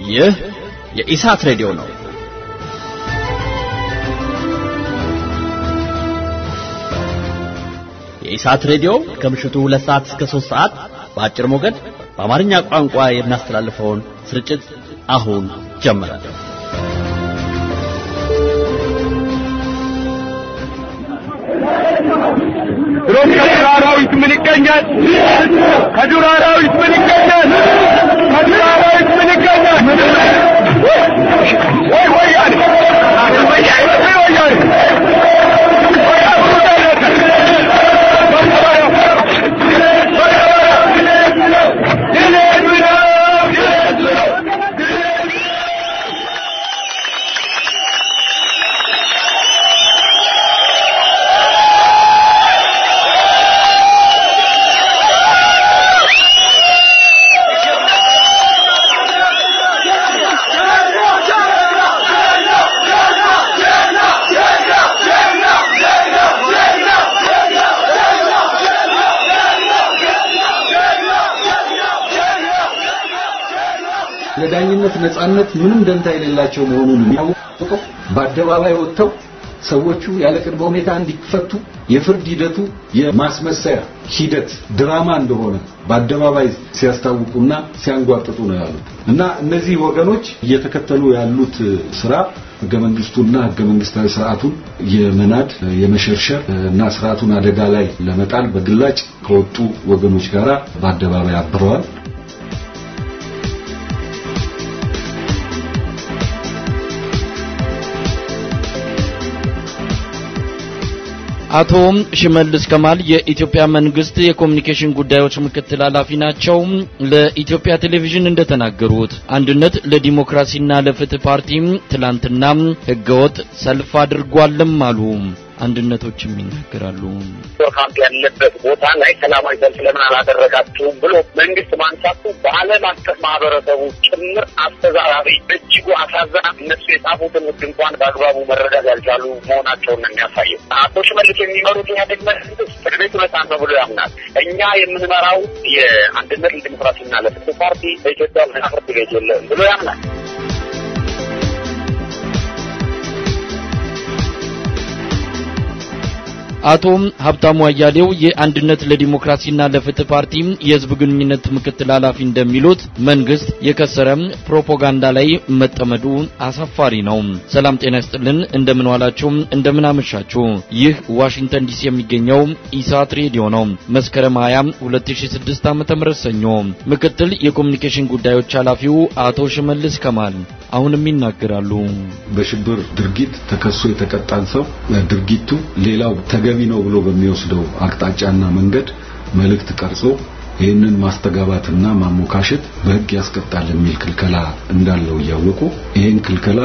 ይህ የኢሳት ሬዲዮ ነው። የኢሳት ሬዲዮ ከምሽቱ 2 ሰዓት እስከ 3 ሰዓት በአጭር ሞገድ በአማርኛ ቋንቋ የሚያስተላልፈውን ስርጭት አሁን ጀመረ። ከዱራራዊት ምን ይገኛል? ከዱራራዊት ምን ይገኛል? ከዱራራዊት ምን ይገኛል? ወይ ለዳኝነት ነጻነት ምንም ደንታ የሌላቸው መሆኑን የሚያውቀው በአደባባይ ወጥተው ሰዎቹ ያለ ቅድመ ሁኔታ እንዲፈቱ የፍርድ ሂደቱ የማስመሰያ ሂደት ድራማ እንደሆነ በአደባባይ ሲያስታውቁና ሲያንጓጥጡ ነው ያሉት እና እነዚህ ወገኖች እየተከተሉ ያሉት ስራ ህገ መንግስቱና ህገ መንግስታዊ ስርዓቱን የመናድ የመሸርሸር እና ስርዓቱን አደጋ ላይ ለመጣል በግላጭ ከወጡ ወገኖች ጋራ በአደባባይ አብረዋል። አቶ ሽመልስ ከማል የኢትዮጵያ መንግስት የኮሙኒኬሽን ጉዳዮች ምክትል ኃላፊ ናቸው። ለኢትዮጵያ ቴሌቪዥን እንደተናገሩት አንድነት ለዲሞክራሲና ለፍትህ ፓርቲ ትላንትና ህገወጥ ሰልፍ አድርጓልም አሉ። አንድነቶችም ይናገራሉ። ካምፕ ያለበት ቦታ ላይ ሰላማዊ ሰልፍ ለምን አላደረጋችሁም ብሎ መንግስት ማንሳቱ በዓለም አቀፍ ማህበረሰቡ ጭምር አስተዛራቢ እጅጉ አሳዛኝ እነሱ የጻፉትን ህግ እንኳን በአግባቡ መረዳት ያልቻሉ መሆናቸውን ነው የሚያሳየው። አቶ ሽመልስ የሚመሩት ኢህአዴግ መንግስት ፍርድ ቤቱ ነፃ ነው ብሎ ያምናል። እኛ የምንመራው የአንድነት ለዲሞክራሲና ለፍትህ ፓርቲ በኢትዮጵያ ፍርድ ቤት የለም ብሎ ያምናል። አቶ ሀብታሙ አያሌው የአንድነት ለዲሞክራሲና ለፍትህ ፓርቲ የህዝብ ግንኙነት ምክትል ኃላፊ እንደሚሉት መንግስት የከሰረም ፕሮፓጋንዳ ላይ መጠመዱ አሳፋሪ ነው። ሰላም ጤና ይስጥልን፣ እንደምን ዋላችሁ፣ እንደምን አመሻችሁ። ይህ ዋሽንግተን ዲሲ የሚገኘው ኢሳት ሬዲዮ ነው። መስከረም 20 2006 ዓ.ም ሰኞ ምክትል የኮሙኒኬሽን ጉዳዮች ኃላፊው አቶ ሽመልስ ከማል አሁንም ይናገራሉ። በሽብር ድርጊት ተከሶ የተቀጣን ሰው ድርጊቱ ሌላው ተገቢ ነው ብሎ በሚወስደው አቅጣጫና መንገድ መልእክት ቀርጾ ይህንን ማስተጋባትና ማሞካሸት በህግ ያስቀጣል የሚል ክልከላ እንዳለው ያወቁ ይህን ክልከላ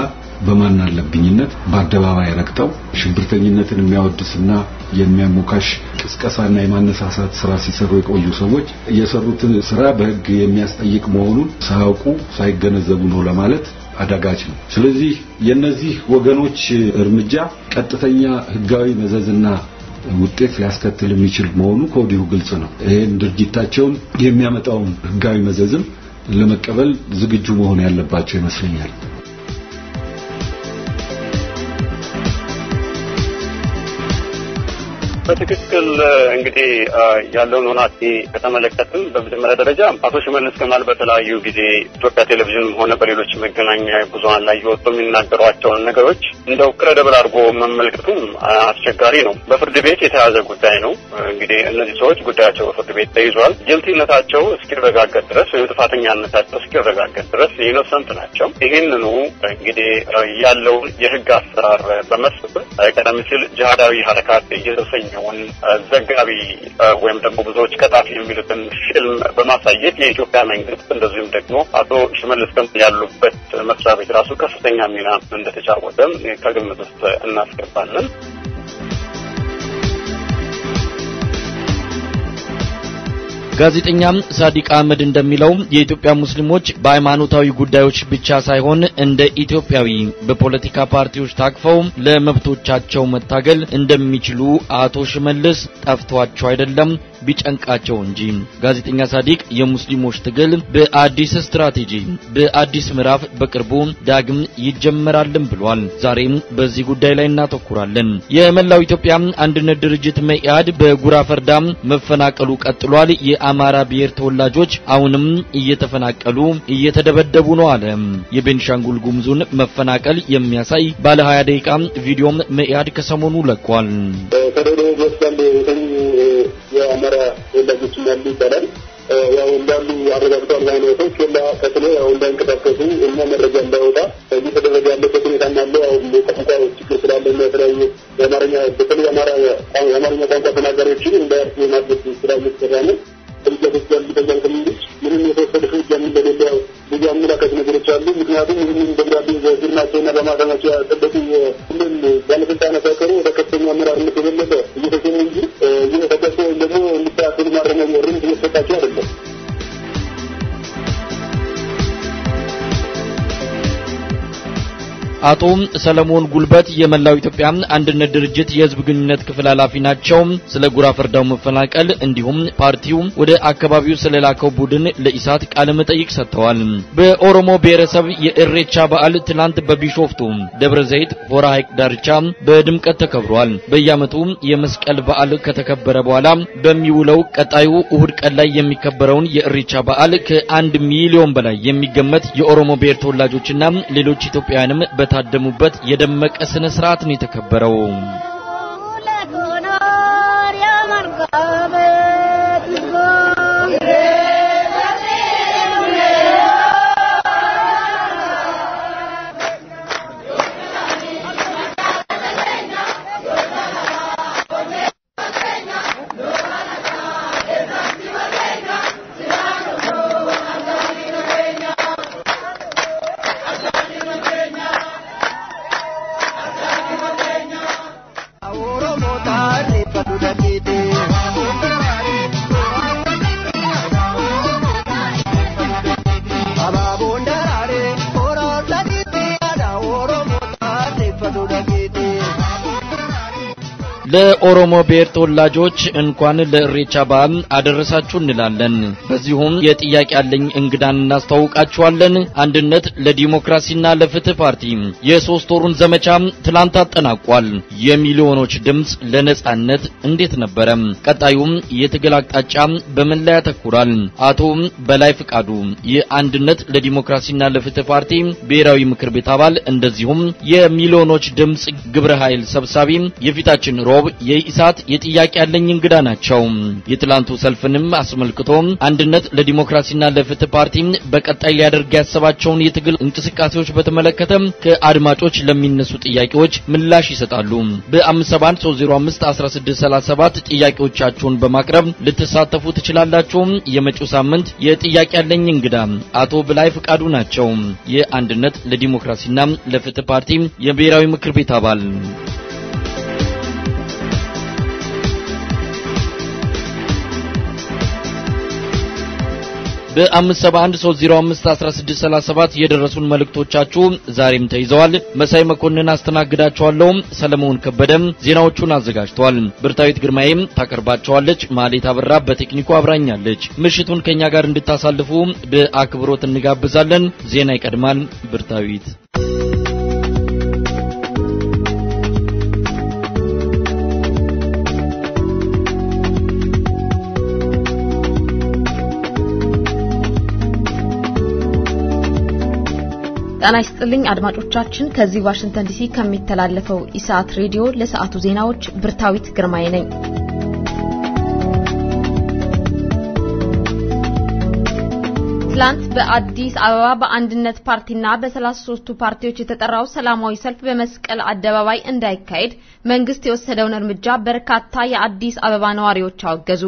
በማናለብኝነት በአደባባይ ረግጠው ሽብርተኝነትን የሚያወድስና የሚያሞካሽ ቅስቀሳና የማነሳሳት ስራ ሲሰሩ የቆዩ ሰዎች የሰሩትን ስራ በህግ የሚያስጠይቅ መሆኑን ሳያውቁ ሳይገነዘቡ ነው ለማለት አዳጋች ነው። ስለዚህ የነዚህ ወገኖች እርምጃ ቀጥተኛ ህጋዊ መዘዝና ውጤት ሊያስከትል የሚችል መሆኑ ከወዲሁ ግልጽ ነው። ይሄን ድርጊታቸውን የሚያመጣውን ህጋዊ መዘዝም ለመቀበል ዝግጁ መሆን ያለባቸው ይመስለኛል። በትክክል እንግዲህ ያለውን ሁኔታ ከተመለከትን በመጀመሪያ ደረጃ አቶ ሽመልስ ከማል በተለያዩ ጊዜ ኢትዮጵያ ቴሌቪዥን ሆነ በሌሎች መገናኛ ብዙሃን ላይ የወጡ የሚናገሯቸው ነገሮች እንደው ክሬዲብል አድርጎ መመልከቱም አስቸጋሪ ነው። በፍርድ ቤት የተያዘ ጉዳይ ነው። እንግዲህ እነዚህ ሰዎች ጉዳያቸው በፍርድ ቤት ተይዟል። ጅልቲነታቸው እስኪረጋገጥ ድረስ ወይ ጥፋተኛነታቸው እስኪረጋገጥ ድረስ ኢኖሰንት ናቸው። ይሄንኑ እንግዲህ ያለው የህግ አሰራር በመስጠት ቀደም ሲል ጂሃዳዊ ሐረካት እየተሰኘ ዘጋቢ ወይም ደግሞ ብዙዎች ከጣፊ የሚሉትን ፊልም በማሳየት የኢትዮጵያ መንግስት እንደዚሁም ደግሞ አቶ ሽመልስ ከማል ያሉበት መስሪያ ቤት ራሱ ከፍተኛ ሚና እንደተጫወተ ከግምት ውስጥ እናስገባለን። ጋዜጠኛ ሳዲቅ አህመድ እንደሚለው የኢትዮጵያ ሙስሊሞች በሃይማኖታዊ ጉዳዮች ብቻ ሳይሆን እንደ ኢትዮጵያዊ በፖለቲካ ፓርቲዎች ታቅፈው ለመብቶቻቸው መታገል እንደሚችሉ አቶ ሽመልስ ጠፍቷቸው አይደለም ቢጨንቃቸው እንጂ ጋዜጠኛ ሳዲቅ የሙስሊሞች ትግል በአዲስ ስትራቴጂ በአዲስ ምዕራፍ በቅርቡ ዳግም ይጀመራልን ብሏል። ዛሬም በዚህ ጉዳይ ላይ እናተኩራለን። የመላው ኢትዮጵያ አንድነት ድርጅት መኢአድ በጉራ ፈርዳ መፈናቀሉ ቀጥሏል። የአማራ ብሔር ተወላጆች አሁንም እየተፈናቀሉ እየተደበደቡ ነው አለ። የቤንሻንጉል ጉሙዝን መፈናቀል የሚያሳይ ባለ 20 ደቂቃ ቪዲዮ መኢአድ ከሰሞኑ ለቋል። የአማራ ተወላጆች እንዳሉ ይባላል። ያው እንዳሉ አረጋግጧል ማለት ነው። ከላ ከተለ ያው እንዳንቀሳቀሱ እና መረጃ እንዳይወጣ እየተደረገ ያለበት ሁኔታ ነው። ያው ቋንቋው ችግር ስላለ እና የተለያዩ የአማርኛ በተለይ የአማርኛ ቋንቋ ተናጋሪዎችን እንዳያርፉ ማድረግ ስላልተሰራ ነው። በዚህ ያለው ኮሚኒቲ ምንም የተወሰደ ህግ እንደሌለው ብዙ አመላካች ነገሮች አሉ። ምክንያቱም ምንም በግራዲ ዘርናቸውና በማታናቸው ያጠበቁ ሁሉም ባለስልጣናት ሳይቀሩ ወደ ከፍተኛ አመራርነት የበለጠ እየተሰሙ እንጂ እየተከሰሱ ደግሞ እንዲታሰሩ ማረሚያ ወርም እየተሰጣቸው አይደለም። አቶ ሰለሞን ጉልበት የመላው ኢትዮጵያ አንድነት ድርጅት የህዝብ ግንኙነት ክፍል ኃላፊ ናቸው። ስለ ጉራ ፈርዳው መፈናቀል እንዲሁም ፓርቲው ወደ አካባቢው ስለላከው ቡድን ለኢሳት ቃለ መጠይቅ ሰጥተዋል። በኦሮሞ ብሔረሰብ የኢሬቻ በዓል ትናንት በቢሾፍቱ ደብረ ዘይት ሆራ ሐይቅ ዳርቻ በድምቀት ተከብሯል። በየዓመቱ የመስቀል በዓል ከተከበረ በኋላ በሚውለው ቀጣዩ እሁድ ቀን ላይ የሚከበረውን የኢሬቻ በዓል ከ1 ሚሊዮን በላይ የሚገመት የኦሮሞ ብሔር ተወላጆችና ሌሎች ኢትዮጵያውያንም ታደሙበት የደመቀ ስነ ስርዓት ነው የተከበረው። ለኦሮሞ ብሔር ተወላጆች እንኳን ለኢሬቻ በዓል አደረሳችሁ እንላለን። በዚሁም የጥያቄ ያለኝ እንግዳን እናስተዋውቃችኋለን። አንድነት ለዲሞክራሲና ለፍትህ ፓርቲ የሶስት ወሩን ዘመቻ ትላንት አጠናቋል። የሚሊዮኖች ድምጽ ለነጻነት እንዴት ነበረ? ቀጣዩም የትግል አቅጣጫ በምን ላይ ያተኩራል? አቶ በላይ ፍቃዱ የአንድነት ለዲሞክራሲና ለፍትህ ፓርቲ ብሔራዊ ምክር ቤት አባል እንደዚሁም የሚሊዮኖች ድምጽ ግብረ ኃይል ሰብሳቢ የፊታችን ሮብ የኢሳት የጥያቄ ያለኝ እንግዳ ናቸው። የትላንቱ ሰልፍንም አስመልክቶ አንድነት ለዲሞክራሲና ለፍትህ ፓርቲ በቀጣይ ሊያደርግ ያሰባቸውን የትግል እንቅስቃሴዎች በተመለከተ ከአድማጮች ለሚነሱ ጥያቄዎች ምላሽ ይሰጣሉ። በ573051637 ጥያቄዎቻችሁን በማቅረብ ልትሳተፉ ትችላላችሁ። የመጪው ሳምንት የጥያቄ ያለኝ እንግዳ አቶ በላይ ፍቃዱ ናቸው። የአንድነት ለዲሞክራሲና ለፍትህ ፓርቲ የብሔራዊ ምክር ቤት አባል በ57130511637 የደረሱን መልእክቶቻችሁ ዛሬም ተይዘዋል። መሳይ መኮንን አስተናግዳችኋለሁ። ሰለሞን ከበደም ዜናዎቹን አዘጋጅቷል። ብርታዊት ግርማዬም ታቀርባቸዋለች። ማሌት አበራ በቴክኒኩ አብራኛለች። ምሽቱን ከኛ ጋር እንድታሳልፉ በአክብሮት እንጋብዛለን። ዜና ይቀድማል። ብርታዊት ጤና ይስጥልኝ አድማጮቻችን። ከዚህ ዋሽንግተን ዲሲ ከሚተላለፈው ኢሳት ሬዲዮ ለሰዓቱ ዜናዎች ብርታዊት ግርማዬ ነኝ። ትላንት በአዲስ አበባ በአንድነት ፓርቲና በ33ቱ ፓርቲዎች የተጠራው ሰላማዊ ሰልፍ በመስቀል አደባባይ እንዳይካሄድ መንግስት የወሰደውን እርምጃ በርካታ የአዲስ አበባ ነዋሪዎች አወገዙ።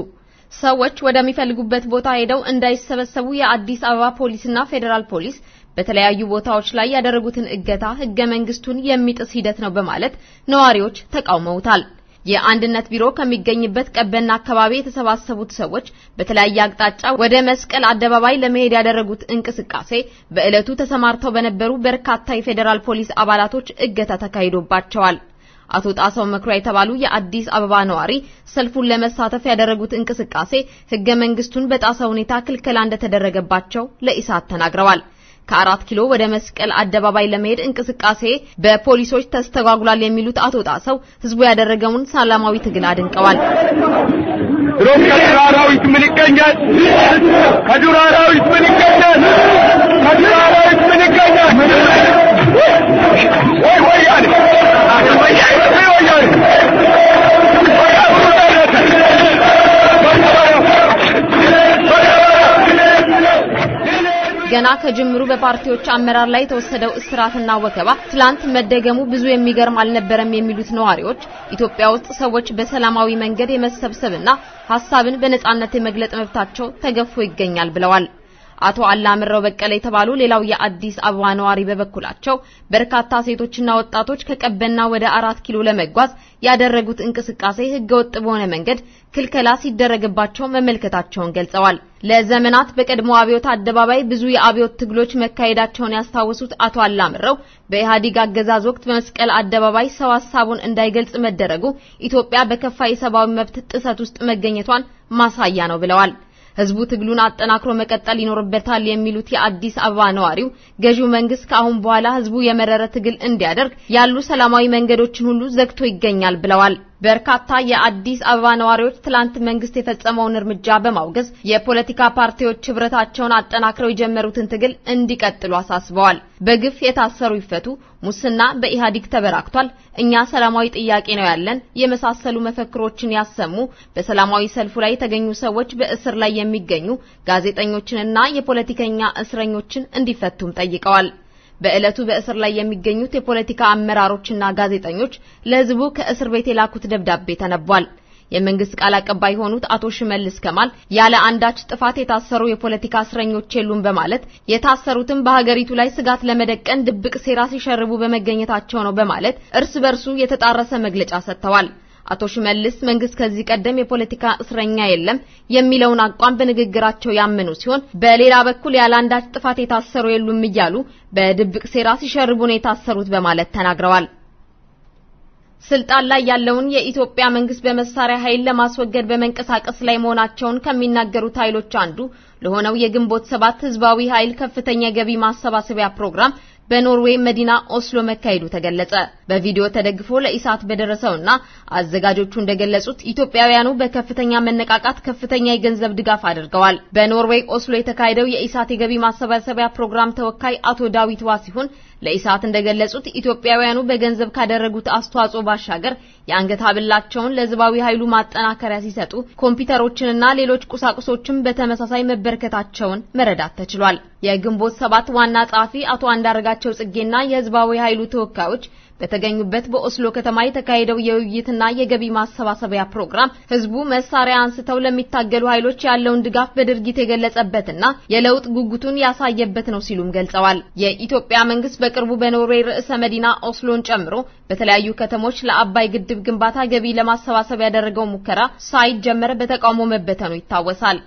ሰዎች ወደሚፈልጉበት ቦታ ሄደው እንዳይሰበሰቡ የአዲስ አበባ ፖሊስና ፌደራል ፖሊስ በተለያዩ ቦታዎች ላይ ያደረጉትን እገታ ህገ መንግስቱን የሚጥስ ሂደት ነው በማለት ነዋሪዎች ተቃውመውታል። የአንድነት ቢሮ ከሚገኝበት ቀበና አካባቢ የተሰባሰቡት ሰዎች በተለያየ አቅጣጫ ወደ መስቀል አደባባይ ለመሄድ ያደረጉት እንቅስቃሴ በእለቱ ተሰማርተው በነበሩ በርካታ የፌደራል ፖሊስ አባላቶች እገታ ተካሂዶባቸዋል። አቶ ጣሰው መኩሪያ የተባሉ የአዲስ አበባ ነዋሪ ሰልፉን ለመሳተፍ ያደረጉት እንቅስቃሴ ህገ መንግስቱን በጣሰ ሁኔታ ክልከላ እንደተደረገባቸው ለኢሳት ተናግረዋል። ከ4 ኪሎ ወደ መስቀል አደባባይ ለመሄድ እንቅስቃሴ በፖሊሶች ተስተጓጉሏል የሚሉት አቶ ጣሰው ህዝቡ ያደረገውን ሰላማዊ ትግል አድንቀዋል። ሮም ከዱር አራዊት ምን ይገኛል? ከዱር አራዊት ምን ይገኛል? ከዱር አራዊት ምን ይገኛል? ወይ ወያኔ ገና ከጅምሩ በፓርቲዎች አመራር ላይ የተወሰደው እስራትና ወከባ ትላንት መደገሙ ብዙ የሚገርም አልነበረም የሚሉት ነዋሪዎች ኢትዮጵያ ውስጥ ሰዎች በሰላማዊ መንገድ የመሰብሰብና ሐሳብን በነጻነት የመግለጽ መብታቸው ተገፎ ይገኛል ብለዋል። አቶ አላምረው በቀለ የተባሉ ሌላው የአዲስ አበባ ነዋሪ በበኩላቸው በርካታ ሴቶችና ወጣቶች ከቀበና ወደ 4 ኪሎ ለመጓዝ ያደረጉት እንቅስቃሴ ህገወጥ በሆነ መንገድ ክልከላ ሲደረግባቸው መመልከታቸውን ገልጸዋል። ለዘመናት በቀድሞ አብዮት አደባባይ ብዙ የአብዮት ትግሎች መካሄዳቸውን ያስታወሱት አቶ አላምረው በኢህአዴግ አገዛዝ ወቅት በመስቀል አደባባይ ሰው ሐሳቡን እንዳይገልጽ መደረጉ ኢትዮጵያ በከፋ የሰብአዊ መብት ጥሰት ውስጥ መገኘቷን ማሳያ ነው ብለዋል። ህዝቡ ትግሉን አጠናክሮ መቀጠል ይኖርበታል የሚሉት የአዲስ አበባ ነዋሪው ገዢው መንግስት ከአሁን በኋላ ህዝቡ የመረረ ትግል እንዲያደርግ ያሉ ሰላማዊ መንገዶችን ሁሉ ዘግቶ ይገኛል ብለዋል። በርካታ የአዲስ አበባ ነዋሪዎች ትላንት መንግስት የፈጸመውን እርምጃ በማውገዝ የፖለቲካ ፓርቲዎች ህብረታቸውን አጠናክረው የጀመሩትን ትግል እንዲቀጥሉ አሳስበዋል። በግፍ የታሰሩ ይፈቱ፣ ሙስና በኢህአዴግ ተበራክቷል፣ እኛ ሰላማዊ ጥያቄ ነው ያለን የመሳሰሉ መፈክሮችን ያሰሙ በሰላማዊ ሰልፉ ላይ የተገኙ ሰዎች በእስር ላይ የሚገኙ ጋዜጠኞችንና የፖለቲከኛ እስረኞችን እንዲፈቱም ጠይቀዋል። በእለቱ በእስር ላይ የሚገኙት የፖለቲካ አመራሮችና ጋዜጠኞች ለህዝቡ ከእስር ቤት የላኩት ደብዳቤ ተነቧል። የመንግስት ቃል አቀባይ ሆኑት አቶ ሽመልስ ከማል ያለ አንዳች ጥፋት የታሰሩ የፖለቲካ እስረኞች የሉም በማለት የታሰሩትም በሀገሪቱ ላይ ስጋት ለመደቀን ድብቅ ሴራ ሲሸርቡ በመገኘታቸው ነው በማለት እርስ በርሱ የተጣረሰ መግለጫ ሰጥተዋል። አቶ ሽመልስ መንግስት ከዚህ ቀደም የፖለቲካ እስረኛ የለም የሚለውን አቋም በንግግራቸው ያመኑ ሲሆን በሌላ በኩል ያለ አንዳች ጥፋት የታሰሩ የሉም እያሉ በድብቅ ሴራ ሲሸርቡ ነው የታሰሩት በማለት ተናግረዋል። ስልጣን ላይ ያለውን የኢትዮጵያ መንግስት በመሳሪያ ኃይል ለማስወገድ በመንቀሳቀስ ላይ መሆናቸውን ከሚናገሩት ኃይሎች አንዱ ለሆነው የግንቦት 7 ህዝባዊ ኃይል ከፍተኛ ገቢ ማሰባሰቢያ ፕሮግራም በኖርዌይ መዲና ኦስሎ መካሄዱ ተገለጸ። በቪዲዮ ተደግፎ ለኢሳት በደረሰውና አዘጋጆቹ እንደገለጹት ኢትዮጵያውያኑ በከፍተኛ መነቃቃት ከፍተኛ የገንዘብ ድጋፍ አድርገዋል። በኖርዌይ ኦስሎ የተካሄደው የኢሳት የገቢ ማሰባሰቢያ ፕሮግራም ተወካይ አቶ ዳዊት ዋሲሁን ለኢሳት እንደገለጹት ኢትዮጵያውያኑ በገንዘብ ካደረጉት አስተዋጽኦ ባሻገር የአንገት ሐብላቸውን ለህዝባዊ ኃይሉ ማጠናከሪያ ሲሰጡ ኮምፒውተሮችንና ሌሎች ቁሳቁሶችን በተመሳሳይ መበርከታቸውን መረዳት ተችሏል። የግንቦት 7 ዋና ጸሐፊ አቶ አንዳርጋቸው ጽጌና የህዝባዊ ኃይሉ ተወካዮች በተገኙበት በኦስሎ ከተማ የተካሄደው የውይይትና የገቢ ማሰባሰቢያ ፕሮግራም ህዝቡ መሳሪያ አንስተው ለሚታገሉ ኃይሎች ያለውን ድጋፍ በድርጊት የገለጸበትና የለውጥ ጉጉቱን ያሳየበት ነው ሲሉም ገልጸዋል። የኢትዮጵያ መንግስት በቅርቡ በኖርዌይ ርዕሰ መዲና ኦስሎን ጨምሮ በተለያዩ ከተሞች ለአባይ ግድብ ግንባታ ገቢ ለማሰባሰብ ያደረገው ሙከራ ሳይጀመር በተቃውሞ መበተኑ ይታወሳል።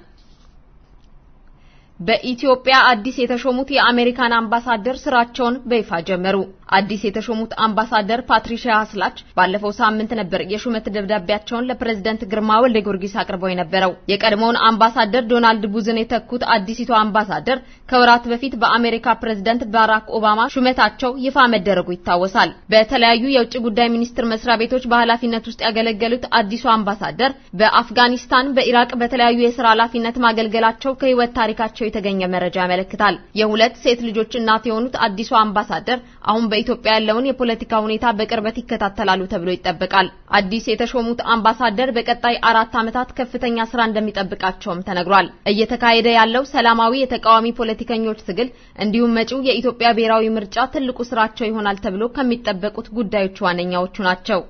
በኢትዮጵያ አዲስ የተሾሙት የአሜሪካን አምባሳደር ስራቸውን በይፋ ጀመሩ። አዲስ የተሾሙት አምባሳደር ፓትሪሺያ ሃስላች ባለፈው ሳምንት ነበር የሹመት ደብዳቤያቸውን ለፕሬዝዳንት ግርማ ወልደ ጊዮርጊስ አቅርበው የነበረው። የቀድሞውን አምባሳደር ዶናልድ ቡዝን የተኩት አዲሲቱ አምባሳደር ከወራት በፊት በአሜሪካ ፕሬዝዳንት ባራክ ኦባማ ሹመታቸው ይፋ መደረጉ ይታወሳል። በተለያዩ የውጭ ጉዳይ ሚኒስቴር መስሪያ ቤቶች በኃላፊነት ውስጥ ያገለገሉት አዲሱ አምባሳደር በአፍጋኒስታን፣ በኢራቅ በተለያዩ የሥራ ኃላፊነት ማገልገላቸው ከህይወት ታሪካቸው የተገኘ መረጃ ያመለክታል። የሁለት ሴት ልጆች እናት የሆኑት አዲሱ አምባሳደር አሁን በኢትዮጵያ ያለውን የፖለቲካ ሁኔታ በቅርበት ይከታተላሉ ተብሎ ይጠበቃል። አዲስ የተሾሙት አምባሳደር በቀጣይ 4 ዓመታት ከፍተኛ ስራ እንደሚጠብቃቸውም ተነግሯል። እየተካሄደ ያለው ሰላማዊ የተቃዋሚ ፖለቲከኞች ትግል እንዲሁም መጪው የኢትዮጵያ ብሔራዊ ምርጫ ትልቁ ስራቸው ይሆናል ተብሎ ከሚጠበቁት ጉዳዮች ዋነኛዎቹ ናቸው።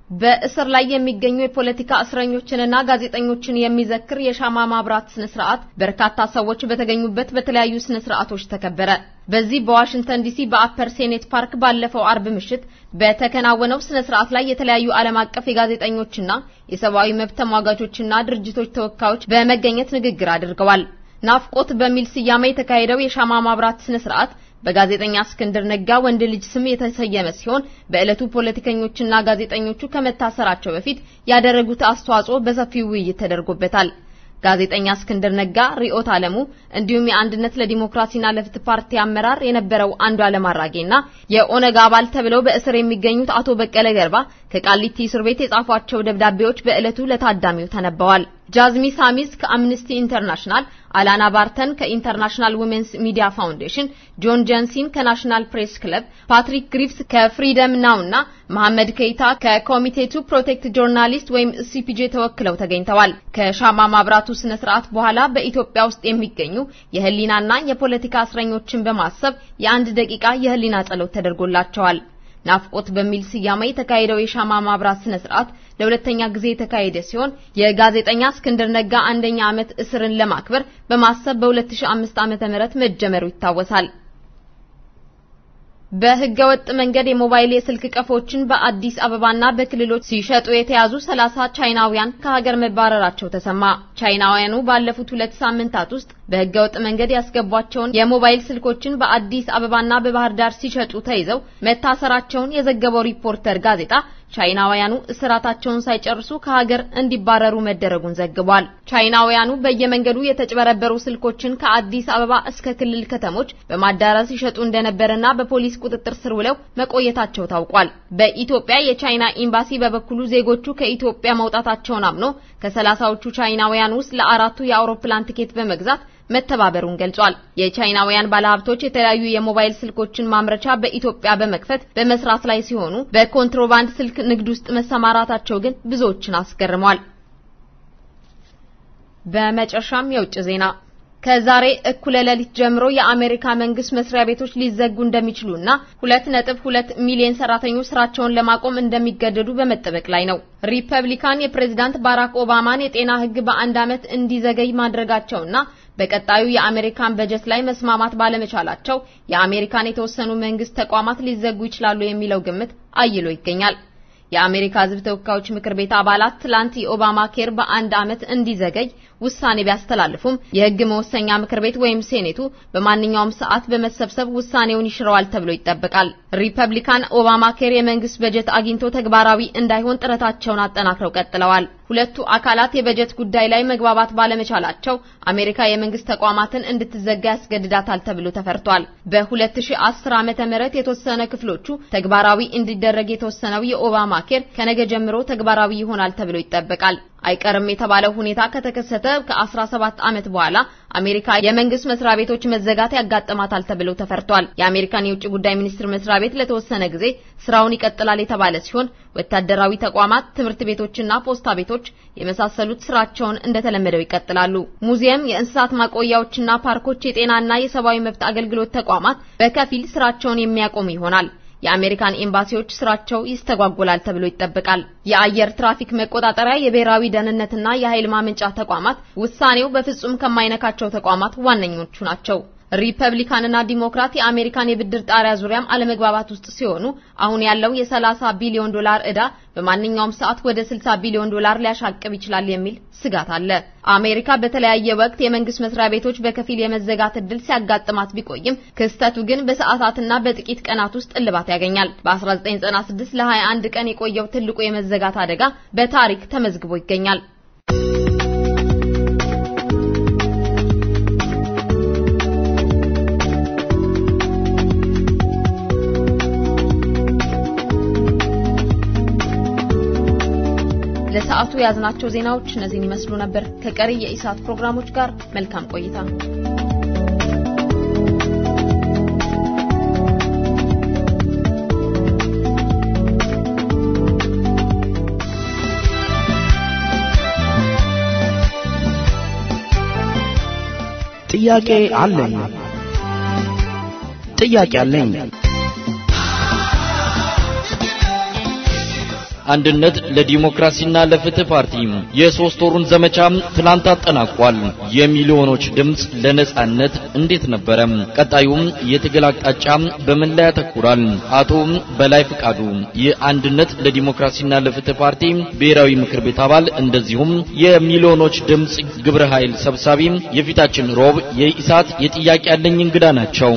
በእስር ላይ የሚገኙ የፖለቲካ እስረኞችንና ጋዜጠኞችን የሚዘክር የሻማ ማብራት ስነ ስርዓት በርካታ ሰዎች በተገኙበት በተለያዩ ስነ ስርዓቶች ተከበረ። በዚህ በዋሽንግተን ዲሲ በአፐር ሴኔት ፓርክ ባለፈው አርብ ምሽት በተከናወነው ስነ ስርዓት ላይ የተለያዩ ዓለም አቀፍ የጋዜጠኞችና የሰብአዊ መብት ተሟጋቾችና ድርጅቶች ተወካዮች በመገኘት ንግግር አድርገዋል። ናፍቆት በሚል ስያሜ የተካሄደው የሻማ ማብራት ስነ ስርዓት በጋዜጠኛ እስክንድር ነጋ ወንድ ልጅ ስም የተሰየመ ሲሆን በእለቱ ፖለቲከኞችና ጋዜጠኞቹ ከመታሰራቸው በፊት ያደረጉት አስተዋጽኦ በሰፊው ውይይት ተደርጎበታል። ጋዜጠኛ እስክንድር ነጋ፣ ሪኦት አለሙ እንዲሁም የአንድነት ለዲሞክራሲና ለፍትህ ፓርቲ አመራር የነበረው አንዱዓለም አራጌና የኦነግ አባል ተብለው በእስር የሚገኙት አቶ በቀለ ገርባ ከቃሊቲ እስር ቤት የጻፏቸው ደብዳቤዎች በእለቱ ለታዳሚው ተነበዋል። ጃዝሚ ሳሚስ ከአምነስቲ ኢንተርናሽናል፣ አላና ባርተን ከኢንተርናሽናል ዊሜንስ ሚዲያ ፋውንዴሽን፣ ጆን ጀንሲን ከናሽናል ፕሬስ ክለብ፣ ፓትሪክ ግሪፍስ ከፍሪደም ናውና መሐመድ ከይታ ከኮሚቴ ቱ ፕሮቴክት ጆርናሊስት ወይም ሲፒጄ ተወክለው ተገኝተዋል። ከሻማ ማብራቱ ስነ ስርዓት በኋላ በኢትዮጵያ ውስጥ የሚገኙ የህሊናና የፖለቲካ እስረኞችን በማሰብ የአንድ ደቂቃ የህሊና ጸሎት ተደርጎላቸዋል። ናፍቆት በሚል ስያሜ የተካሄደው የሻማ ማብራት ስነ ስርዓት ለሁለተኛ ጊዜ የተካሄደ ሲሆን የጋዜጠኛ እስክንድር ነጋ አንደኛ ዓመት እስርን ለማክበር በማሰብ በ2005 ዓ.ም መጀመሩ ይታወሳል። በህገወጥ መንገድ የሞባይል የስልክ ቀፎችን በአዲስ አበባና በክልሎች ሲሸጡ የተያዙ 30 ቻይናውያን ከሀገር መባረራቸው ተሰማ። ቻይናውያኑ ባለፉት 2 ሳምንታት ውስጥ በህገወጥ መንገድ ያስገቧቸውን የሞባይል ስልኮችን በአዲስ አበባና በባህር ዳር ሲሸጡ ተይዘው መታሰራቸውን የዘገበው ሪፖርተር ጋዜጣ ቻይናውያኑ እስራታቸውን ሳይጨርሱ ከሀገር እንዲባረሩ መደረጉን ዘግቧል። ቻይናውያኑ በየመንገዱ የተጨበረበሩ ስልኮችን ከአዲስ አበባ እስከ ክልል ከተሞች በማዳረስ ይሸጡ እንደነበረና በፖሊስ ቁጥጥር ስር ውለው መቆየታቸው ታውቋል። በኢትዮጵያ የቻይና ኤምባሲ በበኩሉ ዜጎቹ ከኢትዮጵያ መውጣታቸውን አምኖ ከ30ዎቹ ቻይናውያን ውስጥ ለአራቱ የአውሮፕላን ቲኬት በመግዛት መተባበሩን ገልጿል። የቻይናውያን ባለሀብቶች የተለያዩ የሞባይል ስልኮችን ማምረቻ በኢትዮጵያ በመክፈት በመስራት ላይ ሲሆኑ በኮንትሮባንድ ስልክ ንግድ ውስጥ መሰማራታቸው ግን ብዙዎችን አስገርሟል። በመጨረሻም የውጭ ዜና ከዛሬ እኩለ ሌሊት ጀምሮ የአሜሪካ መንግስት መስሪያ ቤቶች ሊዘጉ እንደሚችሉና 2.2 ሚሊዮን ሰራተኞች ስራቸውን ለማቆም እንደሚገደዱ በመጠበቅ ላይ ነው። ሪፐብሊካን የፕሬዝዳንት ባራክ ኦባማን የጤና ህግ በአንድ ዓመት እንዲዘገይ ማድረጋቸውና በቀጣዩ የአሜሪካን በጀት ላይ መስማማት ባለመቻላቸው የአሜሪካን የተወሰኑ መንግስት ተቋማት ሊዘጉ ይችላሉ የሚለው ግምት አይሎ ይገኛል። የአሜሪካ ህዝብ ተወካዮች ምክር ቤት አባላት ትላንት የኦባማ ኬር በአንድ ዓመት እንዲዘገይ ውሳኔ ቢያስተላልፉም የህግ መወሰኛ ምክር ቤት ወይም ሴኔቱ በማንኛውም ሰዓት በመሰብሰብ ውሳኔውን ይሽረዋል ተብሎ ይጠበቃል። ሪፐብሊካን ኦባማ ኬር የመንግስት በጀት አግኝቶ ተግባራዊ እንዳይሆን ጥረታቸውን አጠናክረው ቀጥለዋል። ሁለቱ አካላት የበጀት ጉዳይ ላይ መግባባት ባለመቻላቸው አሜሪካ የመንግስት ተቋማትን እንድትዘጋ ያስገድዳታል ተብሎ ተፈርቷል። በ2010 ዓመተ ምህረት የተወሰነ ክፍሎቹ ተግባራዊ እንዲደረግ የተወሰነው የኦባማ ኬር ከነገ ጀምሮ ተግባራዊ ይሆናል ተብሎ ይጠበቃል። አይቀርም የተባለው ሁኔታ ከተከሰተ ከ17 ዓመት በኋላ አሜሪካ የመንግስት መስሪያ ቤቶች መዘጋት ያጋጥማታል ተብሎ ተፈርቷል። የአሜሪካን የውጭ ጉዳይ ሚኒስትር መስሪያ ቤት ለተወሰነ ጊዜ ስራውን ይቀጥላል የተባለ ሲሆን ወታደራዊ ተቋማት፣ ትምህርት ቤቶችና ፖስታ ቤቶች የመሳሰሉት ስራቸውን እንደተለመደው ይቀጥላሉ። ሙዚየም፣ የእንስሳት ማቆያዎችና ፓርኮች፣ የጤናና የሰብአዊ መብት አገልግሎት ተቋማት በከፊል ስራቸውን የሚያቆሙ ይሆናል። የአሜሪካን ኤምባሲዎች ስራቸው ይስተጓጎላል ተብሎ ይጠበቃል። የአየር ትራፊክ መቆጣጠሪያ፣ የብሔራዊ ደህንነትና የኃይል ማመንጫ ተቋማት ውሳኔው በፍጹም ከማይነካቸው ተቋማት ዋነኞቹ ናቸው። ሪፐብሊካንና ዲሞክራት የአሜሪካን የብድር ጣሪያ ዙሪያም አለመግባባት ውስጥ ሲሆኑ አሁን ያለው የ30 ቢሊዮን ዶላር ዕዳ በማንኛውም ሰዓት ወደ 60 ቢሊዮን ዶላር ሊያሻቅብ ይችላል የሚል ስጋት አለ። አሜሪካ በተለያየ ወቅት የመንግስት መስሪያ ቤቶች በከፊል የመዘጋት እድል ሲያጋጥማት ቢቆይም ክስተቱ ግን በሰዓታትና በጥቂት ቀናት ውስጥ እልባት ያገኛል። በ1996 ለ21 ቀን የቆየው ትልቁ የመዘጋት አደጋ በታሪክ ተመዝግቦ ይገኛል። ለሰዓቱ ያዝናቸው ዜናዎች እነዚህን ይመስሉ ነበር። ከቀሪ የኢሳት ፕሮግራሞች ጋር መልካም ቆይታ። ጥያቄ አለኝ አንድነት ለዲሞክራሲና ለፍትህ ፓርቲ የሶስት ወሩን ዘመቻ ትላንት አጠናቋል። የሚሊዮኖች ድምጽ ለነጻነት እንዴት ነበረ? ቀጣዩም የትግል አቅጣጫ በምን ላይ ያተኩራል? አቶ በላይ ፍቃዱ የአንድነት ለዲሞክራሲና ለፍትህ ፓርቲ ብሔራዊ ምክር ቤት አባል እንደዚሁም የሚሊዮኖች ድምጽ ግብረ ኃይል ሰብሳቢ የፊታችን ሮብ የኢሳት የጥያቄ ያለኝ እንግዳ ናቸው።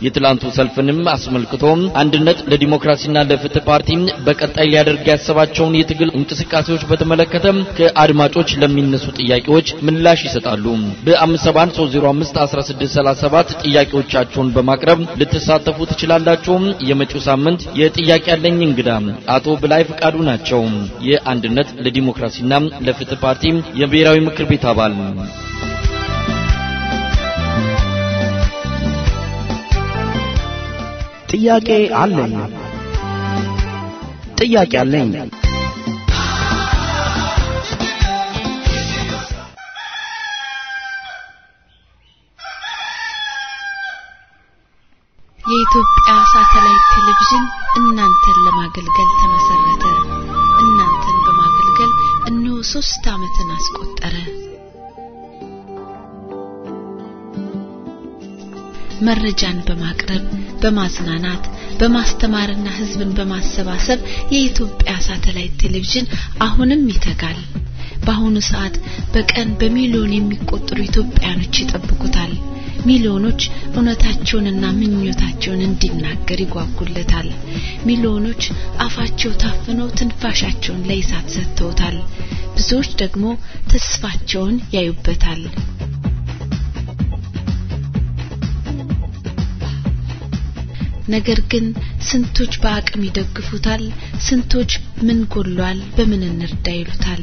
የትላንቱ ሰልፍንም አስመልክቶ አንድነት ለዲሞክራሲና ለፍትህ ፓርቲ በቀጣይ ሊያደርግ ያሰባቸውን የትግል እንቅስቃሴዎች በተመለከተ ከአድማጮች ለሚነሱ ጥያቄዎች ምላሽ ይሰጣሉ። በ573051637 ጥያቄዎቻችሁን በማቅረብ ልትሳተፉ ትችላላችሁ። የመጪው ሳምንት የጥያቄ ያለኝ እንግዳ አቶ በላይ ፍቃዱ ናቸው። የአንድነት ለዲሞክራሲና ለፍትህ ፓርቲ የብሔራዊ ምክር ቤት አባል። ጥያቄ አለኝ። የኢትዮጵያ ሳተላይት ቴሌቪዥን እናንተን ለማገልገል ተመሰረተ። እናንተን በማገልገል እነሆ 3 ዓመትን አስቆጠረ። መረጃን በማቅረብ በማዝናናት በማስተማርና ህዝብን በማሰባሰብ የኢትዮጵያ ሳተላይት ቴሌቪዥን አሁንም ይተጋል። በአሁኑ ሰዓት በቀን በሚሊዮን የሚቆጠሩ ኢትዮጵያኖች ይጠብቁታል። ሚሊዮኖች እውነታቸውንና ምኞታቸውን እንዲናገር ይጓጉለታል። ሚሊዮኖች አፋቸው ታፍነው ትንፋሻቸውን ለኢሳት ሰጥተውታል። ብዙዎች ደግሞ ተስፋቸውን ያዩበታል። ነገር ግን ስንቶች በአቅም ይደግፉታል፣ ስንቶች ምን ጎሏል በምን እንርዳ ይሉታል።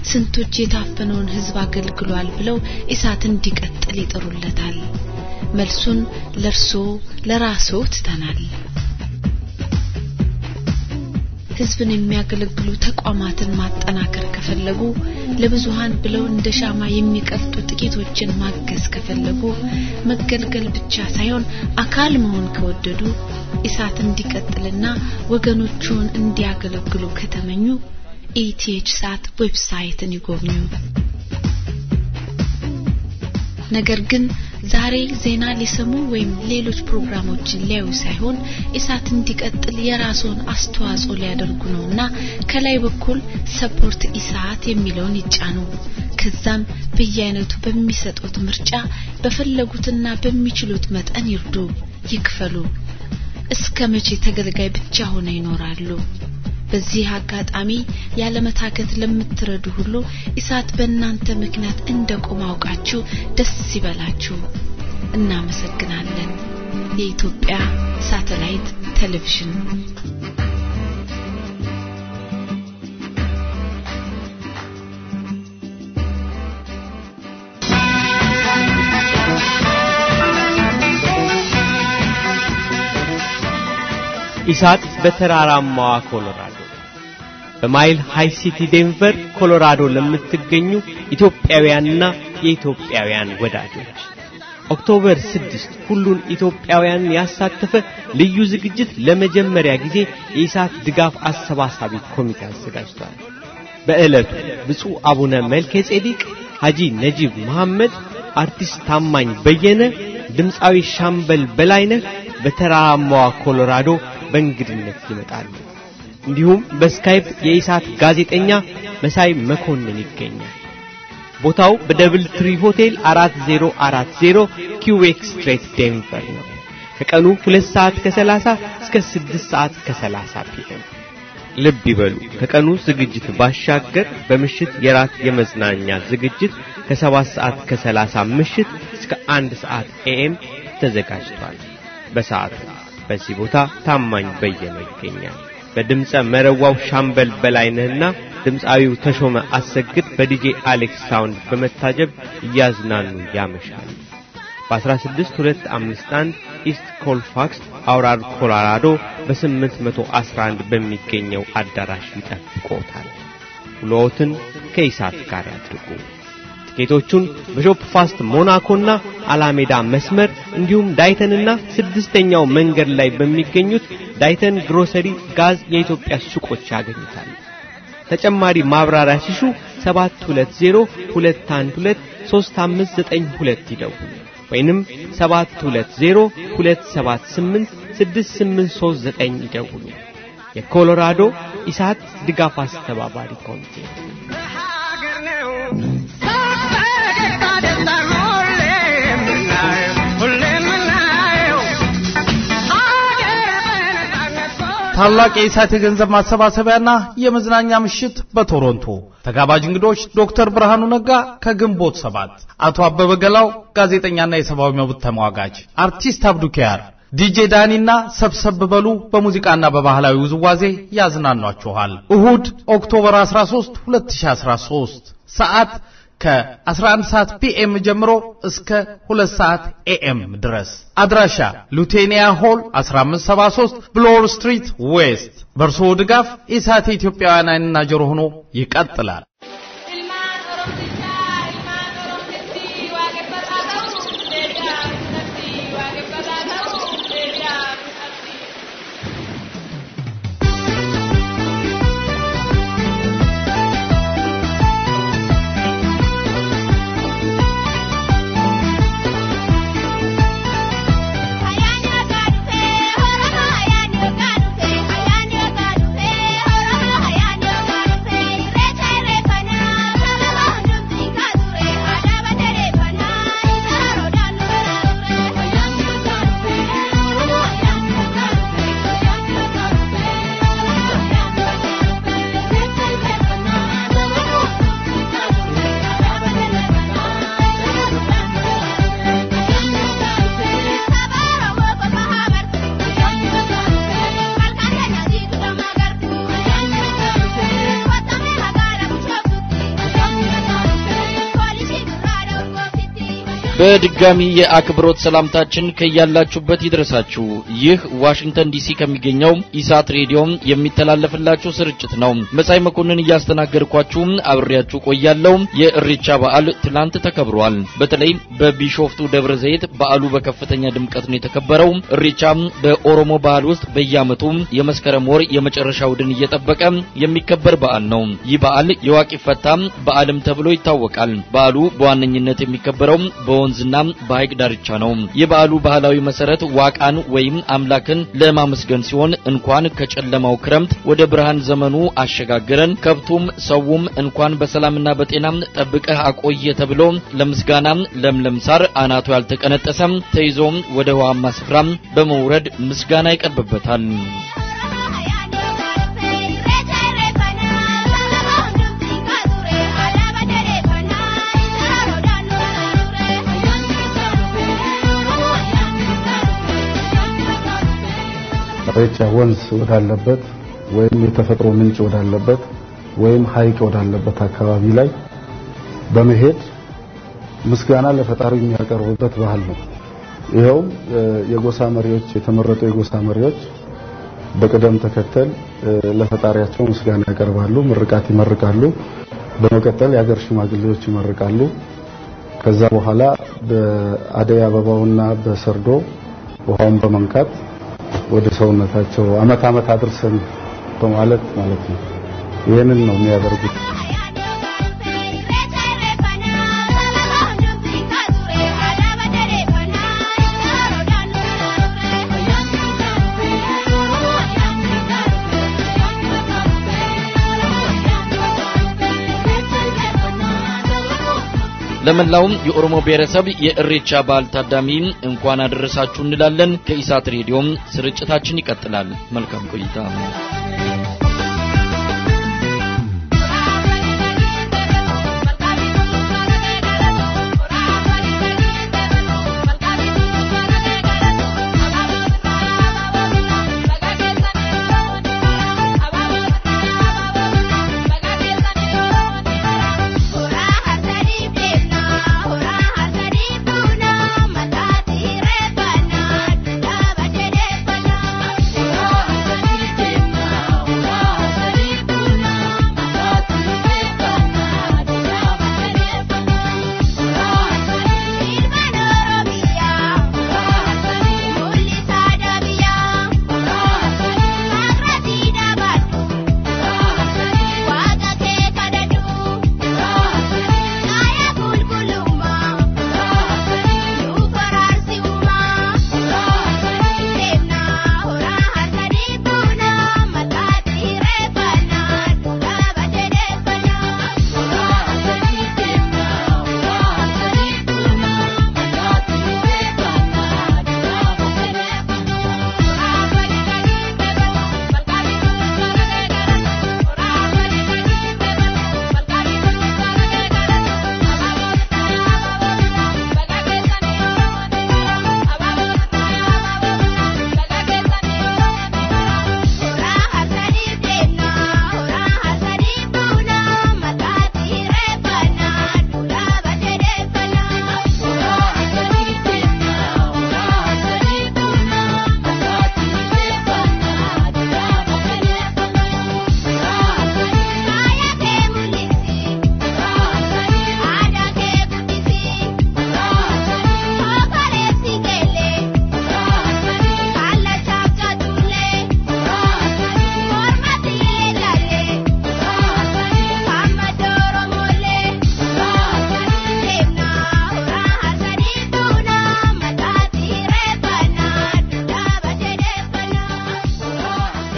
ስንቶች የታፈነውን ህዝብ አገልግሏል ብለው ኢሳት እንዲቀጥል ይጥሩለታል። መልሱን ለርሶ ለራስዎ ትተናል። ህዝብን የሚያገለግሉ ተቋማትን ማጠናከር ከፈለጉ፣ ለብዙሃን ብለው እንደ ሻማ የሚቀልጡ ጥቂቶችን ማገዝ ከፈለጉ፣ መገልገል ብቻ ሳይሆን አካል መሆን ከወደዱ፣ ኢሳት እንዲቀጥልና ወገኖቹን እንዲያገለግሉ ከተመኙ ኢቲኤችሳት ዌብሳይትን ይጎብኙ። ነገር ግን ዛሬ ዜና ሊሰሙ ወይም ሌሎች ፕሮግራሞችን ሊያዩ ሳይሆን ኢሳት እንዲቀጥል የራስዎን አስተዋጽኦ ሊያደርጉ ነውና ከላይ በኩል ሰፖርት ኢሳት የሚለውን ይጫኑ። ከዛም በየአይነቱ በሚሰጡት ምርጫ በፈለጉትና በሚችሉት መጠን ይርዱ፣ ይክፈሉ። እስከ መቼ ተገልጋይ ብቻ ሆነው ይኖራሉ? በዚህ አጋጣሚ ያለመታከት ለምትረዱ ሁሉ ኢሳት በእናንተ ምክንያት እንደቆመ አውቃችሁ ደስ ይበላችሁ። እናመሰግናለን። የኢትዮጵያ ሳተላይት ቴሌቪዥን። ኢሳት በተራራማዋ ኮሎራዶ በማይል ሃይ ሲቲ ዴንቨር ኮሎራዶ ለምትገኙ ኢትዮጵያውያንና የኢትዮጵያውያን ወዳጆች ኦክቶበር 6 ሁሉን ኢትዮጵያውያን ያሳተፈ ልዩ ዝግጅት ለመጀመሪያ ጊዜ የኢሳት ድጋፍ አሰባሳቢ ኮሚቴ አዘጋጅቷል። በእለቱ ብፁዕ አቡነ መልከጼዴቅ፣ ሐጂ ነጂብ መሐመድ፣ አርቲስት ታማኝ በየነ፣ ድምፃዊ ሻምበል በላይነህ በተራራማዋ ኮሎራዶ በእንግድነት ይመጣሉ። እንዲሁም በስካይፕ የኢሳት ጋዜጠኛ መሳይ መኮንን ይገኛል። ቦታው በደብል ትሪ ሆቴል 4040 ኪውቤክ ስትሬት ዴንቨር ነው። ከቀኑ 2:30 እስከ 6:30 ፒኤም። ልብ ይበሉ፣ ከቀኑ ዝግጅት ባሻገር በምሽት የራት የመዝናኛ ዝግጅት ከ7:30 ምሽት እስከ 1 ኤኤም ተዘጋጅቷል። በሰዓቱ በዚህ ቦታ ታማኝ በየነ ይገኛል። በድምጸ መረዋው ሻምበል በላይነህና ድምጻዊው ተሾመ አሰግድ በዲጄ አሌክስ ሳውንድ በመታጀብ ያዝናኑ ያመሻሉ። በ16251 ኢስት ኮልፋክስ አውራድ ኮሎራዶ በ811 በሚገኘው አዳራሽ ይጠብቆታል። ውሎትን ከኢሳት ጋር ያድርጉ። ቲኬቶቹን በሾፕ ፋስት ሞናኮና አላሜዳ መስመር እንዲሁም ዳይተንና 6ኛው መንገድ ላይ በሚገኙት ዳይተን ግሮሰሪ ጋዝ የኢትዮጵያ ሱቆች ያገኙታል። ተጨማሪ ማብራሪያ ሲሹ 720-212-3592 ይደውሉ ወይንም 720-278-6839 ይደውሉ። የኮሎራዶ ኢሳት ድጋፍ አስተባባሪ ኮሚቴ ታላቅ የኢሳት የገንዘብ ማሰባሰቢያና የመዝናኛ ምሽት በቶሮንቶ ተጋባዥ እንግዶች ዶክተር ብርሃኑ ነጋ ከግንቦት 7 አቶ አበበ ገላው ጋዜጠኛና የሰብአዊ መብት ተሟጋች አርቲስት አብዱኪያር ዲጄ ዳኒና ሰብሰብ በሉ በሙዚቃና በባህላዊ ውዝዋዜ ያዝናኗችኋል። እሁድ ኦክቶበር 13 2013 ሰዓት ከ11 ሰዓት ፒኤም ጀምሮ እስከ 2 ሰዓት ኤኤም ድረስ አድራሻ ሉቴኒያ ሆል 1573 ብሎር ስትሪት ዌስት። በርሶ ድጋፍ ኢሳት ኢትዮጵያውያን አይንና ጆሮ ሆኖ ይቀጥላል። በድጋሚ የአክብሮት ሰላምታችን ከያላችሁበት ይድረሳችሁ። ይህ ዋሽንግተን ዲሲ ከሚገኘው ኢሳት ሬዲዮ የሚተላለፍላችሁ ስርጭት ነው። መሳይ መኮንን እያስተናገርኳችሁ አብሬያችሁ ቆያለሁ። የእሪቻ በዓል ትላንት ተከብሯል። በተለይ በቢሾፍቱ ደብረ ዘይት በዓሉ በከፍተኛ ድምቀት ነው የተከበረው። እሪቻ በኦሮሞ ባህል ውስጥ በየዓመቱ የመስከረም ወር የመጨረሻው ድን እየጠበቀ የሚከበር በዓል ነው። ይህ በዓል የዋቂ ፈታ በዓልም ተብሎ ይታወቃል። በዓሉ በዋነኝነት የሚከበረው በወንዝና በሐይቅ ዳርቻ ነው። የበዓሉ ባህላዊ መሰረት ዋቃን ወይም አምላክን ለማመስገን ሲሆን እንኳን ከጨለማው ክረምት ወደ ብርሃን ዘመኑ አሸጋገረን ከብቱም ሰውም እንኳን በሰላምና በጤና ጠብቀህ አቆየ ተብሎ ለምስጋና ለምለም ሳር አናቱ ያልተቀነጠሰም ተይዞ ወደ ውሃማ ስፍራ በመውረድ ምስጋና ይቀርብበታል። ኢሬቻ ወንዝ ወዳለበት ወይም የተፈጥሮ ምንጭ ወዳለበት ወይም ሐይቅ ወዳለበት አካባቢ ላይ በመሄድ ምስጋና ለፈጣሪ የሚያቀርቡበት ባህል ነው። ይሄው የጎሳ መሪዎች የተመረጡ የጎሳ መሪዎች በቅደም ተከተል ለፈጣሪያቸው ምስጋና ያቀርባሉ፣ ምርቃት ይመርቃሉ። በመቀጠል የሀገር ሽማግሌዎች ይመርቃሉ። ከዛ በኋላ በአደይ አበባውና በሰርዶ ውሃውን በመንካት ወደ ሰውነታቸው አመት አድርሰን በማለት ማለት ነው። ይሄንን ነው የሚያደርጉት። ለመላው የኦሮሞ ብሔረሰብ የእሬቻ በዓል ታዳሚ እንኳን አደረሳችሁ እንላለን። ከኢሳት ሬዲዮ ስርጭታችን ይቀጥላል። መልካም ቆይታ።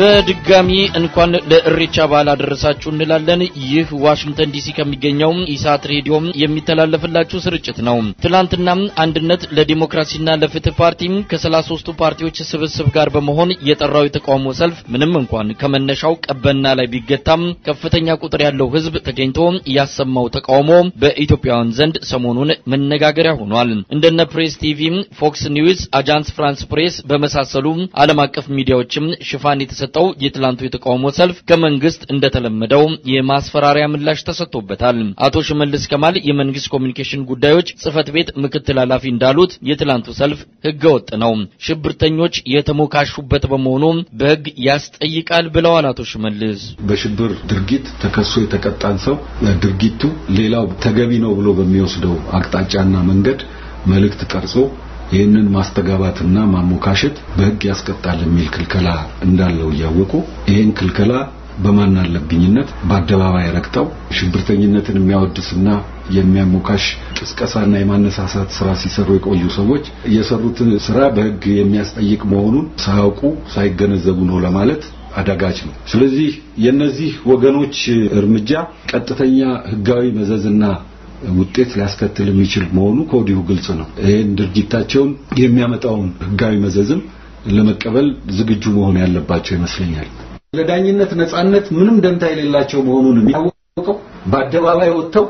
በድጋሚ እንኳን ለእሬቻ በዓል አደረሳችሁ እንላለን። ይህ ዋሽንግተን ዲሲ ከሚገኘው ኢሳት ሬዲዮ የሚተላለፍላችሁ ስርጭት ነው። ትላንትና አንድነት ለዲሞክራሲና ለፍትህ ፓርቲ ከ33ቱ ፓርቲዎች ስብስብ ጋር በመሆን የጠራው የተቃውሞ ሰልፍ ምንም እንኳን ከመነሻው ቀበና ላይ ቢገታም ከፍተኛ ቁጥር ያለው ህዝብ ተገኝቶ ያሰማው ተቃውሞ በኢትዮጵያውያን ዘንድ ሰሞኑን መነጋገሪያ ሆኗል። እንደነ ፕሬስ ቲቪ፣ ፎክስ ኒውስ፣ አጃንስ ፍራንስ ፕሬስ በመሳሰሉ ዓለም አቀፍ ሚዲያዎችም ሽፋን የተሰጠው የትላንቱ የተቃውሞ ሰልፍ ከመንግስት እንደተለመደው የማስፈራሪያ ምላሽ ተሰጥቶበታል። አቶ ሽመልስ ከማል የመንግስት ኮሙኒኬሽን ጉዳዮች ጽህፈት ቤት ምክትል ኃላፊ እንዳሉት የትላንቱ ሰልፍ ህገወጥ ነው፣ ሽብርተኞች የተሞካሹበት በመሆኑ በህግ ያስጠይቃል ብለዋል። አቶ ሽመልስ በሽብር ድርጊት ተከሶ የተቀጣን ሰው ድርጊቱ ሌላው ተገቢ ነው ብሎ በሚወስደው አቅጣጫና መንገድ መልእክት ቀርጾ ይህንን ማስተጋባትና ማሞካሸት በህግ ያስቀጣል የሚል ክልከላ እንዳለው ያወቁ ይህን ክልከላ በማናለብኝነት በአደባባይ ረክተው ሽብርተኝነትን የሚያወድስና የሚያሞካሽ ቅስቀሳና የማነሳሳት ስራ ሲሰሩ የቆዩ ሰዎች የሰሩትን ስራ በህግ የሚያስጠይቅ መሆኑን ሳያውቁ ሳይገነዘቡ ነው ለማለት አዳጋች ነው። ስለዚህ የነዚህ ወገኖች እርምጃ ቀጥተኛ ህጋዊ መዘዝና ውጤት ሊያስከትል የሚችል መሆኑ ከወዲሁ ግልጽ ነው። ይሄን ድርጊታቸውን የሚያመጣውን ህጋዊ መዘዝም ለመቀበል ዝግጁ መሆን ያለባቸው ይመስለኛል። ለዳኝነት ነጻነት ምንም ደንታ የሌላቸው መሆኑን የሚያውቀው በአደባባይ ወጥተው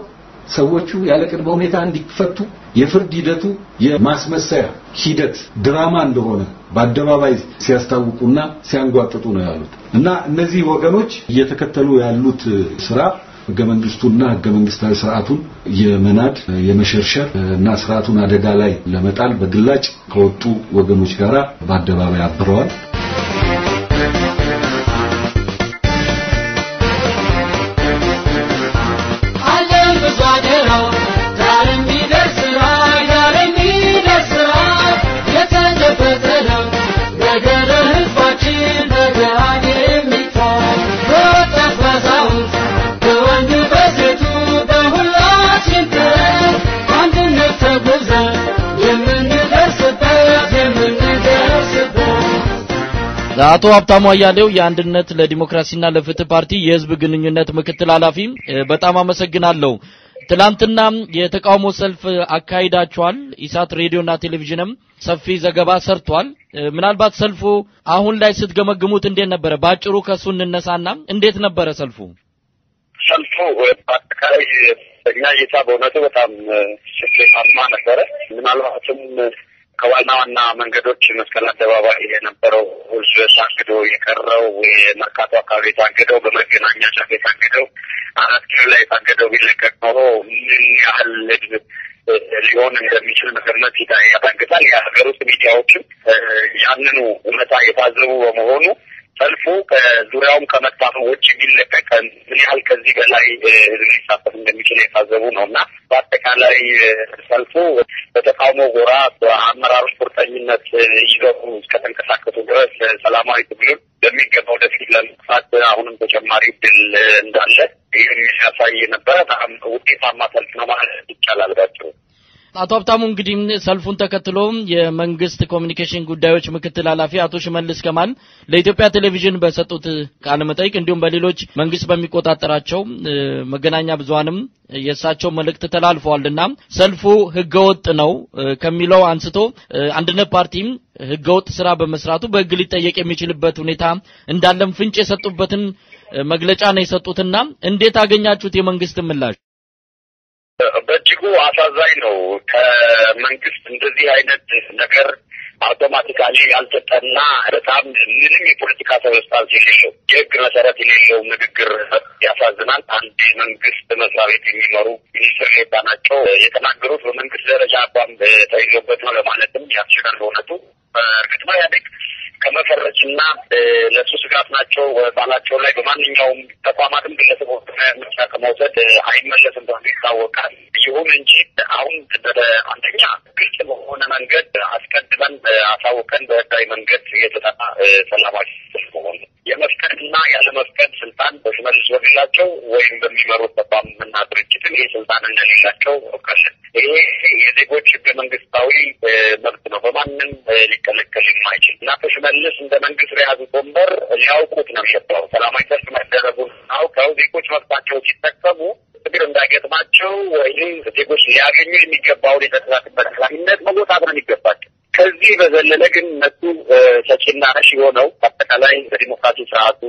ሰዎቹ ያለ ቅድመ ሁኔታ እንዲፈቱ የፍርድ ሂደቱ የማስመሰያ ሂደት ድራማ እንደሆነ በአደባባይ ሲያስታውቁና ሲያንጓጥጡ ነው ያሉት እና እነዚህ ወገኖች እየተከተሉ ያሉት ስራ ህገ መንግስቱና ህገ መንግስታዊ ስርዓቱን የመናድ የመሸርሸር እና ስርዓቱን አደጋ ላይ ለመጣል በግላጭ ከወጡ ወገኖች ጋር በአደባባይ አብረዋል። አቶ ሀብታሙ አያሌው የአንድነት ለዲሞክራሲና ለፍትህ ፓርቲ የህዝብ ግንኙነት ምክትል ኃላፊ በጣም አመሰግናለሁ። ትላንትና የተቃውሞ ሰልፍ አካሂዳችኋል። ኢሳት ሬዲዮና ቴሌቪዥንም ሰፊ ዘገባ ሰርቷል። ምናልባት ሰልፉ አሁን ላይ ስትገመግሙት እንዴት ነበር? ባጭሩ ከሱ እንነሳና እንዴት ነበር ሰልፉ? ሰልፉ በአጠቃላይ እኛ እይታ በእውነቱ በጣም ስኬታማ ነበረ። ምናልባትም ከዋና ዋና መንገዶች መስቀል አደባባይ የነበረው ህዝብ ታግዶ የቀረው የመርካቶ አካባቢ ታግደው በመገናኛ ጫፍ ታግደው 4 ኪሎ ላይ ታግደው ቢለቀቅ ኖሮ ምን ያህል ሊሆን እንደሚችል መገመት ያዳግታል። የሀገር ውስጥ ሚዲያዎችም ያንኑ እውነታ የታዘቡ በመሆኑ ሰልፉ ከዙሪያውም ከመጣው ውጭ ቢለቀቅ ምን ያህል ከዚህ በላይ ህዝብ ሊሳተፍ እንደሚችል የታዘቡ ነውና በአጠቃላይ ሰልፉ በተቃውሞ ጎራ በአመራሮች ቁርጠኝነት ይዘው እስከተንቀሳቀሱ ድረስ ሰላማዊ ትግሉን በሚገባው ወደፊት ለመግፋት አሁንም ተጨማሪ ድል እንዳለ የሚያሳይ ነበረ። በጣም ውጤታማ ሰልፍ ነው ማለት ይቻላል ባጭሩ። አቶ ሀብታሙ እንግዲህ ሰልፉን ተከትሎ የመንግስት ኮሙኒኬሽን ጉዳዮች ምክትል ኃላፊ አቶ ሽመልስ ከማል ለኢትዮጵያ ቴሌቪዥን በሰጡት ቃለ መጠይቅ እንዲሁም በሌሎች መንግስት በሚቆጣጠራቸው መገናኛ ብዙሃንም የሳቸው መልእክት ተላልፈዋልና ሰልፉ ህገወጥ ነው ከሚለው አንስቶ አንድነት ፓርቲም ህገወጥ ስራ በመስራቱ በህግ ሊጠየቅ የሚችልበት ሁኔታ እንዳለም ፍንጭ የሰጡበትን መግለጫ ነው የሰጡትና እንዴት አገኛችሁት የመንግስት ምላሽ? በእጅጉ አሳዛኝ ነው። ከመንግስት እንደዚህ አይነት ነገር አውቶማቲካሊ ያልተጠና በጣም ምንም የፖለቲካ ሰብስታንስ የሌለው የህግ መሰረት የሌለው ንግግር ያሳዝናል። አንድ መንግስት መስሪያ ቤት የሚመሩ ሚኒስትር ሌታ ናቸው የተናገሩት በመንግስት ደረጃ አቋም ተይዞበት ነው ለማለትም ያስችላል። በእውነቱ እርግጥ ነው ኢህአዴግ ከመፈረጅና ለሱ ስጋት ናቸው ባላቸው ላይ በማንኛውም ተቋማትም ግለሰቦች ምርጫ ከመውሰድ አይመለስም ተብሎ ይታወቃል። ይሁን እንጂ አሁን አንደኛ ግልጽ በሆነ መንገድ አስቀድመን አሳውቀን በህጋዊ መንገድ የተጠና ሰላማዊ ሰልፍ መሆኑ የመፍቀድና ያለመፍቀድ ስልጣን በሽመልስ በግላቸው ወይም በሚመሩት ተቋምና ድርጅትን ይህ ስልጣን እንደሌላቸው አውቃለን። ይሄ የዜጎች ህገ መንግስታዊ መብት ነው፣ በማንም ሊከለከል የማይችል እና ሽመልስ እንደ መንግስት የያዙት ወንበር ሊያውቁት ነው የሚገባው። ሰላማዊ ሰልፍ መደረጉን አውቀው ዜጎች መብታቸው ሲጠቀሙ ችግር እንዳይገጥማቸው ወይም ዜጎች ሊያገኙ የሚገባውን የተሳሳተበት ኃላፊነት መወጣት ነው የሚገባቸው። ከዚህ በዘለለ ግን እነሱ ሰጪና ነሽ የሆነው አጠቃላይ በዲሞክራሲ ስርዓቱ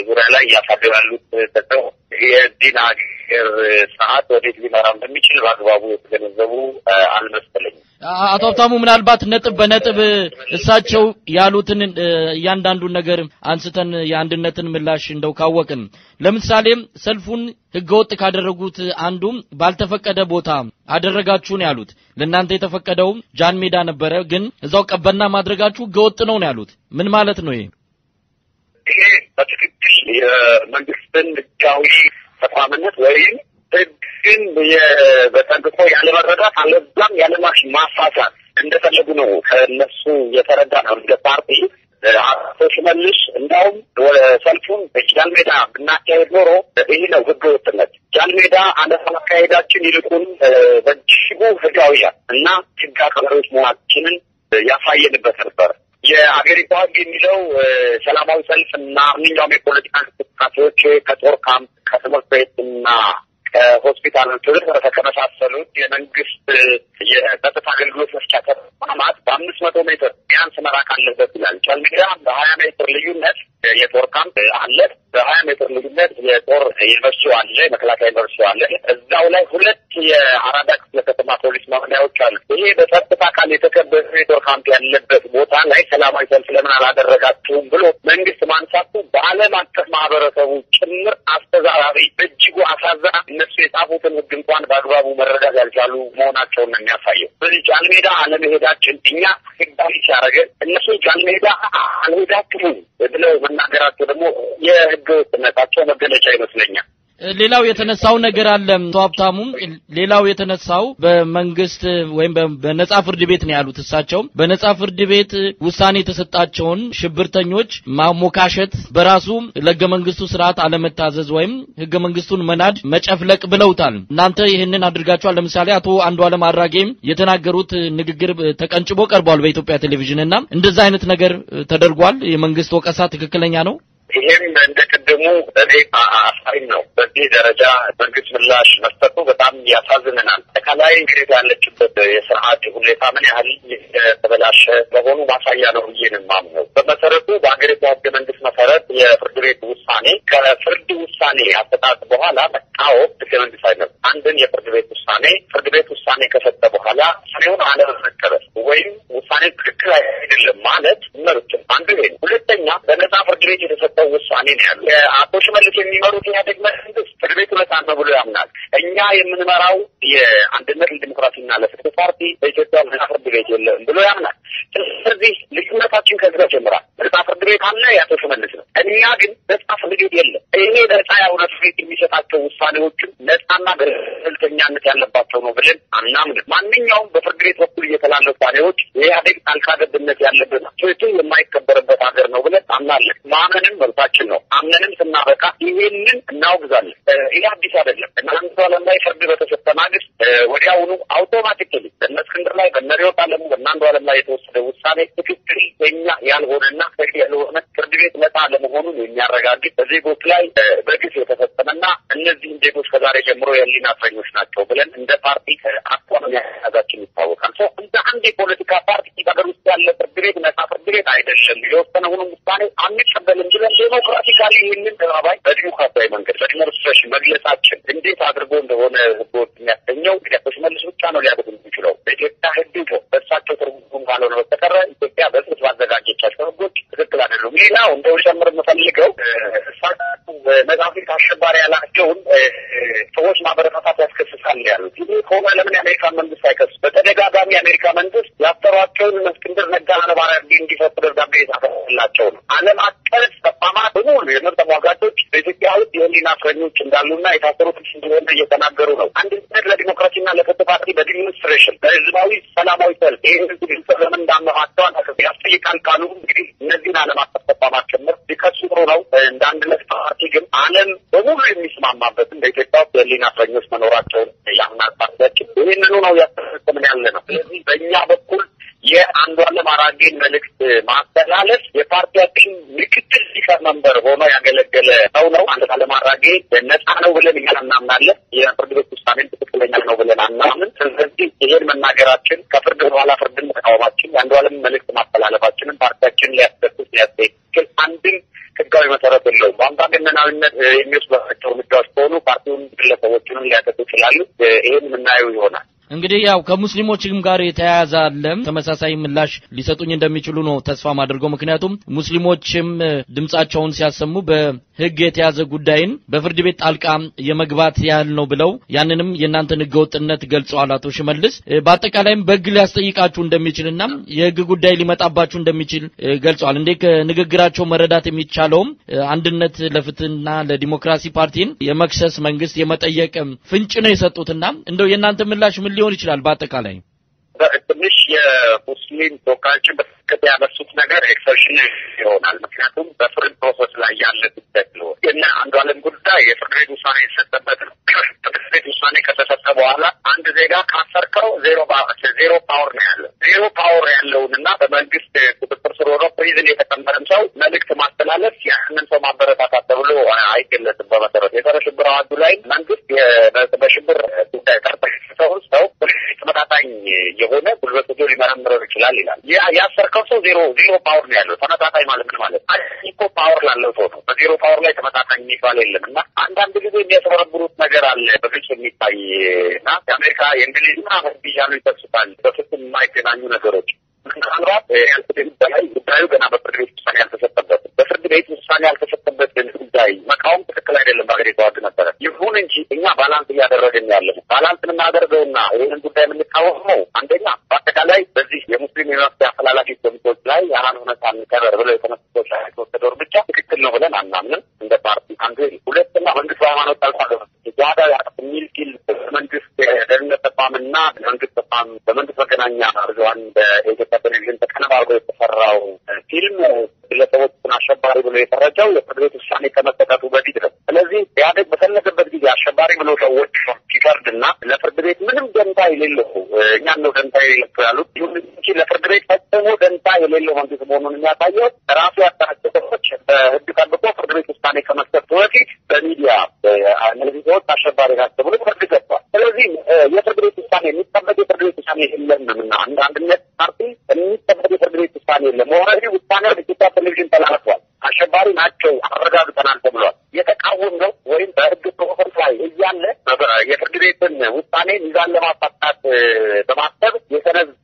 ዙሪያ ላይ እያሳደሩ ያሉት ተጠው የዲን ሀገር ስርዓት ወዴት ሊመራ እንደሚችል በአግባቡ የተገነዘቡ አልመሰለኝም። አቶ ሀብታሙ ምናልባት ነጥብ በነጥብ እሳቸው ያሉትን እያንዳንዱን ነገር አንስተን የአንድነትን ምላሽ እንደው ካወቅን ለምሳሌ ሰልፉን ህገወጥ ካደረጉት አንዱ ባልተፈቀደ ቦታ አደረጋችሁ ነው ያሉት። ለእናንተ የተፈቀደው ጃን ሜዳ ነበረ፣ ግን እዛው ቀበና ማድረጋችሁ ህገወጥ ነው ያሉት። ምን ማለት ነው ይሄ? ይሄ በትክክል የመንግስትን ህጋዊ ተቋምነት ወይም ህግን በጠንቅቆ ያለመረዳት አለዛም ያለማሽ ማፋሳት እንደፈለጉ ነው ከነሱ የተረዳ ነው። እንደ ፓርቲ አቶ ሽመልስ እንዳውም ሰልፉን በጃን ሜዳ ብናካሄድ ኖሮ ይህ ነው ህገወጥነት። ጃን ሜዳ አለማካሄዳችን ይልቁን በእጅጉ ህጋዊያን እና ህግ አክባሪዎች መሆናችንን ያሳየንበት ነበር። የአገሪቷ ህግ የሚለው ሰላማዊ ሰልፍ እና ማንኛውም የፖለቲካ እንቅስቃሴዎች ከጦር ካምፕ ከትምህርት ቤትና ከሆስፒታሎች ወደ ከመሳሰሉት የመንግስት የጸጥታ አገልግሎት መስጫ ተቋማት በ500 ሜትር ቢያንስ መራቅ አለበት ይላል። ጃን ሜዳ በ20 ሜትር ልዩነት የጦር ካምፕ አለ፣ በ20 ሜትር ልዩነት የጦር ዩኒቨርሲቲ አለ፣ መከላከያ ዩኒቨርሲቲ አለ። እዛው ላይ ሁለት የአራዳ ክፍለ ከተማ ፖሊስ መምሪያዎች አሉ። ይሄ በጸጥታ አካል የተከበበ የጦር ካምፕ ያለበት ቦታ ላይ ሰላማዊ ሰልፍ ለምን አላደረጋችሁም ብሎ መንግስት ማንሳቱ በዓለም አቀፍ ማህበረሰቡ ጭምር አስተዛራቢ እጅጉ አሳዛኝ እነሱ የጻፉትን ህግ እንኳን በአግባቡ መረዳት ያልቻሉ መሆናቸውን ነው የሚያሳየው። በዚህ ጃን ሜዳ አለመሄዳችን እኛ ህጋዊ ሲያደርገን እነሱ ጃን ሜዳ አልሄዳችሁም ብለው መናገራቸው ደግሞ የህገ ወጥነታቸው መገለጫ ይመስለኛል። ሌላው የተነሳው ነገር አለ ሀብታሙ። ሌላው የተነሳው በመንግስት ወይም በነጻ ፍርድ ቤት ነው ያሉት እሳቸው። በነጻ ፍርድ ቤት ውሳኔ የተሰጣቸውን ሽብርተኞች ማሞካሸት በራሱ ለህገ መንግስቱ ስርዓት አለመታዘዝ ወይም ህገ መንግስቱን መናድ መጨፍለቅ ብለውታል። እናንተ ይህንን አድርጋችኋል። ለምሳሌ አቶ አንዱዓለም አራጌም የተናገሩት ንግግር ተቀንጭቦ ቀርቧል በኢትዮጵያ ቴሌቪዥንና እንደዛ አይነት ነገር ተደርጓል። የመንግስት ወቀሳ ትክክለኛ ነው? ይሄም እንደቀደሙ እኔ አሳሪም ነው። በዚህ ደረጃ መንግስት ምላሽ መስጠቱ በጣም ያሳዝነናል። አጠቃላይ እንግዲህ ያለችበት የስርዓት ሁኔታ ምን ያህል የተበላሸ በሆኑ ማሳያ ነው ብዬ ነው የማምነው። በመሰረቱ በአገሪቱ ህገ መንግስት መሰረት የፍርድ ቤት ውሳኔ ከፍርድ ውሳኔ አሰጣጥ በኋላ መቃወም ህገ መንግስት አይደለም። አንድን የፍርድ ቤት ውሳኔ ፍርድ ቤት ውሳኔ ከሰጠ በኋላ ውሳኔውን አለመቀበል ወይም ውሳኔ ትክክል አይደለም ማለት መብት አንዱ ይሄ ነው። ሁለተኛ በነጻ ፍርድ ቤት የተሰጠ ውሳኔ ነው ያለው። አቶ ሽመልስ የሚመሩት ኢህአዴግ መንግስት ፍርድ ቤቱ ነጻ ነው ብሎ ያምናል። እኛ የምንመራው የአንድነት ለዲሞክራሲና ለፍትህ ፓርቲ በኢትዮጵያ ነጻ ፍርድ ቤት የለም ብሎ ያምናል። ስለዚህ ልዩነታችን ከዚህ ጀምራል። ነጻ ፍርድ ቤት አለ የአቶ ሽመልስ ነው። እኛ ግን ነጻ ፍርድ ቤት የለም። ይሄ ነጻ የሆነ ፍርድ ቤት የሚሰጣቸው ውሳኔዎችም ነጻና ገለልተኛነት ያለባቸው ነው ብለን አናምንም። ማንኛውም በፍርድ ቤት በኩል የተላለፉ ውሳኔዎች የኢህአዴግ ጣልቃ ገብነት ያለበት ፍትህ የማይከበርበት ሀገር ነው ብለን አምናለን። ማመንም መብታችን ነው። አምነንም ስናበቃ ይሄንን እናውግዛለን። ይሄ አዲስ አይደለም። አንዱዓለም ላይ ፍርድ በተሰጠ ማግስት ወዲያውኑ አውቶማቲካሊ በእነ እስክንድር ላይ በእነ ርዕዮት ዓለሙ በአንዱዓለም ላይ የተወሰደ ውሳኔ ትክክለኛ ያልሆነና ያልሆነ ፍርድ ቤት ነጻ ለመሆኑን የሚያረጋግጥ በዜጎች ላይ በግፍ የተፈጸመና እነዚህም ዜጎች ከዛሬ ጀምሮ የህሊና እስረኞች ናቸው ብለን እንደ ፓርቲ አቋም መያዛችን ይታወቃል። እንደ አንድ የፖለቲካ ፓርቲ ሀገር ውስጥ ያለ ፍርድ ቤት ነጻ ፍርድ ቤት አይደለም የወሰነውን ውሳኔ አንቀበልም ብለን ዴሞክራቲካሊ ይህንን ተባባይ በዲሞክራሲያዊ መንገድ በዲሞንስትሬሽን መግለጻችን እንዴት አድርጎ እንደሆነ ህጎች የሚያሰኘው አቶ ሽመልስ ብቻ ነው ሊያደርጉ የሚችለው። በኢትዮጵያ ህግ በእሳቸው ትርጉም ካልሆነ በስተቀር ኢትዮጵያ በጽሁፍ ባዘጋጀቻቸው ህጎች ትክክል አይደሉም። ሌላው እንደው ጨምር የምፈልገው እሳቸው መዛፊት አሸባሪ ያላቸውን ሰዎች ማበረታታት ያስከስሳል ያሉት ይህ ከሆነ ለምን የአሜሪካን መንግስት አይከስ? በተደጋጋሚ የአሜሪካ መንግስት ያሰሯቸውን እስክንድር ነጋና ነባራዊ እንዲፈቱ ደብዳቤ የጻፈላቸው ነው። ዓለም አቀፍ ተቋማት በሙሉ የመብት ተሟጋቾች በኢትዮጵያ ውስጥ የህሊና እስረኞች እንዳሉና የታሰሩት እንደሆነ እየተናገሩ ነው። አንድነት ለዲሞክራሲና ለፍትህ ፓርቲ በዲሞንስትሬሽን ህዝባዊ ሰላማዊ ሰልፍ ይህን ግን ለምን እንዳመማቸው ያስጠይቃል ካሉ እንግዲህ እነዚህን ዓለም አቀፍ ተቋማት ጭምር ሊከሱ ነው። እንደ አንድነት ፓርቲ ግን ዓለም በሙሉ የሚስማማበትን በኢትዮጵያ ውስጥ የህሊና እስረኞች መኖራቸውን ያምናል ፓርቲያችን። ይህንኑ ነው ያስተካከልን ያለ ነው። ስለዚህ በእኛ በኩል የአንዱዓለም አራጌን መልእክት ማስተላለፍ የፓርቲያችን ምክትል ሊቀመንበር ሆኖ ያገለገለ ሰው ነው። አንዱዓለም አራጌ ነጻ ነው ብለን እናምናለን። የፍርድ ቤት ውሳኔ ትክክለኛ ነው ብለን አናምን። ስለዚህ ይሄን መናገራችን ከፍርድ በኋላ ፍርድን መቃወማችን የአንዱዓለም መልእክት ማስተላለፋችንን ፓርቲያችን ሊያስደስት አንድም ህጋዊ መሰረት የለውም። በአምባገነናዊነት የሚወስዷቸው እርምጃዎች ከሆኑ ፓርቲውን ግለሰቦችንም ሊያጠቁ ይችላሉ። ይሄን የምናየው ይሆናል። እንግዲህ ያው ከሙስሊሞችም ጋር የተያያዘ አለ ተመሳሳይ ምላሽ ሊሰጡኝ እንደሚችሉ ነው ተስፋ ማድረገው። ምክንያቱም ሙስሊሞችም ድምጻቸውን ሲያሰሙ በህግ የተያዘ ጉዳይን በፍርድ ቤት ጣልቃ የመግባት ያህል ነው ብለው ያንንም የናንተን ህገወጥነት ገልጸዋል። አቶ ሽመልስ በአጠቃላይም በህግ ሊያስጠይቃችሁ እንደሚችልና የህግ ጉዳይ ሊመጣባችሁ እንደሚችል ገልጸዋል። እንዴ ከንግግራቸው መረዳት የሚቻለው አንድነት ለፍትህና ለዲሞክራሲ ፓርቲን የመክሰስ መንግስት የመጠየቅ ፍንጭ ነው የሰጡትና እንደው የናንተ ምላሽ ምን ሊሆን ይችላል? በአጠቃላይ ትንሽ የሙስሊም ተወካዮችን በትክክል ያነሱት ነገር ኤክሰፕሽን ይሆናል። ምክንያቱም በፍርድ ፕሮሰስ ላይ ያለ ጉዳይ ነው። እና አንዱዓለም ጉዳይ የፍርድ ቤት ውሳኔ የተሰጠበት ነው። ፍርድ ቤት ውሳኔ ከተሰጠ በኋላ አንድ ዜጋ ካሰርከው ዜሮ ፓወር ነው ያለው። ዜሮ ፓወር ያለውንና በመንግስት ቁጥጥር ስር ሆኖ ፕሪዝን የተቀመጠን ሰው መልእክት ማስተላለፍ ያንን ሰው ማበረታታት ተብሎ አይገለጽም። በመሰረት የጸረ ሽብር አዋጁ ላይ መንግስት በሽብር ጉዳይ ጠርጥረው ሰው ተመጣጣኝ የሆነ ጉልበት ወዶ ሊመረምረው ይችላል ይላል። ያሰርከው ሰው ዜሮ ፓወር ነው ያለው። ተመጣጣኝ ማለት ምን ማለት ነው? እኮ ፓወር ላለው ሰው ነው። በዜሮ ፓወር ላይ ተመጣጣኝ የሚባል የለም። እና አንዳንድ ጊዜ የሚያስበረብሩት ነገር አለ በግልጽ የሚታይና የአሜሪካ የእንግሊዝ ምናምን ብያሉ ይጠቅሱታል። በፍጹም የማይገናኙ ነገሮች ምናልባት ያልኩትን በላይ ጉዳዩ ገና በፍርድ ቤት ውሳኔ ያልተሰጠበት በፍርድ ቤት ውሳኔ ያልተሰጠበት ጉዳይ መቃወም ትክክል አይደለም። በሀገሪቱ ሕግ ነበረ። ይሁን እንጂ እኛ ባላንስ እያደረግን ያለ ነው። ባላንስ የምናደርገውና ይህንን ጉዳይ የምንቃወመው አንደኛ በአጠቃላይ በዚህ የሙስሊም የመፍትሄ አፈላላፊ ኮሚቴዎች ላይ የሃይማኖት አንከበር ብለው የተነሱ ሰዎች ላይ የተወሰደው እርምጃ ትክክል ነው ብለን አናምንም እንደ ፓርቲ። አንዱ ሁለተኛ መንግስት በሃይማኖት ጣልቃ ጓዳ የሚል ፊል በመንግስት የደህንነት ተቋምና መንግስት ተቋም በመንግስት መገናኛ ብዙኃን በኢትዮጵያ ቴሌቪዥን ተቀነባብሮ የተሰራው ፊልም ግለሰቦችን አሸባሪ ብሎ የፈረጀው የፍርድ ቤት ውሳኔ ከመሰጠቱ በፊት ነው። ስለዚህ ኢህአዴግ በፈለገበት ጊዜ አሸባሪ ብሎ ሰዎች ሲፈርድና ለፍርድ ቤት ምንም ደንታ የሌለው እኛን ነው ደንታ የሌለው ያሉት። ይሁን እንጂ ለፍርድ ቤት ፈጽሞ ደንታ የሌለው መንግስት መሆኑን የሚያሳየው ራሱ ያሰራቸው ሰዎች በህግ ጠብቆ ፍርድ ቤት ውሳኔ ከመስጠቱ በፊት በሚዲያ እነዚህ ሰዎች አሸባሪ ናቸው ብሎ ፍርድ ሰጥቷል። ስለዚህ የፍርድ ቤት ውሳኔ የሚጠበቅ የፍርድ ቤት ውሳኔ የለም እና እንደ አንድነት ፓርቲ የሚጠበቅ የፍርድ ቤት ውሳኔ የለም። ኦልሬዲ ውሳኔው በኢትዮጵያ ቴሌቪዥን ተላልፏል። አሸባሪ ናቸው አረጋግጠናል ተብሏል። የተቃወም ነው ወይም በህግ ፕሮሰስ ላይ እያለ የፍርድ ቤትን ውሳኔ ሚዛን ለማሳጣት በማሰብ የተነዘረ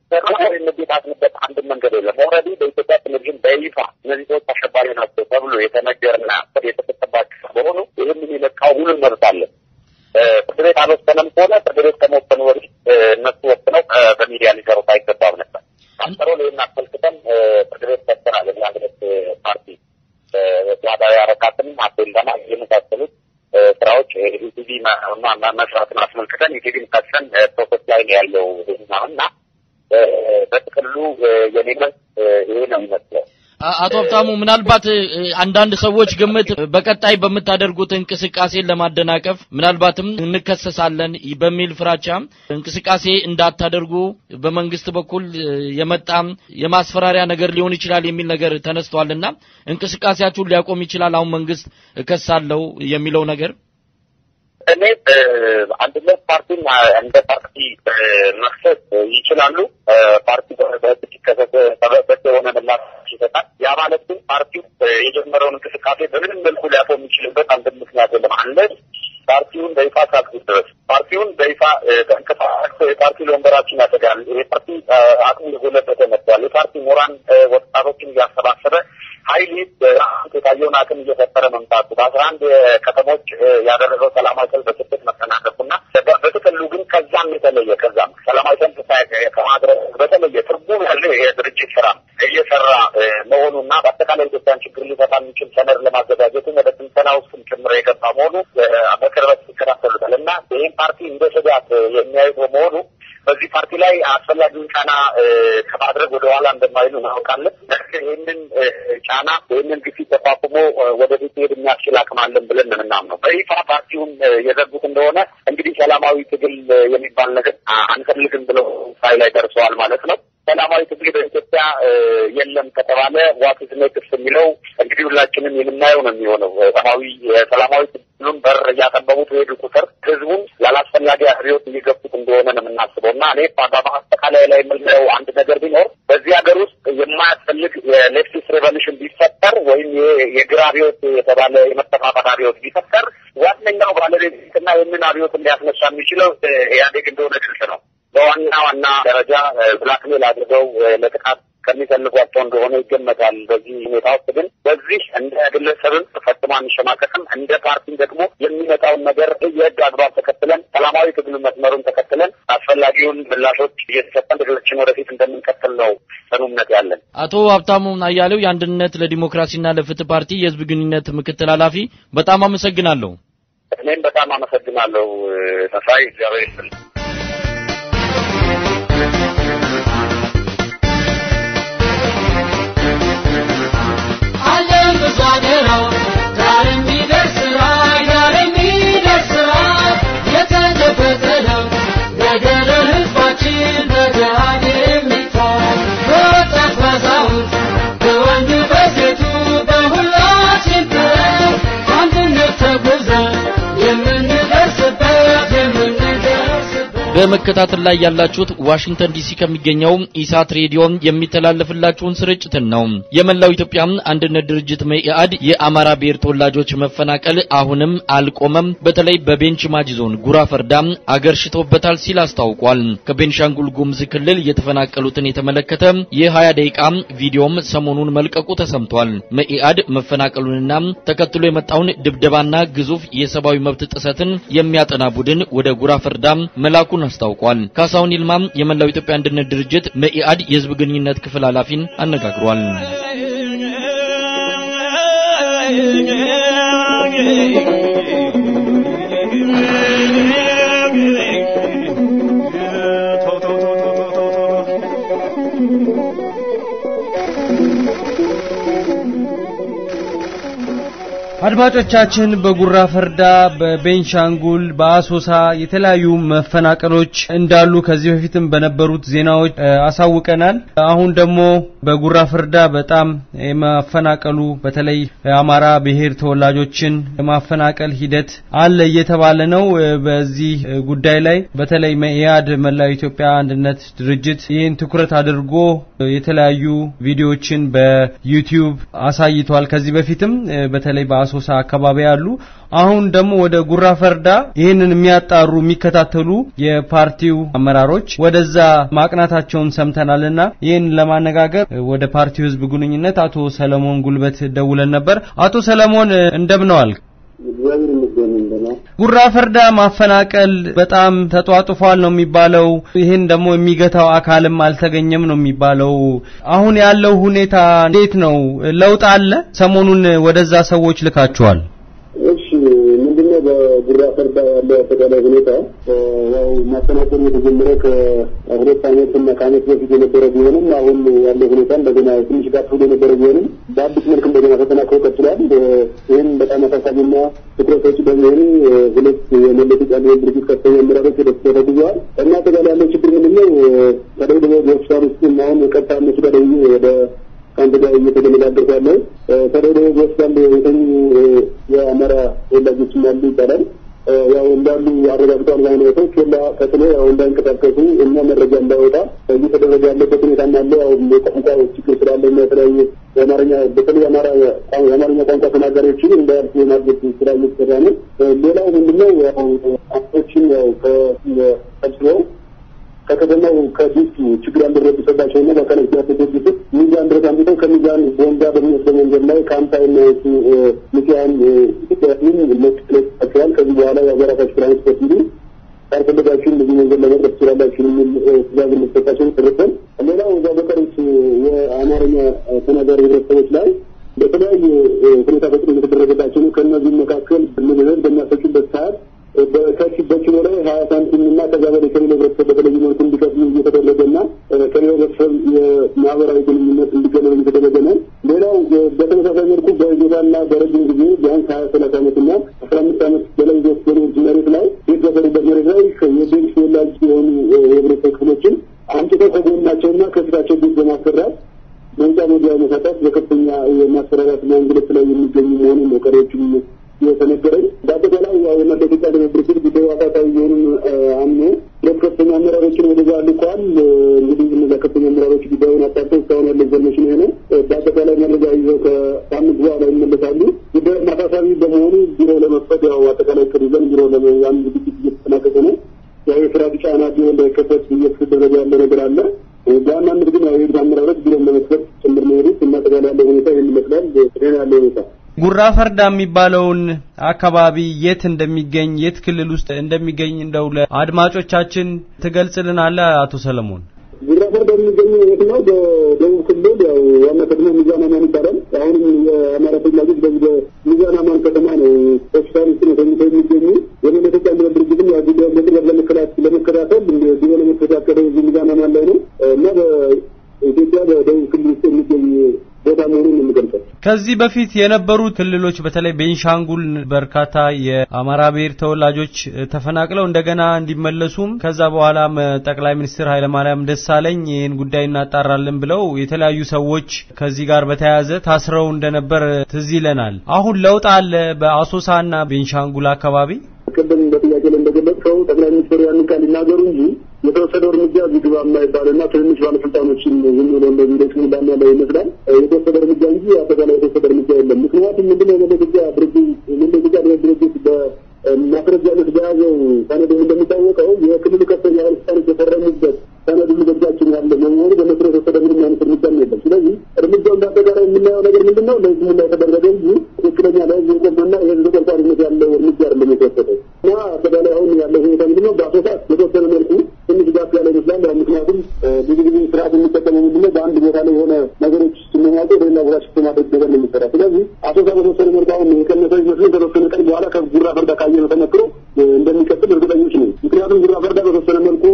ወይም የታስንበት አንድ መንገድ የለም። ኦልሬዲ በኢትዮጵያ ቴሌቪዥን በይፋ እነዚህ ሰዎች አሸባሪ ናቸው ተብሎ የተነገረና የተሰጠባቸው በሆኑ ይህንን የመቃወሙን እንመርጣለን። ፍርድ ቤት አልወሰነም ከሆነ ፍርድ ቤት ከመወሰኑ በፊት እነሱ ወስነው በሚዲያ ሊሰሩት አይገባም ነበር። አስሮ ሌና አስመልክተን ፍርድ ቤት ሰጥተናል። የአንድነት ፓርቲ ተዋዳሪ አረካትን አቤልዳና የመሳሰሉት ስራዎች ኢቲቪ መስራትን አስመልክተን ኢቲቪን ከሰን ፕሮሰስ ላይ ነው ያለው እና በጥቅሉ የኔ መልስ ይሄ ነው የሚመስለው። አቶ ሀብታሙ ምናልባት አንዳንድ ሰዎች ግምት በቀጣይ በመታደርጉት እንቅስቃሴ ለማደናቀፍ ምናልባትም እንከሰሳለን በሚል ፍራቻ እንቅስቃሴ እንዳታደርጉ በመንግስት በኩል የመጣም የማስፈራሪያ ነገር ሊሆን ይችላል የሚል ነገር ተነስቷልና እንቅስቃሴያችሁን ሊያቆም ይችላል አሁን መንግስት እከሳለሁ የሚለው ነገር። እኔ አንድነት ፓርቲን እንደ ፓርቲ መክሰስ ይችላሉ። ፓርቲ በህግ ከሰሰ ተበበተ የሆነ ምላሽ ይሰጣል። ያ ማለት ግን ፓርቲው የጀመረውን እንቅስቃሴ በምንም መልኩ ሊያቆም የሚችልበት አንድ ምክንያት የለም። አንድ ፓርቲውን በይፋ ሳትኩት ድረስ ፓርቲውን በይፋ ተንቀሳቅሶ የፓርቲ ወንበራችን ያደጋል። የፓርቲ አቅም እየጎለበተ መጥቷል። የፓርቲ ምሁራን ወጣቶችን እያሰባሰበ ኃይል የታየውን አቅም እየፈጠረ መምጣቱ በ11 ከተሞች ያደረገው ሰላማዊ ሰልፍ በስኬት መጠናቀቁና በጥቅሉ ግን ከዛም የተለየ ከዛም ሰላማዊ ሰልፍ ከማድረግ በተለየ ትርጉም ያለው የድርጅት ስራ እየሰራ መሆኑና በአጠቃላይ ኢትዮጵያን ችግር ሊፈታ የሚችል ሰነድ ለማዘጋጀቱ ወደ ትንተና ውስጥም ጭምር የገባ መሆኑ በቅርበት ይከታተሉታል እና ይህን ፓርቲ እንደ ስጋት የሚያዩት በመሆኑ በዚህ ፓርቲ ላይ አስፈላጊውን ጫና ከማድረግ ወደ ኋላ እንደማይሉ እናውቃለን። ይህንን ጫና ይህንን ግፊት ተቋቁሞ ወደፊት ሄድ የሚያስችል አቅም አለን ብለን ነው የምናምነው። በይፋ ፓርቲውን የዘጉት እንደሆነ እንግዲህ ሰላማዊ ትግል የሚባል ነገር አንፈልግም ብለው ሳይ ላይ ደርሰዋል ማለት ነው። ሰላማዊ ትግል በኢትዮጵያ የለም ከተባለ ዋት ኢዝ ኔክስት የሚለው እንግዲህ ሁላችንም የምናየው ነው የሚሆነው። ሰላማዊ ትግሉን በር እያጠበቡት ሄዱ ቁጥር ህዝቡን ያላስፈላጊ አብዮት እየገፉት እንደሆነ ነው የምናስበው እና እኔ በአጠቃላይ ላይ የምለው አንድ ነገር ቢኖር በዚህ ሀገር ውስጥ የማያስፈልግ የሌፍቲስት ሬቮሉሽን ቢፈጠር ወይም የግራ አብዮት የተባለ የመጠፋፋት አብዮት ቢፈጠር ዋነኛው ባለቤትና ይህንን አብዮት እንዲያስነሳ የሚችለው ኢህአዴግ እንደሆነ ግልጽ ነው። በዋና ደረጃ ብላክሜል አድርገው ለጥቃት ከሚፈልጓቸው እንደሆነ ይገመታል። በዚህ ሁኔታ ውስጥ ግን በዚህ እንደ ግለሰብም ፈጽሞ አንሸማቀቅም። እንደ ፓርቲም ደግሞ የሚመጣውን ነገር የህግ አግባብ ተከትለን ሰላማዊ ትግል መስመሩን ተከትለን አስፈላጊውን ምላሾች እየተሰጠን ትግላችን ወደፊት እንደምንቀጥል ነው ጽኑ እምነት ያለን። አቶ ሀብታሙ አያሌው የአንድነት ለዲሞክራሲና ለፍትህ ፓርቲ የህዝብ ግንኙነት ምክትል ኃላፊ፣ በጣም አመሰግናለሁ። እኔም በጣም አመሰግናለሁ ተሳይ እግዚአብሔር ይስጥልኝ። በመከታተል ላይ ያላችሁት ዋሽንግተን ዲሲ ከሚገኘው ኢሳት ሬዲዮ የሚተላለፍላችሁን ስርጭትን ነው። የመላው ኢትዮጵያ አንድነት ድርጅት መኢአድ የአማራ ብሔር ተወላጆች መፈናቀል አሁንም አልቆመም፣ በተለይ በቤንች ማጂ ዞን ጉራ ፈርዳ አገርሽቶበታል ሲል አስታውቋል። ከቤንሻንጉል ጉሙዝ ክልል የተፈናቀሉትን የተመለከተ የ20 ደቂቃ ቪዲዮም ሰሞኑን መልቀቁ ተሰምቷል። መኢአድ መፈናቀሉንና ተከትሎ የመጣውን ድብደባና ግዙፍ የሰብአዊ መብት ጥሰትን የሚያጠና ቡድን ወደ ጉራ ፈርዳ መላኩን አስታውቋል። ካሳሁን ይልማም የመላው ኢትዮጵያ አንድነት ድርጅት መኢአድ የህዝብ ግንኙነት ክፍል ኃላፊን አነጋግሯል። አድማጮቻችን በጉራ ፈርዳ በቤንሻንጉል በአሶሳ የተለያዩ መፈናቀሎች እንዳሉ ከዚህ በፊትም በነበሩት ዜናዎች አሳውቀናል። አሁን ደግሞ በጉራ ፈርዳ በጣም የማፈናቀሉ በተለይ አማራ ብሔር ተወላጆችን የማፈናቀል ሂደት አለ እየተባለ ነው። በዚህ ጉዳይ ላይ በተለይ መኢአድ መላው ኢትዮጵያ አንድነት ድርጅት ይህን ትኩረት አድርጎ የተለያዩ ቪዲዮዎችን በዩቲዩብ አሳይቷል። ከዚህ በፊትም በተለይ በአሶሳ አካባቢ ያሉ አሁን ደግሞ ወደ ጉራ ፈርዳ ይህንን የሚያጣሩ የሚከታተሉ የፓርቲው አመራሮች ወደዛ ማቅናታቸውን ሰምተናልና ይህን ለማነጋገር ወደ ፓርቲው ህዝብ ግንኙነት አቶ ሰለሞን ጉልበት ደውለን ነበር። አቶ ሰለሞን እንደምነዋል? ጉራ ፈርዳ ማፈናቀል በጣም ተጧጡፏል ነው የሚባለው። ይሄን ደግሞ የሚገታው አካልም አልተገኘም ነው የሚባለው። አሁን ያለው ሁኔታ እንዴት ነው? ለውጥ አለ? ሰሞኑን ወደዛ ሰዎች ልካቸዋል? እሺ ምንድነው በጉራ ፈርዳ ያለው አጠቃላይ ሁኔታ? ያው ማፈናቀሉ የተጀመረ ከሁለት ዓመትና ከዓመት በፊት የነበረ ቢሆንም አሁን ያለው ሁኔታ እንደገና ትንሽ ጋር ብሎ የነበረ ቢሆንም በአዲስ መልክ እንደገና ተጠናክሮ ቀጥሏል። ይህም በጣም አሳሳቢና ትኩረት ሰጪ በመሆኑ ሁለት የመለስ ጫሌ ድርጅት ከፍተኛ አመራሮች ተደርገዋል እና አጠቃላይ ያለው ችግር ምንድነው? ከደቡብ ሆስፒታል ውስጥ አሁን ቀጥታ እነሱ ጋር ወደ አንድ ጋር እየተገመዳደረ ያለው ከደቡብ ሆስፒታል የተኙ የአማራ ወላጆች አሉ ይባላል። ያው እንዳሉ አረጋግጠዋል። ባይነው ከላ ከተለ ያው እንዳንቀሳቀሱ እና መረጃ እንዳይወጣ እየተደረገ ያለበት ሁኔታ አለ። ያው ቋንቋ ችግር ስላለ እና የተለያዩ የአማርኛ በተለይ የአማርኛ ቋንቋ ተናጋሪዎችን እንዳያልፉ ማድረግ ስላልተሰራ ነው። ሌላው ምንድነው? ያው አጥቶችን ያው ከሰብስበው ከተገኘው ከዲስቱ ችግር ያልደረሰባቸው እና በከለይ ያደረጉት ሚዛን ድረስ አምጥተው ከሚዛን ቦንዳ በሚወስደው መንገድ ላይ ካምፓይናዎቹ ሚዛን ኢትዮጵያዊን ለተከታተል ከዚህ በኋላ የሀገራችን ትራንስፖርት እንዲ ታርፈልጋችሁ እንደዚህ መንገድ ለመድረስ ይችላልላችሁ የሚል ትዕዛዝ እንደተሰጣቸው ተረድተን ሌላው እዛ በቀሩት የአማርኛ ተናጋሪ ህብረተሰቦች ላይ በተለያዩ ሁኔታ በጥሩ የተደረገባቸው ነው። ከእነዚህ መካከል ምንህል በሚያሰጩበት ሰዓት በኪሎ ላይ 20 ሳንቲም እና ከዛ በላይ ከሌለ ህብረተሰብ በተለይ መልኩ እንዲቀጥሉ እየተደረገና ከሌላው በሰብ የማህበራዊ ግንኙነት እንዲገናኙ እየተደረገ ነው። ሌላው በተመሳሳይ መልኩ በኢትዮጵያና በረጅም ጊዜ ቢያንስ 20-30 ዓመትና 15 ዓመት በላይ የወሰኑ መሬት ላይ የተፈረደበት መሬት ላይ የቤንች ወላጅ የሆኑ የህብረተሰብ ክፍሎችን አንጭተው ከጎናቸውና ከፊታቸው ቤት በማሰራት መንጫ ወዲያ መሳታት በከፍተኛ የማሰራራትና እንግልት ላይ የሚገኙ መሆኑን ነው ቀሪዎቹም የተነገረኝ። በአጠቃላይ ያው የመደቂቃ ድርድር ጉዳዩ አሳሳቢ መሆኑን አምኖ ከፍተኛ አመራሮችን ወደዛ ልኳል። እንግዲህ እነዚያ ከፍተኛ አመራሮች ጉዳዩን አጣርተው እስካሁን ያለ ኢንፎርሜሽን ይሄ ነው። በአጠቃላይ መረጃ ይዘው ከሳምንት በኋላ ይመለሳሉ። ጉዳዩ አሳሳቢ በመሆኑ ቢሮ ለመክፈት ያው አጠቃላይ ቅርዘን ቢሮ ለያን ዝግጅት እየተጠናቀቀ ነው። ያው የስራ ጫና ቢሆን እንዳይከሰት እየተደረገ ያለ ነገር አለ። በዋናነት ግን ያው አመራሮች ቢሮ ለመክፈት ጭምር ነው የሄዱት እና አጠቃላይ ያለው ሁኔታ ይህን ይመስላል። ይሄ ያለው ሁኔታ ጉራ ፈርዳ የሚባለውን አካባቢ የት እንደሚገኝ የት ክልል ውስጥ እንደሚገኝ እንደው ለአድማጮቻችን ትገልጽልናለህ አቶ ሰለሞን? ጉራ ፈርዳ የሚገኘው የት ነው? በደቡብ ክልል ያው ዋና ከተማ ሚዛን አማን ይባላል። አሁንም የአማራ ተወላጆች በሚዛን አማን ከተማ ነው ሆስፒታል ውስጥ ነው የሚገኙ። የመለከት አንድ ድርጅትም ያው ጉዳዩን በቅርበት ለመከታተል ቢሮ ለመከታተል ሚዛን አማን ላይ ነው እና በኢትዮጵያ በደቡብ ክልል ውስጥ የሚገኝ ቦታ መሆኑን የሚገልጸው። ከዚህ በፊት የነበሩት ክልሎች በተለይ ቤንሻንጉል በርካታ የአማራ ብሔር ተወላጆች ተፈናቅለው እንደገና እንዲመለሱም ከዛ በኋላ ጠቅላይ ሚኒስትር ኃይለማርያም ደሳለኝ ይህን ጉዳይ እናጣራለን ብለው የተለያዩ ሰዎች ከዚህ ጋር በተያያዘ ታስረው እንደነበር ትዝ ይለናል። አሁን ለውጥ አለ በአሶሳና ቤንሻንጉል አካባቢ? ቅድም በጥያቄ ላይ እንደገለጽከው ጠቅላይ ሚኒስትሩ ያንን ቃል ይናገሩ እንጂ የተወሰደው እርምጃ ዝግባ የማይባልና ትንሽ ባለስልጣኖችን ዝም ብሎ እንደዚህ ደክሞ ባና ላይ ይመስላል የተወሰደ እርምጃ እንጂ አጠቃላይ የተወሰደ እርምጃ የለም። ምክንያቱም ምንድነው ድርጅት በማስረጃነት በያዘው ሰነድ እንደሚታወቀው የክልሉ ከፍተኛ ባለስልጣኖች የፈረሙበት ሰነድ በእጃችን ያለ መሆኑ በመስሮ የተወሰደ ምንም አይነት እርምጃ የለም። ስለዚህ እርምጃው እንዳጠቃላይ የምናየው ነገር ምንድነው ለህዝቡ ላይ የተደረገ እንጂ ትክክለኛ ለህዝቡ ቆመና የህዝብ ተቆርቋሪነት ያለው እርምጃ አይደለም የተወሰደው እና አጠቃላይ አሁን ያለው ሁኔታ ምንድነው በአሶሳ በተወሰነ መልኩ ትንሽ ጋፕ ያለ ይመስላል። ምክንያቱም ብዙ ጊዜ ስርዓት የሚጠቀመው ምንድነው በአንድ ቦታ ላይ የሆነ ነገሮች ሲመኛጡ ሌላ ቦታ ሲስተማቲክ ነገር ነው የሚሰራ። ስለዚህ አሶሳ በተወሰነ መልኩ አሁን የቀነሰው ይመስል ከተወሰነ ቀን በኋላ ከጉራ ፈርዳ ካየነው ተመክሮ እንደሚቀጥል እርግጠኞች ነን። ምክንያቱም ጉራ ፈርዳ በተወሰነ መልኩ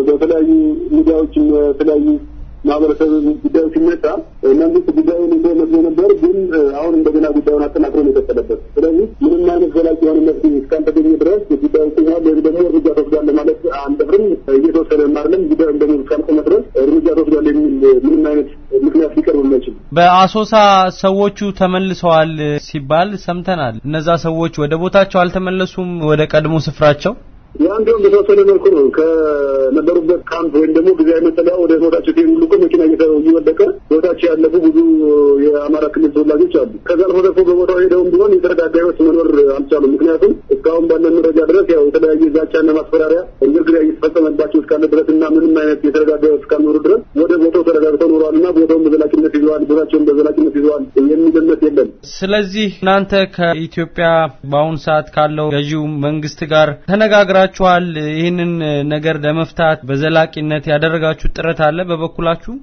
በተለያዩ ሚዲያዎችም የተለያዩ ማህበረሰብ ጉዳዮች ሲመጣ መንግስት ጉዳዩን መስሎ ነበር፣ ግን አሁን እንደገና ጉዳዩን አጠናክሮ ነው የቀጠለበት። ስለዚህ ምንም አይነት ዘላቂ የሆነ መፍትሄ እስካልተገኘ ድረስ ጉዳዩ ቆሟል። ደግሞ እርምጃ ተወስዷል ማለት አንደፍርም። እየተወሰደ አይደለም። ጉዳዩ ደግሞ እስካልቆመ ድረስ እርምጃ ተወስዷል የሚል ምንም አይነት ምክንያት ሊቀርብ አይችልም። በአሶሳ ሰዎቹ ተመልሰዋል ሲባል ሰምተናል። እነዛ ሰዎች ወደ ቦታቸው አልተመለሱም ወደ ቀድሞ ስፍራቸው? ያንተው በተወሰነ መልኩ ነው ከነበሩበት ካምፕ ወይም ደግሞ ጊዜያዊ መጠለያ ወደ ቦታቸው ሲሄዱ ልቆ መኪና እየወደቀ ቦታቸው ያለፉ ብዙ የአማራ ክልል ተወላጆች አሉ። ከዛ አልፎ ተርፎ በቦታው ሄደውም ቢሆን የተረጋጋ ህይወት መኖር አልቻሉም። ምክንያቱም እስካሁን ባለን መረጃ ድረስ ያው የተለያየ ዛቻና ማስፈራሪያ እንግዲህ እየተፈጸመባቸው እስካለ ድረስና ምንም አይነት የተረጋጋ ህይወት እስካልኖሩ ድረስ ወደ ቦታው ተረጋግተው ኖረዋልና ቦታውን በዘላቂነት ይዘዋል፣ ቦታቸውን በዘላቂነት ይዘዋል የሚል እምነት የለም። ስለዚህ እናንተ ከኢትዮጵያ በአሁኑ ሰዓት ካለው ገዢው መንግስት ጋር ተነጋግራችኋል? ይህንን ነገር ለመፍታት በዘላቂነት ያደረጋችሁ ጥረት አለ በበኩላችሁ?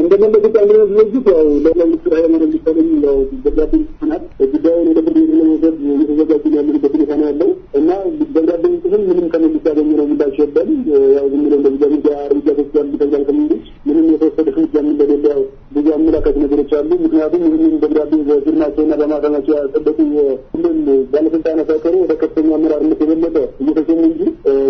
እንደመለከት አንደኛው ድርጅት ያው ለመንግስት ኃይለማርያም ደሳለኝ ያው ደብዳቤ ጽፈናል። ጉዳዩን ወደ ፍርድ ቤት ለመውሰድ እየተዘጋጀን ያለንበት ሁኔታ ነው ያለው እና ደብዳቤ ጽፈን ምንም ከመንግስት ያገኘነው ምላሽ የለም። ያው ዝም ብሎ እንደዚህ እርምጃ ተወስዷል ተብሏል ከመንግስት ምንም የተወሰደ እርምጃ እንደሌለ ያው ብዙ አመላካች ነገሮች አሉ። ምክንያቱም ይህንን ደብዳቤ በፊርማቸውና በማተማቸው ያጸደቁ ሁሉም ባለስልጣናት ሳይቀሩ ወደ ከፍተኛ አመራርነት የበለጠ እየተሰሙ እንጂ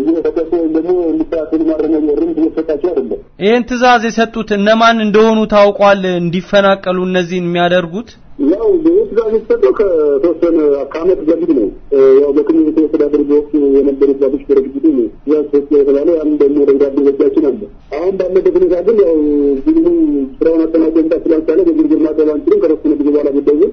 እየተጠቀሱ ወይም ደግሞ እንዲታሰሩ ማረሚያ እርምት እየተሰጣቸው አይደለም። ይህን ትእዛዝ የሰጡት እነማን እንደሆኑ ታውቋል? እንዲፈናቀሉ እነዚህን የሚያደርጉት ያው በትእዛዝ የተሰጠው ከተወሰነ ከዓመት በፊት ነው። ያው በክልሉ ተወሰዳደር በወቅቱ የነበሩት ባቶች ድርጅቱ ነው ያው የተባለ ያን ደግሞ ደብዳቤ በእጃችን አለ። አሁን ባለበት ሁኔታ ግን ያው ብዙ ስራውን አጠናቀን ስላልቻለ በዝርዝር ማቅረብ አንችልም። ከተወሰነ ጊዜ በኋላ ጉዳዩን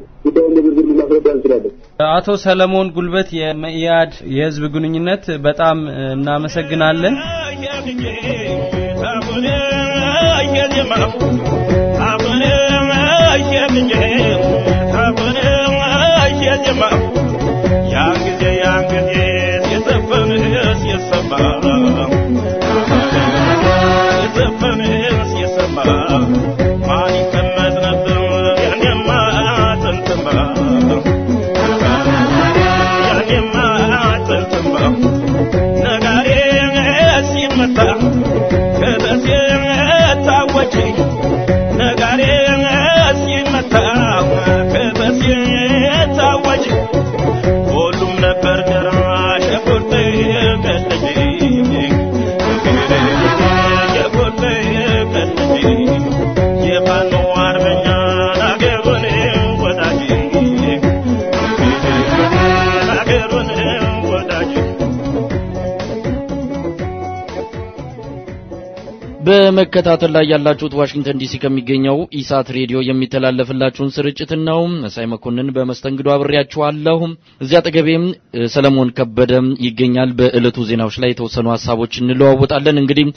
በዝርዝር ልናስረዳ እንችላለን። አቶ ሰለሞን ጉልበት የመኢአድ የህዝብ ግንኙነት በጣም እናመሰግናለን። Nagare si mata በመከታተል ላይ ያላችሁት ዋሽንግተን ዲሲ ከሚገኘው ኢሳት ሬዲዮ የሚተላለፍላችሁን ስርጭት ነው። መሳይ መኮንን በመስተንግዶ አብሬያችኋለሁ። እዚያ አጠገቤም ሰለሞን ከበደ ይገኛል። በእለቱ ዜናዎች ላይ የተወሰኑ ሐሳቦችን እንለዋወጣለን። እንግዲህ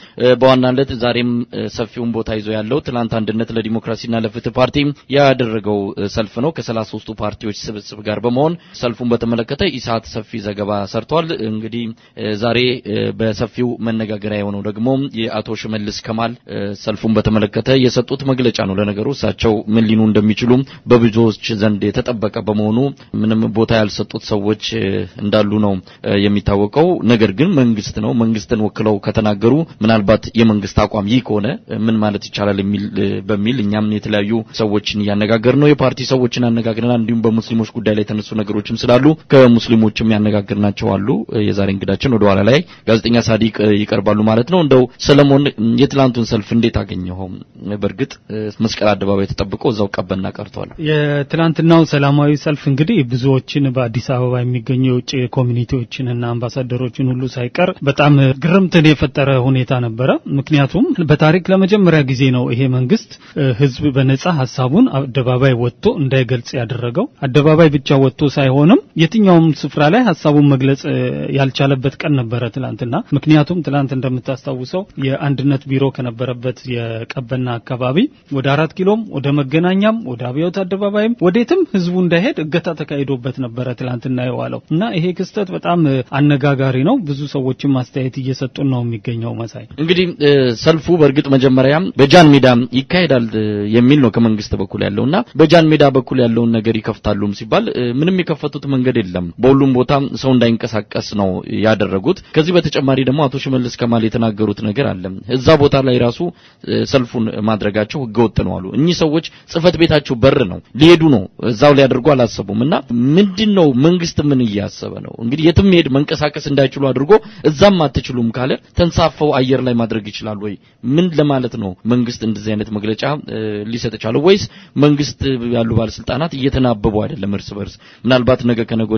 በዋናነት ዛሬም ሰፊውን ቦታ ይዞ ያለው ትላንት አንድነት ለዲሞክራሲና ለፍትህ ፓርቲ ያደረገው ሰልፍ ነው። ከ33ቱ ፓርቲዎች ስብስብ ጋር በመሆን ሰልፉን በተመለከተ ኢሳት ሰፊ ዘገባ ሰርቷል። እንግዲህ ዛሬ በሰፊው መነጋገሪያ የሆነው ደግሞ የአቶ ሽመልስ ከማል ሰልፉን በተመለከተ የሰጡት መግለጫ ነው። ለነገሩ እሳቸው ምን ሊኑ እንደሚችሉ በብዙዎች ዘንድ የተጠበቀ በመሆኑ ምንም ቦታ ያልሰጡት ሰዎች እንዳሉ ነው የሚታወቀው። ነገር ግን መንግስት ነው መንግስትን ወክለው ከተናገሩ ምናልባት የመንግስት አቋም ይህ ከሆነ ምን ማለት ይቻላል በሚል እኛም የተለያዩ ሰዎችን ያነጋገርነው የፓርቲ ሰዎችን አነጋግረናል። እንዲሁም በሙስሊሞች ጉዳይ ላይ የተነሱ ነገሮችም ስላሉ ከሙስሊሞችም ያነጋግርናቸው አሉ። የዛሬ እንግዳችን ወደ ኋላ ላይ ጋዜጠኛ ሳዲቅ ይቀርባሉ ማለት ነው። እንደው ሰለሞን የትላንቱን ሰልፍ እንዴት አገኘኸው? በርግጥ መስቀል አደባባይ ተጠብቆ እዛው ቀበና ቀርቷል። የትላንትናው ሰላማዊ ሰልፍ እንግዲህ ብዙዎችን በአዲስ አበባ የሚገኙ የውጭ ኮሚኒቲዎችንና አምባሳደሮችን ሁሉ ሳይቀር በጣም ግርምትን የፈጠረ ሁኔታ ነበረ። ምክንያቱም በታሪክ ለመጀመሪያ ጊዜ ነው ይሄ መንግስት ህዝብ በነጻ ሐሳቡን አደባባይ ወጥቶ እንዳይገልጽ ያደረገው። አደባባይ ብቻ ወጥቶ ሳይሆንም የትኛውም ስፍራ ላይ ሐሳቡን መግለጽ ያልቻለበት ቀን ነበረ ትላንትና። ምክንያቱም ትላንት እንደምታስታውሰው የአንድነት ቢሮ ከነበረበት የቀበና አካባቢ ወደ 4 ኪሎም ወደ መገናኛም ወደ አብዮት አደባባይም ወዴትም ህዝቡ እንዳይሄድ እገታ ተካሂዶበት ነበረ ትላንትና የዋለው እና ይሄ ክስተት በጣም አነጋጋሪ ነው። ብዙ ሰዎችም አስተያየት እየሰጡ ነው የሚገኘው። መሳይ እንግዲህ ሰልፉ በርግጥ መጀመሪያ በጃን ሜዳ ይካሄዳል የሚል ነው ከመንግስት በኩል ያለውና በጃን ሜዳ በኩል ያለውን ነገር ይከፍታሉም ሲባል ምንም የከፈቱት መንገድ የለም። በሁሉም ቦታ ሰው እንዳይንቀሳቀስ ነው ያደረጉት። ከዚህ በተጨማሪ ደግሞ አቶ ሽመልስ ከማል የተናገሩት ነገር አለ። እዛ ቦታ ላይ ራሱ ሰልፉን ማድረጋቸው ህገወጥ ነው አሉ። እኚህ ሰዎች ጽፈት ቤታቸው በር ነው ሊሄዱ ነው እዛው ሊያደርጉ አላሰቡምና ምንድነው መንግስት ምን እያሰበ ነው? እንግዲህ የትም ሄድ መንቀሳቀስ እንዳይችሉ አድርጎ እዛም አትችሉም ካለ ተንሳፈው አየር ላይ ማድረግ ይችላል ወይ? ምን ለማለት ነው መንግስት እንደዚህ አይነት መግለጫ ሊሰጥ ይችላል ወይስ መንግስት ያሉ ባለስልጣናት እየተናበቡ አይደለም እርስ በርስ? ምናልባት ነገ ከነገ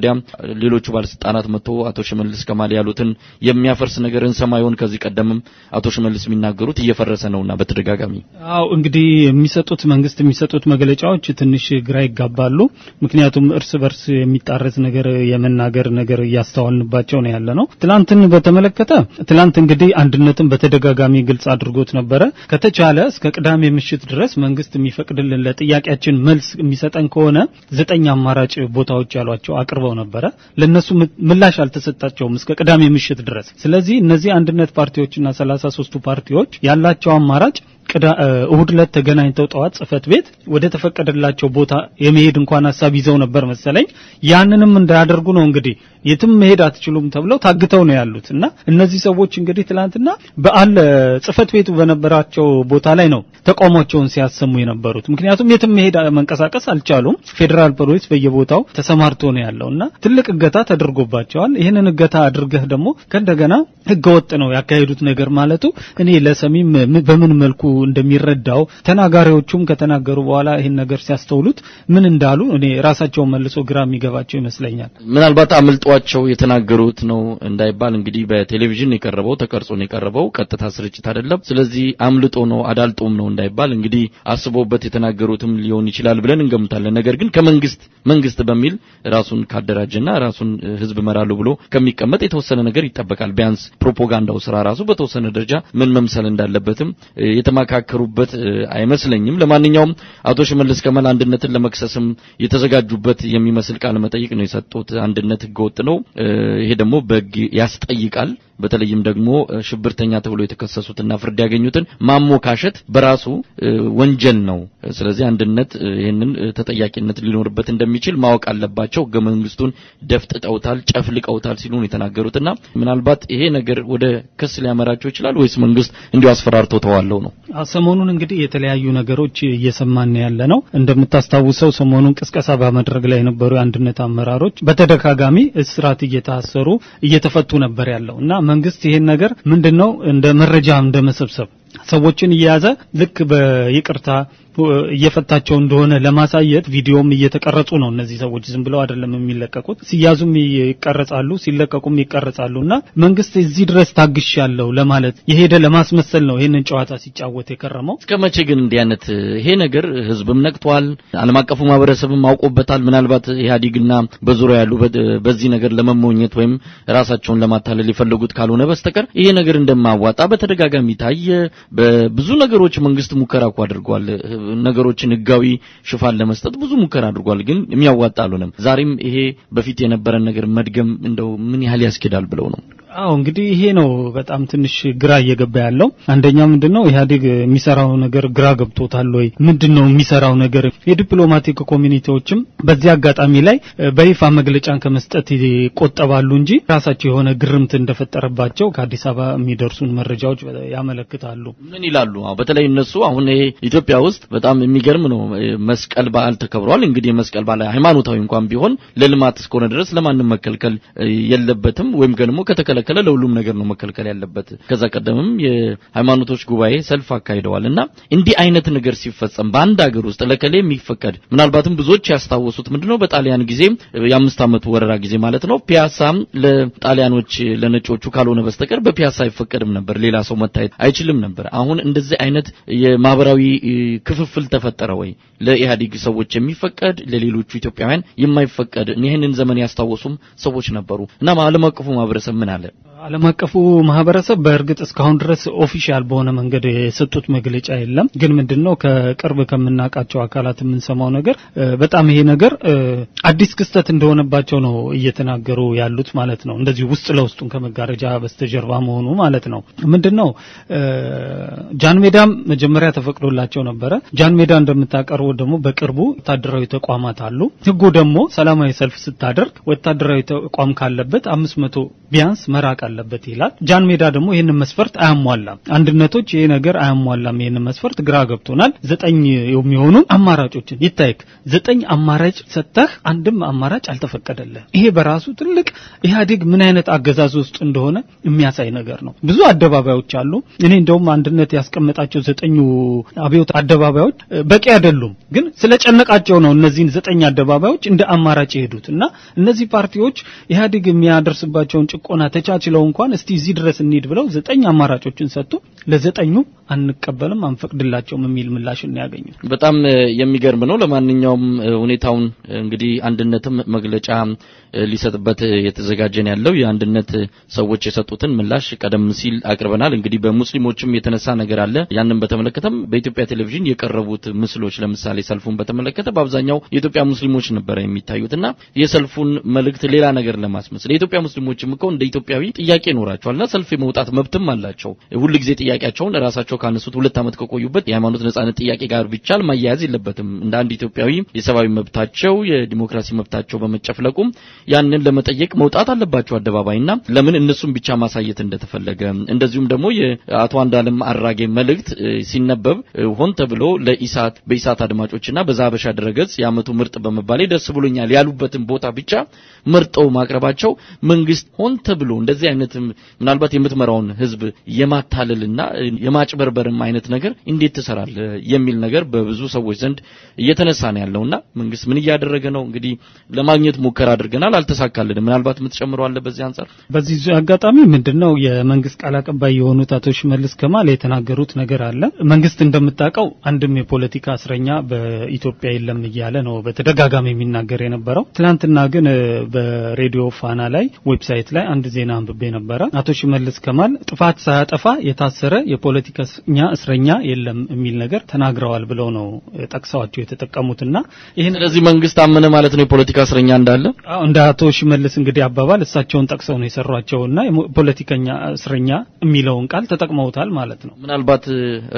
ሌሎቹ ባለስልጣናት መጥቶ አቶ ሽመልስ ከማል ያሉትን የሚያፈርስ ነገር እንሰማዩን ከዚህ ቀደምም አቶ ሽመልስ የሚናገሩት እየፈረሰ ነውና በተደጋጋሚ አው እንግዲህ መንግስት የሚሰጡት መግለጫዎች ትንሽ ግራ ይጋባሉ። ምክንያቱም እርስ በርስ የሚጣረስ ነገር የመናገር ነገር ያስተዋልንባቸው ነው ያለነው። ትላንትን በተመለከተ ትላንት እንግዲህ አንድነትን በተደጋጋሚ ግልጽ አድርጎት ነበረ። ከተቻለ እስከ ቅዳሜ ምሽት ድረስ መንግስት የሚፈቅድልን ለጥያቄያችን መልስ የሚሰጠን ከሆነ 9 አማራጭ ቦታዎች ያሏቸው አቅርበው ነበረ። ለነሱ ምላሽ አልተሰጣቸውም እስከ ቅዳሜ ምሽት ድረስ። ስለዚህ እነዚህ አንድነት ፓርቲዎችና 33ቱ ፓርቲዎች ያላቸው አማራጭ እሁድ ዕለት ተገናኝተው ጧት ጽፈት ቤት ወደ ተፈቀደላቸው ቦታ የመሄድ እንኳን ሐሳብ ይዘው ነበር መሰለኝ። ያንንም እንዳያደርጉ ነው እንግዲህ የትም መሄድ አትችሉም ተብለው ታግተው ነው ያሉትና እነዚህ ሰዎች እንግዲህ ትላንትና በአለ ጽፈት ቤቱ በነበራቸው ቦታ ላይ ነው ተቃውሟቸውን ሲያሰሙ የነበሩት። ምክንያቱም የትም መሄድ መንቀሳቀስ አልቻሉም። ፌደራል ፖሊስ በየቦታው ተሰማርቶ ነው ያለውና ትልቅ እገታ ተደርጎባቸዋል። ይሄንን እገታ አድርገህ ደግሞ ከእንደገና ህገወጥ ነው ያካሄዱት ነገር ማለቱ እኔ ለሰሚም በምን መልኩ እንደሚረዳው ተናጋሪዎቹም ከተናገሩ በኋላ ይሄን ነገር ሲያስተውሉት ምን እንዳሉ እኔ ራሳቸው መልሶ ግራ የሚገባቸው ይመስለኛል። ምናልባት አምልጧቸው የተናገሩት ነው እንዳይባል እንግዲህ በቴሌቪዥን የቀረበው ተቀርጾ ነው የቀረበው ቀጥታ ስርጭት አይደለም። ስለዚህ አምልጦ ነው አዳልጦም ነው እንዳይባል እንግዲህ አስቦበት የተናገሩትም ሊሆን ይችላል ብለን እንገምታለን። ነገር ግን መንግስት በሚል ራሱን ካደራጀና ራሱን ህዝብ መራሉ ብሎ ከሚቀመጥ የተወሰነ ነገር ይጠበቃል። ቢያንስ ፕሮፓጋንዳው ስራ ራሱ በተወሰነ ደረጃ ምን መምሰል እንዳለበትም የተማካከሩበት አይመስለኝም። ለማንኛውም አቶ ሽመልስ ከማል አንድነትን ለመክሰስም የተዘጋጁበት የሚመስል ቃል መጠይቅ ነው የሰጡት። አንድነት ህገወጥ ነው፣ ይሄ ደግሞ በግ ያስጠይቃል። በተለይም ደግሞ ሽብርተኛ ተብሎ የተከሰሱትና ፍርድ ያገኙትን ማሞካሸት በራሱ ወንጀል ነው። ስለዚህ አንድነት ይሄንን ተጠያቂነት ሊኖርበት እንደሚችል ማወቅ አለባቸው። ህገ መንግስቱን ደፍጥጠውታል፣ ጨፍልቀውታል ሲሉ ነው የተናገሩትና ምናልባት ይሄ ነገር ወደ ክስ ሊያመራቸው ይችላል ወይስ መንግስት እንዲሁ አስፈራርቶ ተዋለው ነው? ሰሞኑን እንግዲህ የተለያዩ ነገሮች እየሰማን ያለ ነው። እንደምታስታውሰው ሰሞኑን ቅስቀሳ በመድረግ ላይ የነበሩ የአንድነት አመራሮች በተደጋጋሚ እስራት እየታሰሩ እየተፈቱ ነበር ያለውና መንግስት ይሄን ነገር ምንድነው እንደ መረጃ እንደመሰብሰብ ሰዎችን እየያዘ ልክ በይቅርታ እየፈታቸው እንደሆነ ለማሳየት ቪዲዮም እየተቀረጹ ነው እነዚህ ሰዎች ዝም ብለው አይደለም የሚለቀቁት ሲያዙም ይቀርጻሉ ሲለቀቁም ይቀርጻሉና መንግስት እዚህ ድረስ ታግሻለሁ ለማለት የሄደ ለማስመሰል ነው ይሄንን ጨዋታ ሲጫወት የከረመው እስከመቼ ግን እንዲያነት ይሄ ነገር ህዝብም ነቅቷል ዓለም አቀፉ ማህበረሰብም አውቆበታል ምናልባት ኢህአዲግና በዙሪያ ያሉ በዚህ ነገር ለመሞኘት ወይም ራሳቸውን ለማታለል ይፈልጉት ካልሆነ በስተቀር ይሄ ነገር እንደማዋጣ በተደጋጋሚ ታየ በብዙ ነገሮች መንግስት ሙከራ አድርጓል ነገሮችን ህጋዊ ሽፋን ለመስጠት ብዙ ሙከራ አድርጓል ግን የሚያዋጣ አልሆነም ዛሬም ይሄ በፊት የነበረን ነገር መድገም እንደው ምን ያህል ያስኬዳል ብለው ነው አዎ እንግዲህ ይሄ ነው በጣም ትንሽ ግራ እየገባ ያለው አንደኛ ምንድነው ኢህአዴግ የሚሰራው ነገር ግራ ገብቶታል ወይ ምንድነው የሚሰራው ነገር የዲፕሎማቲክ ኮሚኒቲዎችም በዚህ አጋጣሚ ላይ በይፋ መግለጫን ከመስጠት ይቆጠባሉ እንጂ ራሳቸው የሆነ ግርምት እንደፈጠረባቸው ከአዲስ አበባ የሚደርሱን መረጃዎች ያመለክታሉ ምን ይላሉ በተለይ እነሱ አሁን ይሄ ኢትዮጵያ ውስጥ በጣም የሚገርም ነው መስቀል በዓል ተከብሯል እንግዲህ መስቀል በዓል ሃይማኖታዊ እንኳን ቢሆን ለልማት እስከሆነ ድረስ ለማንም መከልከል የለበትም ወይም ደግሞ ከተከለከለ ለሁሉም ነገር ነው መከልከል ያለበት ከዛ ቀደምም የሃይማኖቶች ጉባኤ ሰልፍ አካሂደዋልና እንዲህ አይነት ነገር ሲፈጸም በአንድ ሀገር ውስጥ ለከለ የሚፈቀድ ምናልባትም ብዙዎች ያስታወሱት ምንድነው በጣሊያን ጊዜ የ5 አመት ወረራ ጊዜ ማለት ነው ፒያሳ ለጣሊያኖች ለነጮቹ ካልሆነ በስተቀር በፒያሳ አይፈቀድም ነበር ሌላ ሰው መታየት አይችልም ነበር አሁን እንደዚህ አይነት የማህበራዊ ክፍፍል ተፈጠረ ወይ ለኢህአዲግ ሰዎች የሚፈቀድ ለሌሎቹ ኢትዮጵያውያን የማይፈቀድ ይሄንን ዘመን ያስታወሱም ሰዎች ነበሩ እና ዓለም አቀፉ ማህበረሰብ ምን አለ ዓለም አቀፉ ማህበረሰብ በእርግጥ እስካሁን ድረስ ኦፊሻል በሆነ መንገድ የሰጡት መግለጫ የለም ግን ምንድነው ከቅርብ ከመናቃቸው አካላት የምንሰማው ነገር በጣም ይሄ ነገር አዲስ ክስተት እንደሆነባቸው ነው እየተናገሩ ያሉት ማለት ነው እንደዚህ ውስጥ ለውስጡን ከመጋረጃ በስተጀርባ መሆኑ ማለት ነው ምንድነው ጃን ሜዳም መጀመሪያ ተፈቅዶላቸው ነበር ጃን ሜዳ እንደምታቀርቡ ደግሞ በቅርቡ ወታደራዊ ተቋማት አሉ ህጉ ደግሞ ሰላማዊ ሰልፍ ስታደርግ ወታደራዊ ተቋም ካለበት 500 ቢያንስ መራቅ አለበት ይላል ጃን ሜዳ ደግሞ ይሄንን መስፈርት አያሟላም አንድነቶች ይሄ ነገር አያሟላም ይሄንን መስፈርት ግራ ገብቶናል 9 የሚሆኑ አማራጮችን ይታይክ 9 አማራጭ ሰጥተህ አንድም አማራጭ አልተፈቀደልህ ይሄ በራሱ ትልቅ ኢህአዴግ ምን አይነት አገዛዝ ውስጥ እንደሆነ የሚያሳይ ነገር ነው ብዙ አደባባዮች አሉ እኔ እንደውም አንድነት ያስቀመጣቸው 9 አብዮት አደባባዮች በቂ አይደሉም ግን ስለጨነቃቸው ነው እነዚህን 9 አደባባዮች እንደ አማራጭ ይሄዱትና እነዚህ ፓርቲዎች ኢህአዴግ የሚያደርስባቸውን ጭቆና ተቻችለው እንኳን እስቲ እዚህ ድረስ እንሂድ ብለው 9 አማራጮችን ሰጡ ለ9ኙ አንቀበልም አንፈቅድላቸውም የሚል ምላሽ እናያገኙ በጣም የሚገርም ነው ለማንኛውም ሁኔታውን እንግዲህ አንድነትም መግለጫ ሊሰጥበት የተዘጋጀን ያለው የአንድነት ሰዎች የሰጡትን ምላሽ ቀደም ሲል አቅርበናል እንግዲህ በሙስሊሞችም የተነሳ ነገር አለ ያንን በተመለከተም በኢትዮጵያ ቴሌቪዥን የቀረቡት ምስሎች ለምሳሌ ሰልፉን በተመለከተ በአብዛኛው የኢትዮጵያ ሙስሊሞች ነበር የሚታዩትና የሰልፉን መልእክት ሌላ ነገር ለማስመሰል የኢትዮጵያ ሙስሊሞችም እኮ እንደ ኢትዮጵያዊ ጥያቄ ኖራቸዋልና ሰልፍ የመውጣት መብትም አላቸው ሁሉ ጊዜ ጥያቄያቸውን ራሳቸው ካነሱት 2 አመት ከቆዩበት የሃይማኖት ነጻነት ጥያቄ ጋር ብቻል ማያያዝ የለበትም እንደ አንድ ኢትዮጵያዊ የሰብአዊ መብታቸው የዲሞክራሲ መብታቸው በመጨፍለቁም ያንን ለመጠየቅ መውጣት አለባቸው አደባባይና ለምን እነሱም ብቻ ማሳየት እንደተፈለገ እንደዚሁም ደግሞ የአቶ አንዳለም አራጌ መልእክት ሲነበብ ሆን ተብሎ ለኢሳት በኢሳት አድማጮችና በዛበሻ ድረገጽ ያመቱ ምርጥ በመባሌ ደስ ብሎኛል ያሉበትን ቦታ ብቻ መርጠው ማቅረባቸው መንግስት ሆን ተብሎ እንደዚህ አይነት ምናልባት የምትመራውን ህዝብ የማታለልና የማጭበርበርም አይነት ነገር እንዴት ተሰራለ የሚል ነገር በብዙ ሰዎች ዘንድ እየተነሳ ነው ያለውና መንግስት ምን ያደረገ ነው እንግዲህ ለማግኘት ሙከራ አድርገናል አልተሳካልንም ምናልባት የምትጨምረው አለ በዚህ አንፃር በዚህ አጋጣሚ ምንድነው የመንግስት ቃል አቀባይ የሆኑት አቶ ሽመልስ ከማል የተናገሩት ነገር አለ መንግስት እንደምታውቀው አንድም የፖለቲካ እስረኛ በኢትዮጵያ የለም እያለ ነው በተደጋጋሚ የሚናገር የነበረው ትላንትና ግን በሬዲዮ ፋና ላይ ዌብሳይት ላይ አንድ ዜና አንብቤ ነበር አቶ ሽመልስ ከማል ጥፋት ሳያጠፋ የታሰረ የፖለቲከኛ እስረኛ የለም የሚል ነገር ተናግረዋል ብለው ነው ጠቅሰዋቸው የተጠቀሙትና ይሄን ስለዚህ መንግስት አመነ ማለት ነው የፖለቲካ እስረኛ እንዳለ እንደ አቶ ሽመልስ እንግዲህ አባባል እሳቸውን ጠቅሰው ነው የሰሯቸውና የፖለቲከኛ እስረኛ የሚለውን ቃል ተጠቅመውታል ማለት ነው ምናልባት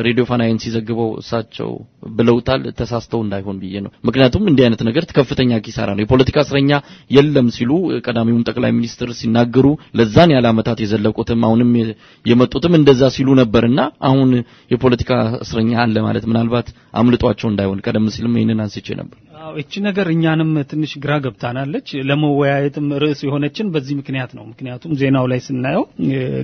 ሬዲዮ ፋናይን ሲዘግበው እሳቸው ብለውታል ተሳስተው እንዳይሆን ብዬ ነው ምክንያቱም እንዲህ አይነት ነገር ከፍተኛ ኪሳራ ነው የፖለቲካ እስረኛ የለም ሲሉ ቀዳሚውን ጠቅላይ ሚኒስትር ሲናገሩ ለዛን ያለ አመታት የዘለቁትም አሁንም የመጡትም እንደዛ ሲሉ ነበርና አሁን የፖለቲካ እስረኛ አለ ማለት ምናልባት አምልጧቸው እንዳይሆን ቀደም ሲልም ይሄንን አንስቼ ነበር እቺ ነገር እኛንም ትንሽ ግራ ገብታናለች ለመወያየትም ርዕስ የሆነችን በዚህ ምክንያት ነው ምክንያቱም ዜናው ላይ ስናየው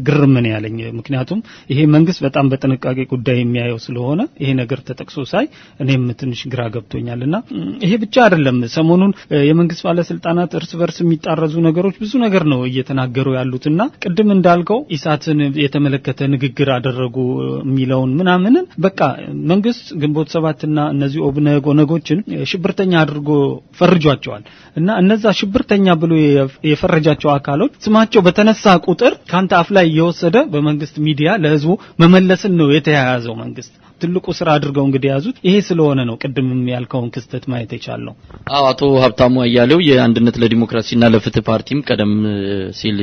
ግርም ነው ያለኝ ምክንያቱም ይሄ መንግስት በጣም በጥንቃቄ ጉዳይ የሚያየው ስለሆነ ይሄ ነገር ተጠቅሶ ሳይ እኔም ትንሽ ግራ ገብቶኛልና ይሄ ብቻ አይደለም ሰሞኑን የመንግስት ባለስልጣናት እርስ በርስ የሚጣረዙ ነገሮች ብዙ ነገር ነው እየተናገሩ ያሉትና ቅድም እንዳልከው ኢሳትን የተመለከተ ንግግር አደረጉ የሚለውን ምናምን በቃ መንግስት ግንቦት 7 እና እነዚህ ኦብነጎችን ሽብርተኛ አድርጎ ፈርጇቸዋል እና እነዛ ሽብርተኛ ብሎ የፈረጃቸው አካሎች ስማቸው በተነሳ ቁጥር ካንተ አፍ ላይ የወሰደ በመንግስት ሚዲያ ለህዝቡ መመለስን ነው የተያያዘው መንግስት ትልቁ ስራ አድርገው እንግዲህ ያዙት ይሄ ስለሆነ ነው ቅድምም ያልከውን ክስተት ማየት ይቻላል አቶ ሀብታሙ አያሌው የአንድነት ለዲሞክራሲና ለፍትህ ፓርቲም ቀደም ሲል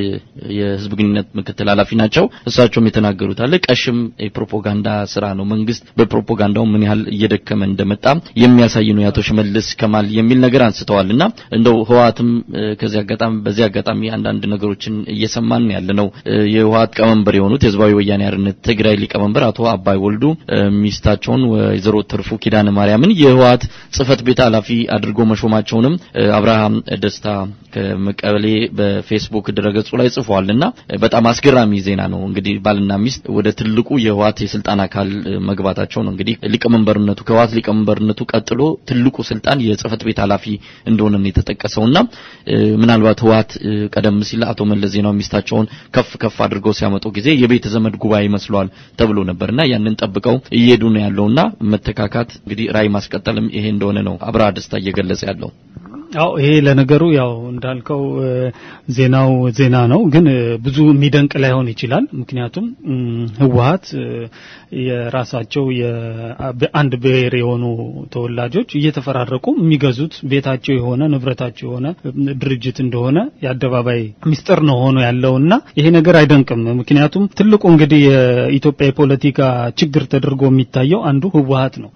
የህዝብ ግንኙነት ምክትል ኃላፊ ናቸው እሳቸውም የተናገሩት አለ ቀሽም የፕሮፓጋንዳ ስራ ነው መንግስት በፕሮፓጋንዳው ምን ያህል እየደከመ እንደመጣ የሚያሳይ ነው ያቶ ሽመልስ ከማል የሚል ነገር አንስተዋልና እንደው ህዋትም በዚህ አጋጣሚ አንዳንድ ነገሮችን እየሰማን ያለነው የህዋት ቀመንበር የሆኑት የህዝባዊ ወያኔ ሓርነት ትግራይ ሊቀመንበር አቶ አባይ ወልዱ ሚስታቸውን ወይዘሮ ትርፉ ኪዳነ ማርያምን የህዋት ጽፈት ቤት ኃላፊ አድርጎ መሾማቸውንም አብርሃም ደስታ ከመቀበሌ በፌስቡክ ድረገጹ ላይ ጽፏልና በጣም አስገራሚ ዜና ነው እንግዲህ ባልና ሚስት ወደ ትልቁ የህዋት የስልጣን አካል መግባታቸው ነው እንግዲህ ሊቀመንበርነቱ ከህዋት ሊቀመንበርነቱ ቀጥሎ ትልቁ ስልጣን የጽፈት ቤት ኃላፊ እንደሆነ ነው የተጠቀሰውና ምናልባት ህዋት ቀደም ሲል አቶ መለስ ዜናው ሚስታቸውን ከፍ አድርገው ሲያመጡ ጊዜ የቤተ ዘመድ ጉባኤ መስሏል ተብሎ ነበርና ያንን ጠብቀው እየሄዱ ነው ያለውና መተካካት እንግዲህ ራይ ማስቀጠልም ይሄ እንደሆነ ነው አብራ ደስታ እየገለጸ ያለው ይሄ ለነገሩ ያው እንዳልከው ዜናው ዜና ነው ግን ብዙ የሚደንቅ ላይሆን ይችላል ምክንያቱም ህወሓት የራሳቸው የአንድ ብሔር የሆኑ ተወላጆች እየተፈራረቁ የሚገዙት ቤታቸው የሆነ ንብረታቸው የሆነ ድርጅት እንደሆነ ያደባባይ ሚስጥር ነው ሆኖ ያለውና ይሄ ነገር አይደንቅም ምክንያቱም ትልቁ እንግዲህ የኢትዮጵያ ፖለቲካ ችግር ተደርጎ የሚታየው አንዱ ህወሓት ነው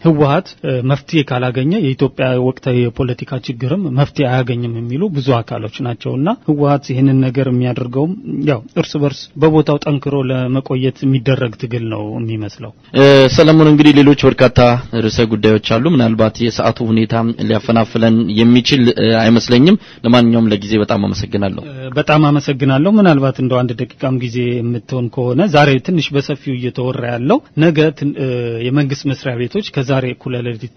ህወሓት መፍትሄ ካላገኘ የኢትዮጵያ ወቅታዊ የፖለቲካ ችግርም መፍትሄ አያገኝም የሚሉ ብዙ አካሎች ናቸውና ህወሓት ይሄንን ነገር የሚያደርገው ያው እርስ በርስ በቦታው ጠንክሮ ለመቆየት የሚደረግ ትግል ነው የሚመስለው ሰለሞን እንግዲህ ሌሎች በርካታ ርዕሰ ጉዳዮች አሉ ምናልባት የሰዓቱ ሁኔታ ሊያፈናፍለን የሚችል አይመስለኝም ለማንኛውም ለጊዜ በጣም አመሰግናለሁ ምናልባት እንደው አንድ ደቂቃም ጊዜ የምትሆን ከሆነ ዛሬ ትንሽ በሰፊው እየተወራ ያለው ነገ የመንግስት መስሪያ ቤቶች ከዛሬ እኩለ ሌሊት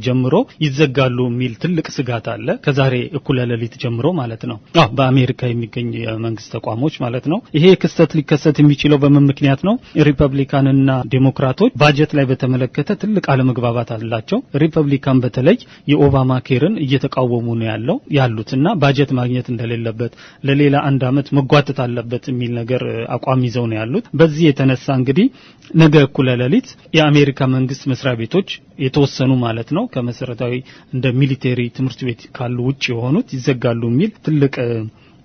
ጀምሮ ይዘጋሉ የሚል ትልቅ ስጋት አለ ከዛሬ እኩለ ሌሊት ጀምሮ ማለት ነው በአሜሪካ የሚገኝ የመንግስት ተቋሞች ማለት ነው ይሄ ክስተት ሊከሰት የሚችለው በምን ምክንያት ነው ሪፐብሊካንና ዴሞክራቶች ባጀት ላይ በተመለከተ ትልቅ አለመግባባት አላቸው ሪፐብሊካን በተለይ የኦባማ ኬርን እየተቃወሙ ነው ያሉትና ባጀት ማግኘት እንደሌለበት ለሌላ አንድ አመት መጓተት አለበት የሚል ነገር አቋም ይዘው ነው ያሉት በዚህ የተነሳ እንግዲህ ነገ እኩለ ሌሊት የአሜሪካ መንግስት መስሪያ ቤቶች የተወሰኑ ማለት ነው ከመሰረታዊ እንደ ሚሊተሪ ትምህርት ቤት ካሉ ውጪ የሆኑት ይዘጋሉ የሚል ትልቅ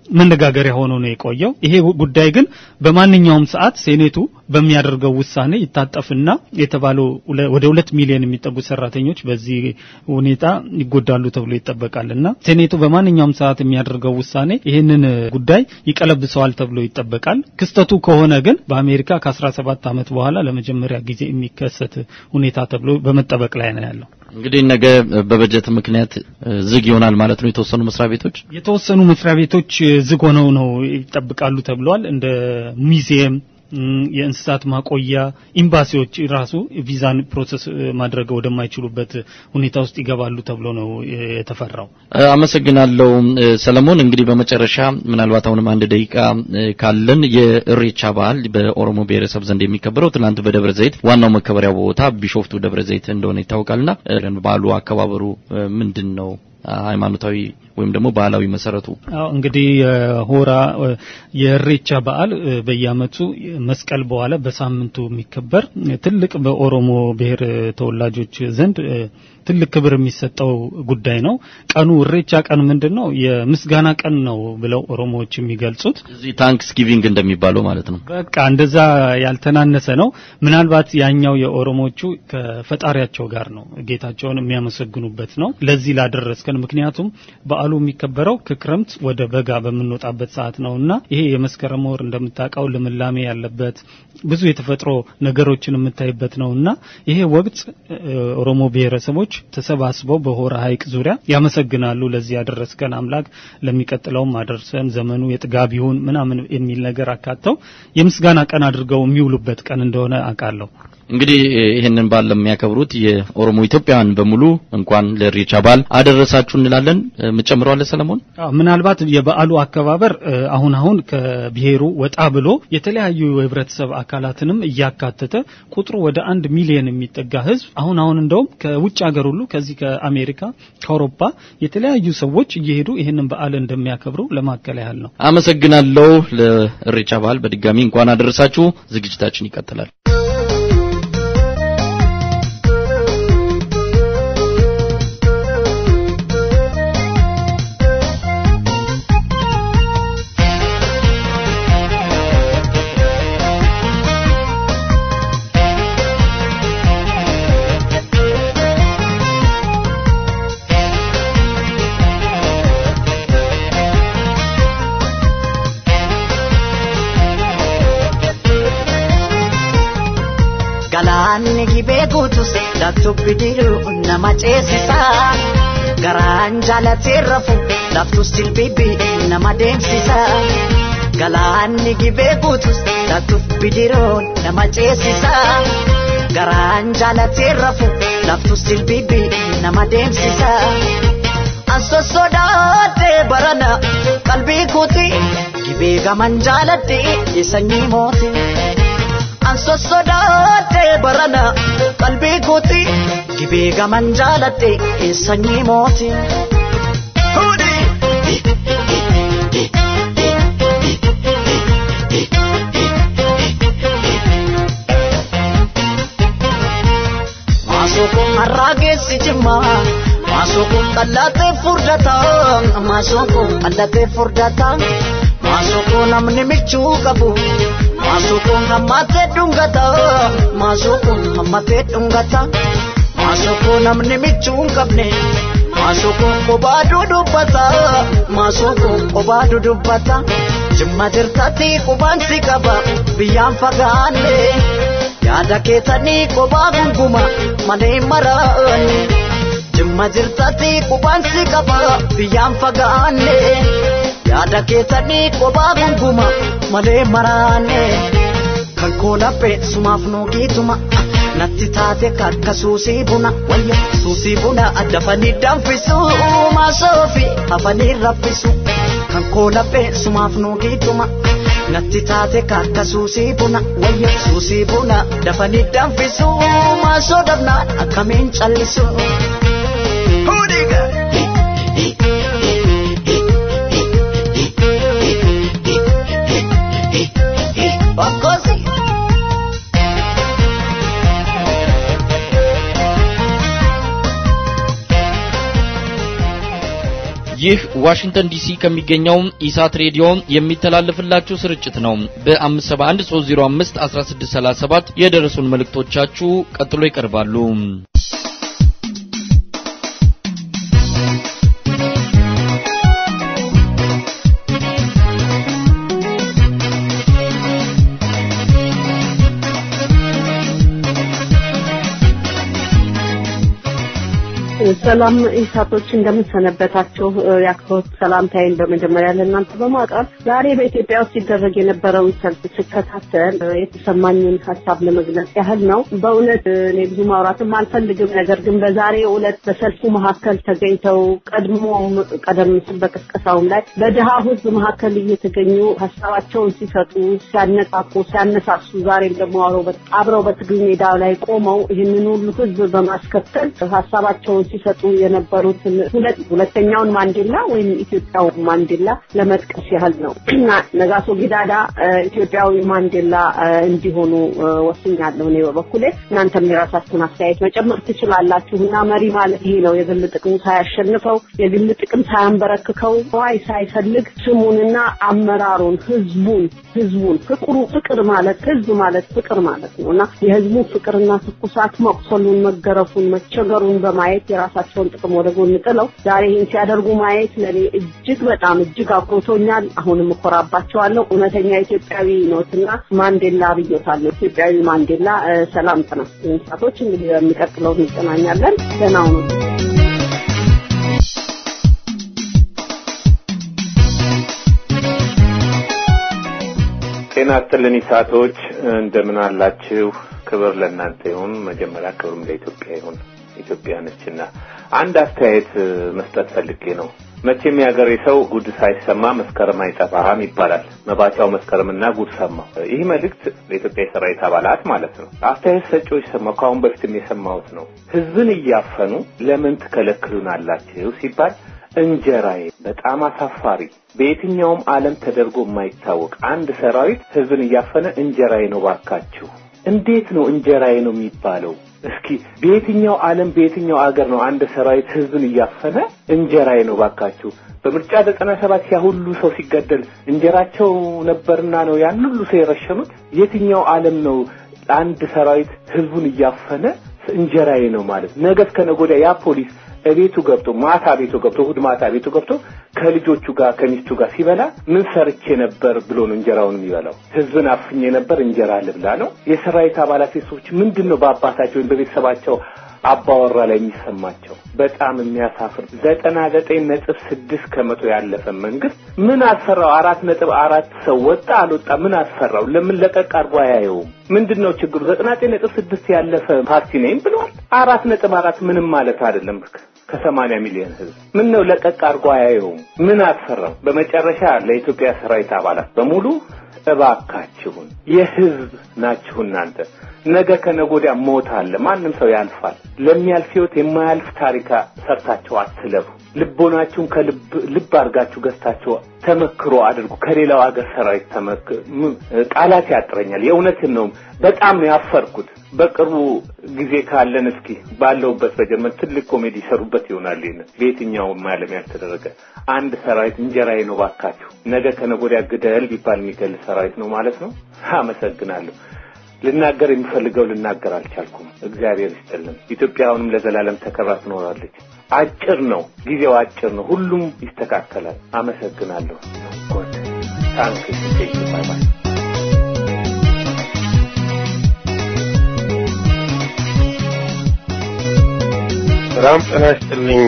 መነጋገሪያ ሆኖ ነው የቆየው ይሄ ጉዳይ ግን በማንኛውም ሰዓት ሴኔቱ በሚያደርገው ውሳኔ ይታጠፍና የተባለው ወደ 2 ሚሊዮን የሚጠጉ ሰራተኞች በዚህ ሁኔታ ይጎዳሉ ተብሎ ይጠበቃልና ሴኔቱ በማንኛውም ሰዓት የሚያደርገው ውሳኔ ይሄንን ጉዳይ ይቀለብሰዋል ተብሎ ይጠበቃል ክስተቱ ከሆነ ግን በአሜሪካ ከ17 አመት በኋላ ለመጀመሪያ ጊዜ የሚከሰት ሁኔታ ተብሎ በመጠበቅ ላይ ነው ያለው እንግዲህ ነገ በበጀት ምክንያት ዝግ ይሆናል ማለት ነው የተወሰኑ መስሪያ ቤቶች ዝግ ሆነው ነው ይጠብቃሉ ተብሏል እንደ ሙዚየም የእንስሳት ማቆያ ኤምባሲዎች ራሱ ቪዛን ፕሮሰስ ማድረግ ወደማይችሉበት ሁኔታ ውስጥ ይገባሉ ተብሎ ነው የተፈራው አመሰግናለሁ ሰለሞን እንግዲህ በመጨረሻ ምናልባት አሁንም አንድ ደቂቃ ካለን የኢሬቻ በዓል በኦሮሞ ብሔረሰብ ዘንድ የሚከበረው ትናንት በደብረ ዘይት ዋናው መከበሪያው ቦታ ቢሾፍቱ ደብረ ዘይት እንደሆነ ይታወቃልና በዓሉ አከባበሩ ምንድነው ሃይማኖታዊ ወይም ደግሞ ባህላዊ መሰረቱ እንግዲህ ሆራ የኢሬቻ በዓል በየአመቱ መስቀል በኋላ በሳምንቱ የሚከበር ትልቅ በኦሮሞ ብሔር ተወላጆች ዘንድ ትልቅ ክብር የሚሰጠው ጉዳይ ነው ቀኑ ኢሬቻ ቀን ምንድነው የምስጋና ቀን ነው ብለው ኦሮሞዎች የሚገልጹት እዚህ ታንክስ ጊቪንግ እንደሚባለው ማለት ነው በቃ እንደዛ ያልተናነሰ ነው ምናልባት ያኛው የኦሮሞቹ ከፈጣሪያቸው ጋር ነው ጌታቸውን የሚያመሰግኑበት ነው ለዚህ ላደረስከ አደረስከን ምክንያቱም በዓሉ የሚከበረው ከክረምት ወደ በጋ በመንወጣበት ሰዓት ነውና ይሄ የመስከረም ወር እንደምታውቀው ልምላሜ ያለበት ብዙ የተፈጥሮ ነገሮችን የምታይበት ነውና ይሄ ወቅት ኦሮሞ ብሔረሰቦች ተሰባስበው በሆራ ሐይቅ ዙሪያ ያመሰግናሉ ለዚህ ያደረስከን አምላክ ለሚቀጥለውም አደረሰን ዘመኑ የጥጋብ ይሁን ምናምን የሚል ነገር አካተው የምስጋና ቀን አድርገው የሚውሉበት ቀን እንደሆነ አውቃለሁ እንግዲህ ይሄንን በዓል ለሚያከብሩት የኦሮሞ ኢትዮጵያውያን በሙሉ እንኳን ለኢሬቻ በዓል አደረሳችሁ እንላለን መጨምረው አለ ሰለሞን ምናልባት የበዓሉ አከባበር አሁን ከብሔሩ ወጣ ብሎ የተለያዩ የህብረተሰብ አካላትንም ያካተተ ቁጥሩ ወደ 1 ሚሊዮን የሚጠጋ ህዝብ አሁን እንደውም ከውጭ ሀገር ሁሉ ከዚህ ከአሜሪካ ከአውሮፓ የተለያዩ ሰዎች እየሄዱ ይሄንን በዓል እንደሚያከብሩ ለማከለ ያህል ነው አመሰግናለሁ ለኢሬቻ በዓል በድጋሚ እንኳን አደረሳችሁ ዝግጅታችን ይቀጥላል Galanni gibeekutus laftu bidiru nama ceesisa garaan jaalatee rafu laftu silbibi nama deemsisa Galanni gibeekutus laftu bidiru nama ceesisa garaan jaalatee rafu laftu silbibi nama deemsisa Anso sodaate barana qalbii kooti gibee gaman jaalatti isanii mooti Anso sodaate barana qalbii kooti gibee gaman jaalatti isanii mooti Masukun arrageessi jimma Masukun qallatee furdata Masukun qallatee furdata Masukun namni michuu qabu Masukun hammatee dhungata Masukun hammatee dhungata Masukun namni michuu qabne Masukun qobaaduu dubbata Masukun qobaaduu dubbata Jimma jirtatti qubaansi qaba biyyaan fagaanne Yaada keetanii qobaa gunguma malee maraanne Jimma jirtatti qubaansi qaba biyyaan fagaanne Yaada keetanii qobaa gunguma malee maraanne Kan koolaphee sumaaf nuugituma natti taate kakka suusii buna wayya suusii buna addafanii danfisu maasoofi hafanii raffisu Kan koolaphee sumaaf nuugituma Natti taate kakka suusii buna wayya suusii buna dafanii danfisu maasoo dafnaan akkamiin callisu Hudiga Bakkosi ይህ ዋሽንግተን ዲሲ ከሚገኘው ኢሳት ሬዲዮ የሚተላለፍላችሁ ስርጭት ነው በ571 305 1637 የደረሱን መልእክቶቻችሁ ቀጥሎ ይቀርባሉ ሰላም ኢሳቶች እንደምትሰነበታችሁ ያክብሮት ሰላምታዬን በመጀመሪያ ለእናንተ በማቅረብ ዛሬ በኢትዮጵያ ውስጥ ሲደረግ የነበረው ሰልፍ ስከታተል የተሰማኝን ሐሳብ ለመግለጽ ያህል ነው በእውነት እኔ ብዙ ማውራትም አልፈልግም ነገር ግን በዛሬው ዕለት በሰልፉ መካከል ተገኝተው ቀደም ሲል በቅስቀሳው ላይ በደሃ ህዝብ መካከል እየተገኙ ሐሳባቸውን ሲሰጡ ሲያነቃቁ ሲያነሳሱ ዛሬም ደግሞ አብረው በትግል ሜዳው ላይ ቆመው ይህንን ሁሉ ህዝብ በማስከተል ሐሳባቸውን ሲሰጡ የነበሩት ሁለተኛውን ማንዴላ ወይም ኢትዮጵያው ማንዴላ ለመጥቀስ ያህል ነው ነጋሶ ጊዳዳ ኢትዮጵያው ማንዴላ እንዲሆኑ ወስኛለሁ ነው በበኩሌ እናንተም የራሳችሁን አስተያየት መጨመር ትችላላችሁና መሪ ማለት ይሄ ነው የግል ጥቅም ሳያሸንፈው የግል ጥቅም ሳያንበረክከው ዋይ ሳይፈልግ ስሙንና አመራሩን ህዝቡን ፍቅር ማለት ህዝብ ማለት ፍቅር ማለት ነውና የህዝቡ ፍቅርና ትኩሳት መቅሰሉን መገረፉን መቸገሩን በማየት የራሳቸውን ጥቅም ወደ ጎን ጥለው ዛሬ ይህን ሲያደርጉ ማየት ለኔ እጅግ አኩርቶኛል። አሁንም እኮራባቸዋለሁ። እውነተኛ ኢትዮጵያዊ ነውና ማንዴላ ብዮታለሁ። ኢትዮጵያዊ ማንዴላ። ሰላም ጤና ይስጥልኝ። እንግዲህ በሚቀጥለው እንገናኛለን። ደህና ሁኑ። ጤና ይስጥልኝ ኢሳቶች፣ እንደምን አላችሁ? ክብር ለእናንተ ይሁን። መጀመሪያ ክብርም ለኢትዮጵያ ይሁን። ኢትዮጵያ ነችና አንድ አስተያየት መስጠት ፈልጌ ነው። መቼም ያገሬ ሰው ጉድ ሳይሰማ መስከረም አይጠፋም ይባላል። መባቻው መስከረምና ጉድ ሰማ። ይህ መልእክት ለኢትዮጵያ የሰራዊት አባላት ማለት ነው። አስተያየት ሰጪዎች ሰማው ካሁን በፊትም የሰማሁት ነው። ህዝብን እያፈኑ ለምን ትከለክሉናላችሁ ሲባል እንጀራዬ በጣም አሳፋሪ። በየትኛውም ዓለም ተደርጎ የማይታወቅ አንድ ሰራዊት ህዝብን እያፈነ እንጀራዬ ነው ባካችሁ። እንዴት ነው እንጀራዬ ነው የሚባለው? እስኪ በየትኛው ዓለም በየትኛው አገር ነው አንድ ሰራዊት ህዝብን እያፈነ እንጀራዬ ነው ባካችሁ? በምርጫ 97 ያ ሁሉ ሰው ሲገደል እንጀራቸው ነበርና ነው ያን ሁሉ ሰው የረሸኑት? የትኛው ዓለም ነው አንድ ሰራዊት ህዝቡን እያፈነ እንጀራዬ ነው ማለት? ነገስ ከነጎዳ ያ ፖሊስ ቤቱ ገብቶ ማታ ቤቱ ገብቶ እሑድ ማታ ቤቱ ገብቶ ከልጆቹ ጋር ከሚስቱ ጋር ሲበላ ምን ሰርቼ ነበር ብሎ ነው እንጀራውን የሚበላው? ህዝብን አፍኜ ነበር እንጀራ ልብላ ነው? የሰራዊት አባላት ሰዎች ምንድነው በአባታቸው ወይም በቤተሰባቸው አባወራ ላይ የሚሰማቸው? በጣም የሚያሳፍር 99.6% ያለፈ መንግስት ምን አሰራው? 4.4 ሰው ወጣ አልወጣ ምን አሰራው? ለምን ለቀቅ አርጎ አያየውም? ምንድነው ችግሩ? 99.6 ያለፈ ፓርቲ ነኝ ብሏል። 4.4 ምንም ማለት አይደለም። ከ80 ሚሊዮን ህዝብ ምን ነው ለቀቅ አርጎ አያየውም? ምን አሰራው? በመጨረሻ ለኢትዮጵያ ሰራዊት አባላት በሙሉ እባካችሁን የህዝብ ናችሁ እናንተ። ነገ ከነጎዲያ ሞት አለ። ማንም ሰው ያልፋል። ለሚያልፍ ህይወት የማያልፍ ታሪክ ሰርታችሁ አትለፉ። ልቦናችሁን ከልብ አርጋችሁ ገዝታችሁ ተመክሮ አድርጉ። ከሌላው ሀገር ሰራዊት ቃላት ያጥረኛል። የእውነትን ነው። በጣም ነው ያፈርኩት። በቅርቡ ጊዜ ካለን እስኪ ባለውበት በጀርመን ትልቅ ኮሜዲ ይሰሩበት ይሆናል። በየትኛው ዓለም ያልተደረገ አንድ ሰራዊት እንጀራዬ ነው ባካችሁ ነገ ከነጎዲያ ግደል ቢባል የሚገል ሰራዊት ነው ማለት ነው። አመሰግናለሁ። ልናገር የሚፈልገው ልናገር አልቻልኩም። እግዚአብሔር ይስጥልን። ኢትዮጵያውንም ለዘላለም ተከብራ ትኖራለች። አጭር ነው ጊዜው፣ አጭር ነው። ሁሉም ይስተካከላል። አመሰግናለሁ። ታንክ ዩ ባይ ባይ። ሰላም ጤና ይስጥልኝ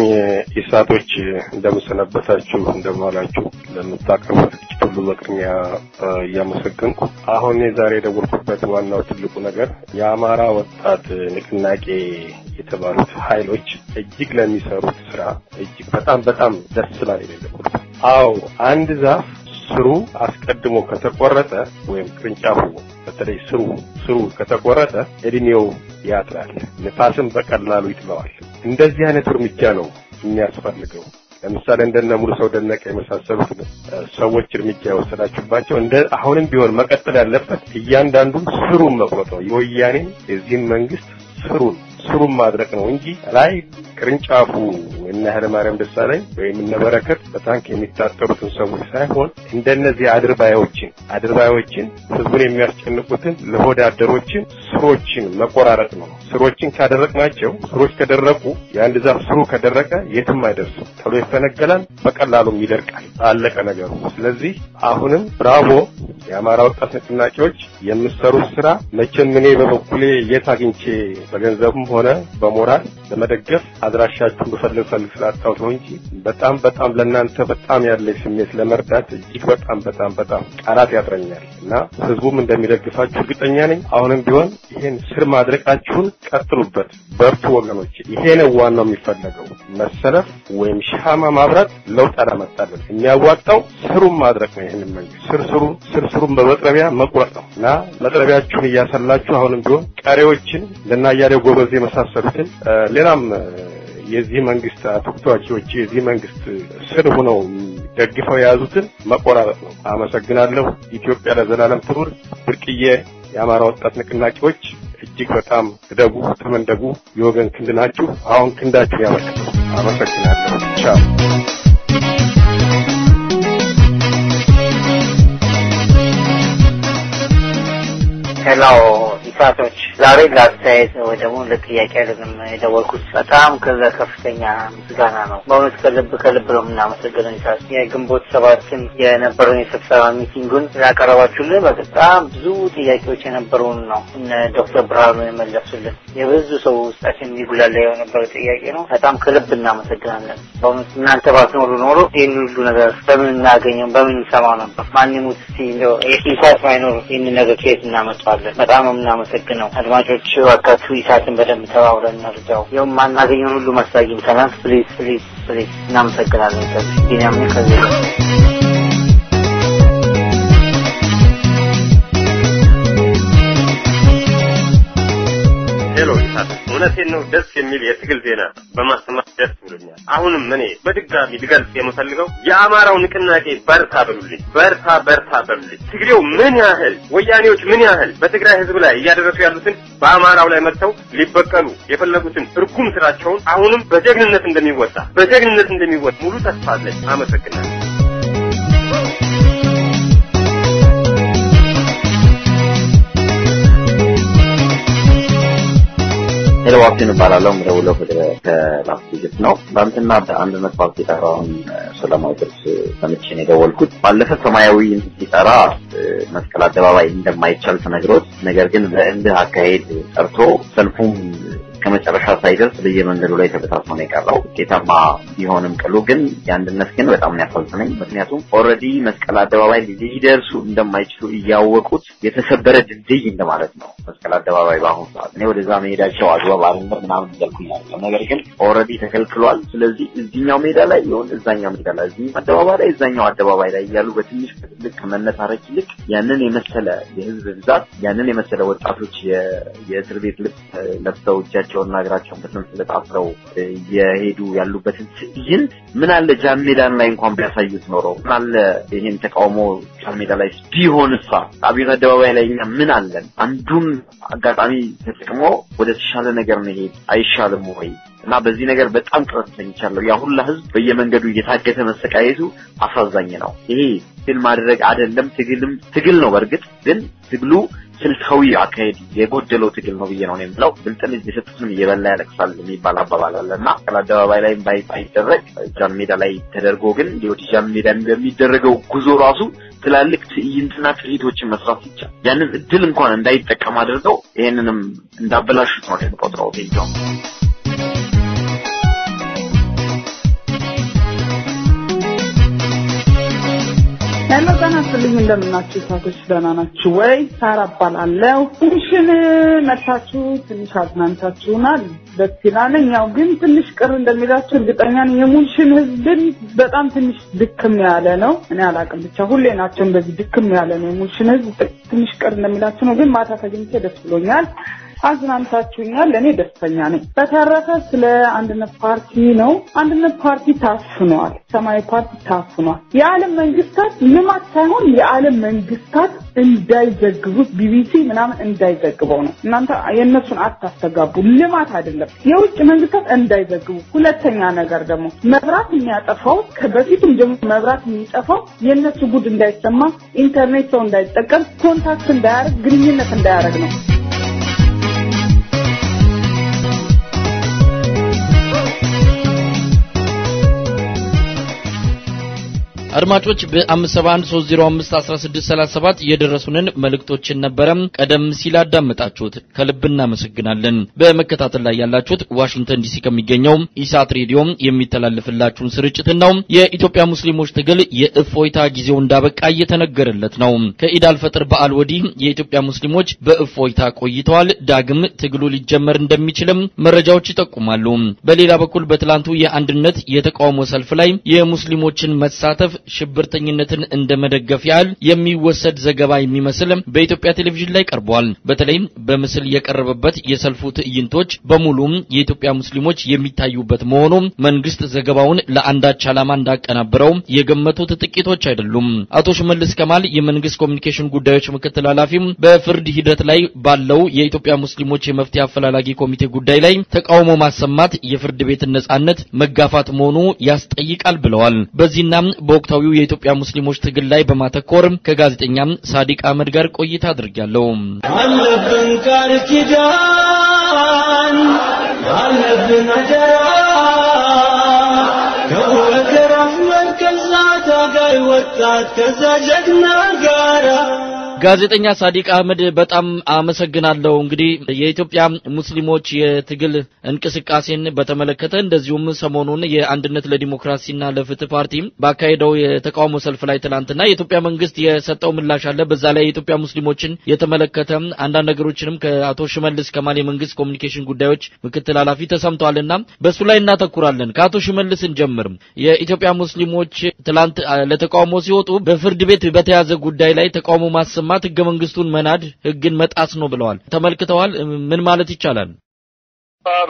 ኢሳቶች፣ እንደምሰነበታችሁ እንደማላችሁ። ለምታቀርቡት ሁሉ በቅድሚያ እያመሰገንኩ አሁን የዛሬ ደወልኩበት ዋናው ትልቁ ነገር የአማራ ወጣት ንቅናቄ የተባሉት ኃይሎች እጅግ ለሚሰሩት ስራ እጅግ በጣም ደስ ይላል ይደልኩት። አዎ አንድ ዛፍ ስሩ አስቀድሞ ከተቆረጠ ወይም ቅርንጫፉ በተለይ ስሩ ከተቆረጠ እድሜው ያጥራል፣ ንፋስም በቀላሉ ይጥለዋል። እንደዚህ አይነት እርምጃ ነው የሚያስፈልገው። ለምሳሌ እንደነ ሙሉ ሰው ደነቀ የመሳሰሉት ሰዎች እርምጃ ወሰዳችሁባቸው አሁንም ቢሆን መቀጠል ያለበት እያንዳንዱ ስሩን መቆረጥ ነው። የወያኔ የዚህን መንግስት ስሩን ማድረቅ ነው እንጂ ላይ ቅርንጫፉ እና ኃይለማርያም ደሳለኝ ወይም እነ በረከት በታንክ የሚታጠሩትን ሰዎች ሳይሆን እንደነዚህ አድርባዮችን ህዝቡን የሚያስጨንቁትን ለሆድ አደሮችን ስሮችን መቆራረጥ ነው። ስሮችን ካደረቅናቸው ስሮች ከደረቁ የአንድ ዛፍ ስሩ ከደረቀ የትም አይደርስም፣ ተሎ ይፈነገላል፣ በቀላሉም ይደርቃል። አለቀ ነገሩ። ስለዚህ አሁንም ብራቮ የአማራ ወጣት ንቅናቄዎች የምትሰሩት ስራ መቼም እኔ በበኩሌ የታግኝቼ በገንዘብም ሆነ በሞራል ለመደገፍ አድራሻችሁን በፈልግ ስላጣሁት ነው እንጂ በጣም ለእናንተ በጣም ያለ ስሜት ለመርዳት እጅግ በጣም ቃላት ያጥረኛል እና ህዝቡም እንደሚደግፋችሁ እርግጠኛ ነኝ። አሁንም ቢሆን ይሄን ስር ማድረቃችሁን ቀጥሉበት፣ በርቱ ወገኖች። ይሄ ነው ዋናው የሚፈለገው። መሰለፍ ወይም ሻማ ማብራት ለውጥ አላመጣልን። የሚያዋጣው ስሩን ማድረቅ ነው። ይሄን መንግስት ስሩን በመጥረቢያ መቁረጥ ነው እና መጥረቢያችሁን እያሰላችሁ አሁንም ቢሆን ቀሪዎችን ለናያሌው ጎበዝ የመሳሰሉትን ሌላም የዚህ መንግስት አጥቅቷቸው የዚህ መንግስት ስር ሆነው ደግፈው ያዙትን መቆራረጥ ነው። አመሰግናለሁ። ኢትዮጵያ ለዘላለም ትኑር። ብርቅዬ የአማራ ወጣት ንቅናቄዎች እጅግ በጣም ደጉ ተመንደጉ የወገን ክንድ ናችሁ። አሁን ክንዳችሁ ያበቃል። አመሰግናለሁ። ቻው። ሄሎ ኢሳቶች ዛሬ ለአስተያየት ወይ ደግሞ ለጥያቄ አይደለም የደወልኩት። በጣም ከፍተኛ ምስጋና ነው በእውነት ከልብ ነው የምናመሰግነው። ኢሳት የግንቦት ሰባትን የነበረውን የስብሰባ ሚቲንጉን ያቀረባችሁልን በጣም ብዙ ጥያቄዎች የነበሩን ነው እነ ዶክተር ብርሃኑ የመለሱልን የብዙ ሰው ውስጣችን ይጉላላ የነበረ ጥያቄ ነው። በጣም ከልብ እናመሰግናለን በእውነት። እናንተ ባትኖሩ ኖሮ ይህን ሁሉ ነገር በምን እናገኘው በምን እንሰማው ነበር? ማንም ውስጥ እንደው ኢሳት ባይኖር ይህን ነገር ከየት እናመጣለን? በጣም ነው የምናመሰግነው። አድማጮች ወጣቱ ኢሳትን በደንብ ተባብረን እንርዳው። የማናገኘውን ሁሉ ማሳጊን ከናስ ፕሊዝ እናመሰግናለን። ከዚህ ከዚህ ሄሎ ኢሳት እውነቴን ነው ደስ የሚል የትግል ዜና በማሰማት ደስ ብሎኛል። አሁንም እኔ በድጋሚ ልገልጽ የምፈልገው የአማራው ንቅናቄ በርታ በሉልኝ። ትግሬው ምን ያህል ወያኔዎች ምን ያህል በትግራይ ህዝብ ላይ እያደረሱ ያሉትን በአማራው ላይ መጥተው ሊበቀሉ የፈለጉትን እርጉም ስራቸውን አሁንም በጀግንነት እንደሚወጣ ሙሉ ተስፋ አለኝ። አመሰግናለሁ። ሄሎዋክን ባላለው ምረውለው ከላስቲክ ነው። ባንተና በአንድነት ፓርቲ ተራውን ሰላማዊ ድርስ ሰምቼን የደወልኩት ባለፈ ሰማያዊ ሲጠራ መስቀል አደባባይ እንደማይቻል ተነግሮት ነገር ግን በእንደ አካሄድ ጠርቶ ሰልፉም ከመጨረሻ ሳይደርስ በየመንገዱ ላይ ተበታትኖ ነው የቀረው። ጌታማ ቢሆንም ቅሉ ግን ያንድነት ግን በጣም ያሳዝነኝ። ምክንያቱም ኦሬዲ መስቀል አደባባይ ሊደርሱ እንደማይችሉ እያወቁት የተሰበረ ድልድይ እንደማለት ነው መስቀል አደባባይ ባሁን ሰዓት። እኔ ወደዛ መሄዳቸው አግባብ አይደለም ምናምን እያልኩኝ ነገር ግን ኦሬዲ ተከልክሏል። ስለዚህ እዚህኛው ሜዳ ላይ ይሁን እዛኛው ሜዳ ላይ እዚህ አደባባይ ላይ እዛኛው አደባባይ ላይ ያሉ በትንሽ ትልቅ ከመነታረክ ይልቅ ያንን የመሰለ የህዝብ ብዛት ያንን የመሰለ ወጣቶች የእስር ቤት ልብስ ለብሰው ቸውና እግራቸውን በሰንሰለት አስረው የሄዱ ያሉበትን ትዕይንት ምን አለ ጃን ሜዳን ላይ እንኳን ቢያሳዩት ኖሮ ምን አለ ይሄን ተቃውሞ ጃን ሜዳ ላይ ቢሆንሳ አብዮት አደባባይ ላይ እኛ ምን አለን? አንዱን አጋጣሚ ተጠቅሞ ወደ ተሻለ ነገር መሄድ አይሻልም ወይ? እና በዚህ ነገር በጣም ተሰኝቻለሁ። ያ ሁሉ ህዝብ በየመንገዱ እየታገተ መሰቃየቱ አሳዛኝ ነው። ይሄ ፊልም ማድረግ አይደለም ትግል ነው። በርግጥ ግን ትግሉ ስልታዊ አካሄድ የጎደለው ትግል ነው ብዬ ነው የምለው። ብልጥን እየሰጡትም እየበላ ያለቅሳል የሚባል አባባል አለና አደባባይ ላይ ባይደረግ ጃን ሜዳ ላይ ተደርጎ ግን ዲዮዲ ጃን ሜዳ እንደሚደረገው ጉዞ ራሱ ትላልቅ ትዕይንትና ትርኢቶችን መስራት ይቻላል። ያንን እድል እንኳን እንዳይጠቀም አድርገው ይሄንንም እንዳበላሹት ነው የምቆጥረው። ቴንኪው። ለማናፈልኝ እንደምናችሁ ኢሳቶች ደህና ናችሁ ወይ? ሳራ እባላለሁ። ትንሽን መታችሁ ትንሽ አዝናንታችሁናል። ደስ ይላል። ያው ግን ትንሽ ቅር እንደሚላችሁ እርግጠኛ ነኝ። የሙልሽን ህዝብን በጣም ትንሽ ድክም ያለ ነው። እኔ አላውቅም ብቻ ሁሌ ናቸው እንደዚህ ድክም ያለ ነው። የሙልሽን ህዝብ ትንሽ ቅር እንደሚላችሁ ነው። ግን ማታ ተገኝቼ ደስ ብሎኛል። አዝናንታችሁኛል። እኔ ደስተኛ ነኝ። በተረፈ ስለ አንድነት ፓርቲ ነው። አንድነት ፓርቲ ታፍኗል። ሰማያዊ ፓርቲ ታፍኗል። የዓለም መንግስታት ልማት ሳይሆን የዓለም መንግስታት እንዳይዘግቡት ቢቢሲ ምናምን እንዳይዘግበው ነው። እናንተ የነሱን አታስተጋቡ። ልማት አይደለም የውጭ መንግስታት እንዳይዘግቡ። ሁለተኛ ነገር ደግሞ መብራት የሚያጠፋው ከበፊቱም ጀምሮ መብራት የሚጠፋው የነሱ ጉድ እንዳይሰማ፣ ኢንተርኔት ሰው እንዳይጠቀም፣ ኮንታክት እንዳያደርግ፣ ግንኙነት እንዳያደርግ ነው። አድማጮች በ57130511637 የደረሱንን መልእክቶችን ነበረም ቀደም ሲል አዳመጣችሁት። ከልብ እናመሰግናለን። በመከታተል ላይ ያላችሁት ዋሽንግተን ዲሲ ከሚገኘው ኢሳት ሬዲዮ የሚተላለፍላችሁን ስርጭት ነው። የኢትዮጵያ ሙስሊሞች ትግል የእፎይታ ጊዜው እንዳበቃ እየተነገረለት ነው። ከኢድ አልፈጥር በዓል ወዲህ የኢትዮጵያ ሙስሊሞች በእፎይታ ቆይተዋል። ዳግም ትግሉ ሊጀመር እንደሚችልም መረጃዎች ይጠቁማሉ። በሌላ በኩል በትላንቱ የአንድነት የተቃውሞ ሰልፍ ላይ የሙስሊሞችን መሳተፍ ሽብርተኝነትን እንደመደገፍ ያህል የሚወሰድ ዘገባ የሚመስል በኢትዮጵያ ቴሌቪዥን ላይ ቀርቧል። በተለይ በምስል የቀረበበት የሰልፉ ትዕይንቶች በሙሉ የኢትዮጵያ ሙስሊሞች የሚታዩበት መሆኑ መንግስት ዘገባውን ለአንዳች ዓላማ እንዳቀናበረው የገመቱት ጥቂቶች አይደሉም። አቶ ሽመልስ ከማል የመንግስት ኮሚኒኬሽን ጉዳዮች ምክትል ኃላፊ በፍርድ ሂደት ላይ ባለው የኢትዮጵያ ሙስሊሞች የመፍትሄ አፈላላጊ ኮሚቴ ጉዳይ ላይ ተቃውሞ ማሰማት የፍርድ ቤት ነጻነት መጋፋት መሆኑ ያስጠይቃል ብለዋል። በዚህና በወቅቱ በወቅታዊው የኢትዮጵያ ሙስሊሞች ትግል ላይ በማተኮር ከጋዜጠኛ ሳዲቅ አህመድ ጋር ቆይታ አድርጋለሁ። አለብን ቃል ኪዳን አለብን አደራ ከወገራ ከዛ ታጋይ ወጣት ከዛ ጀግና ጋራ ጋዜጠኛ ሳዲቅ አህመድ በጣም አመሰግናለሁ። እንግዲህ የኢትዮጵያ ሙስሊሞች የትግል እንቅስቃሴን በተመለከተ እንደዚሁም ሰሞኑን የአንድነት ለዲሞክራሲና ለፍትህ ፓርቲ ባካሄደው የተቃውሞ ሰልፍ ላይ ትላንትና የኢትዮጵያ መንግስት የሰጠው ምላሽ አለ። በዛ ላይ የኢትዮጵያ ሙስሊሞችን የተመለከተ አንዳንድ ነገሮችንም ከአቶ ሽመልስ ከማል የመንግስት ኮሙኒኬሽን ጉዳዮች ምክትል ኃላፊ ተሰምቷልና በሱ ላይ እናተኩራለን። ከአቶ ሽመልስ እንጀምር። የኢትዮጵያ ሙስሊሞች ትላንት ለተቃውሞ ሲወጡ በፍርድ ቤት በተያዘ ጉዳይ ላይ ተቃውሞ ማሰማት ህገ መንግስቱን መናድ ህግን መጣስ ነው ብለዋል። ተመልክተዋል። ምን ማለት ይቻላል?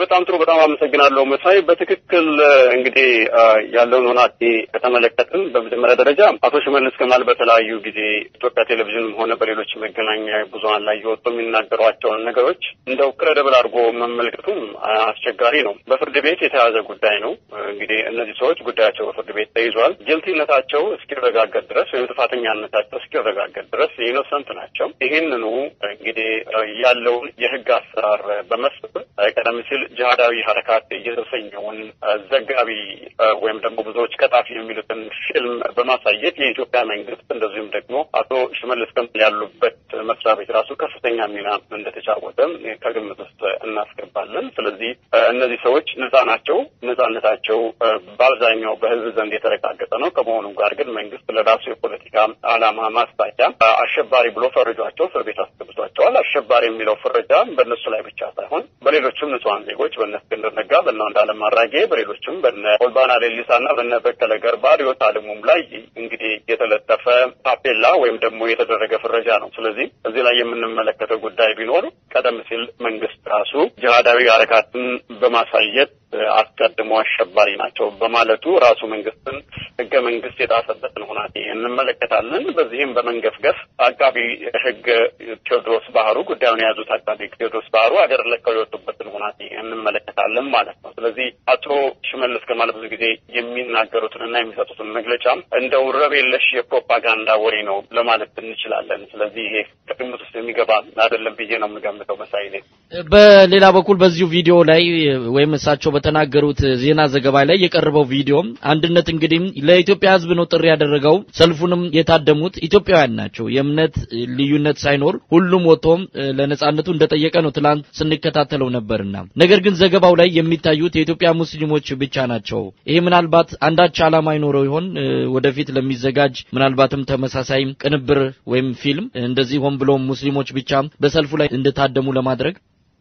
በጣም ጥሩ በጣም አመሰግናለሁ መሳይ። በትክክል እንግዲህ ያለውን ሁኔታ ከተመለከትን በመጀመሪያ ደረጃ አቶ ሽመልስ ከማል በተለያዩ ጊዜ ኢትዮጵያ ቴሌቪዥንም ሆነ በሌሎች መገናኛ ብዙሃን ላይ የወጡ የሚናገሯቸው ነገሮች እንደው ክሬዲብል አድርጎ መመልከቱም አስቸጋሪ ነው። በፍርድ ቤት የተያዘ ጉዳይ ነው። እንግዲህ እነዚህ ሰዎች ጉዳያቸው በፍርድ ቤት ተይዟል። ጅልቲነታቸው እስኪረጋገጥ ድረስ ወይም ጥፋተኛነታቸው እስኪረጋገጥ ድረስ ኢኖሰንት ናቸው። ይህንኑ እንግዲህ ያለውን የህግ አሰራር በመስጠት ቀደም ሲል ጂሃዳዊ ሐረካት የተሰኘውን ዘጋቢ ወይም ደግሞ ብዙዎች ቀጣፊ የሚሉትን ፊልም በማሳየት የኢትዮጵያ መንግስት እንደዚሁም ደግሞ አቶ ሽመልስ ከማል ያሉበት መስሪያ ቤት ራሱ ከፍተኛ ሚና እንደተጫወተ ከግምት ውስጥ እናስገባለን። ስለዚህ እነዚህ ሰዎች ነፃ ናቸው። ነፃነታቸው በአብዛኛው በህዝብ ዘንድ የተረጋገጠ ነው። ከመሆኑም ጋር ግን መንግስት ለራሱ የፖለቲካ ዓላማ ማስታወቂያ አሸባሪ ብሎ ፈርጇቸው እስር ቤት አስገብቷቸዋል። አሸባሪ የሚለው ፍረጃ በእነሱ ላይ ብቻ ሳይሆን በሌሎችም ንጹሃን ዜጎች በእነ እስክንድር ነጋ፣ በእነ አንዱዓለም አራጌ፣ በሌሎችም በእነ ኦልባና ሌሊሳና በእነ በቀለ ገርባ ሪዮት አለሙም ላይ እንግዲህ የተለጠፈ ታፔላ ወይም ደግሞ የተደረገ ፍረጃ ነው። ስለዚህ እዚህ ላይ የምንመለከተው ጉዳይ ቢኖር ቀደም ሲል መንግስት ራሱ ጂሃዳዊ ሐረካትን በማሳየት አስቀድሞ አሸባሪ ናቸው በማለቱ ራሱ መንግስትን ህገ መንግስት የጣሰበትን ሁኔታ እንመለከታለን። በዚህም በመንገፍገፍ አቃቢ ህግ ቴዎድሮስ ባህሩ ጉዳዩን የያዙት አቃቢ ህግ ቴዎድሮስ ባህሩ አገር ለቀው የወጡበትን ሁኔታ እንመለከታለን ማለት ነው። ስለዚህ አቶ ሽመልስ ከማል ብዙ ጊዜ የሚናገሩትንና የሚሰጡትን መግለጫ እንደው ረብ የለሽ የፕሮፓጋንዳ ወሬ ነው ለማለት እንችላለን። ስለዚህ ይሄ ከግምት ውስጥ የሚገባ አይደለም ብዬ ነው የምገምተው መሳይ ነኝ። በሌላ በኩል በዚሁ ቪዲዮ ላይ ወይም እሳቸው በተናገሩት ዜና ዘገባ ላይ የቀረበው ቪዲዮ አንድነት እንግዲህ ለኢትዮጵያ ህዝብ ነው ጥሪ ያደረገው። ሰልፉንም የታደሙት ኢትዮጵያውያን ናቸው። የእምነት ልዩነት ሳይኖር ሁሉም ወጥቶም ለነጻነቱ እንደጠየቀ ነው ትላንት ስንከታተለው ነበርና ነገር ግን ዘገባው ላይ የሚታዩት የኢትዮጵያ ሙስሊሞች ብቻ ናቸው። ይሄ ምናልባት አንዳች ዓላማ ይኖረው ይሆን? ወደፊት ለሚዘጋጅ ምናልባትም ተመሳሳይ ቅንብር ወይም ፊልም እንደዚህ ሆን ብሎ ሙስሊሞች ብቻ በሰልፉ ላይ እንደታደሙ ለማድረግ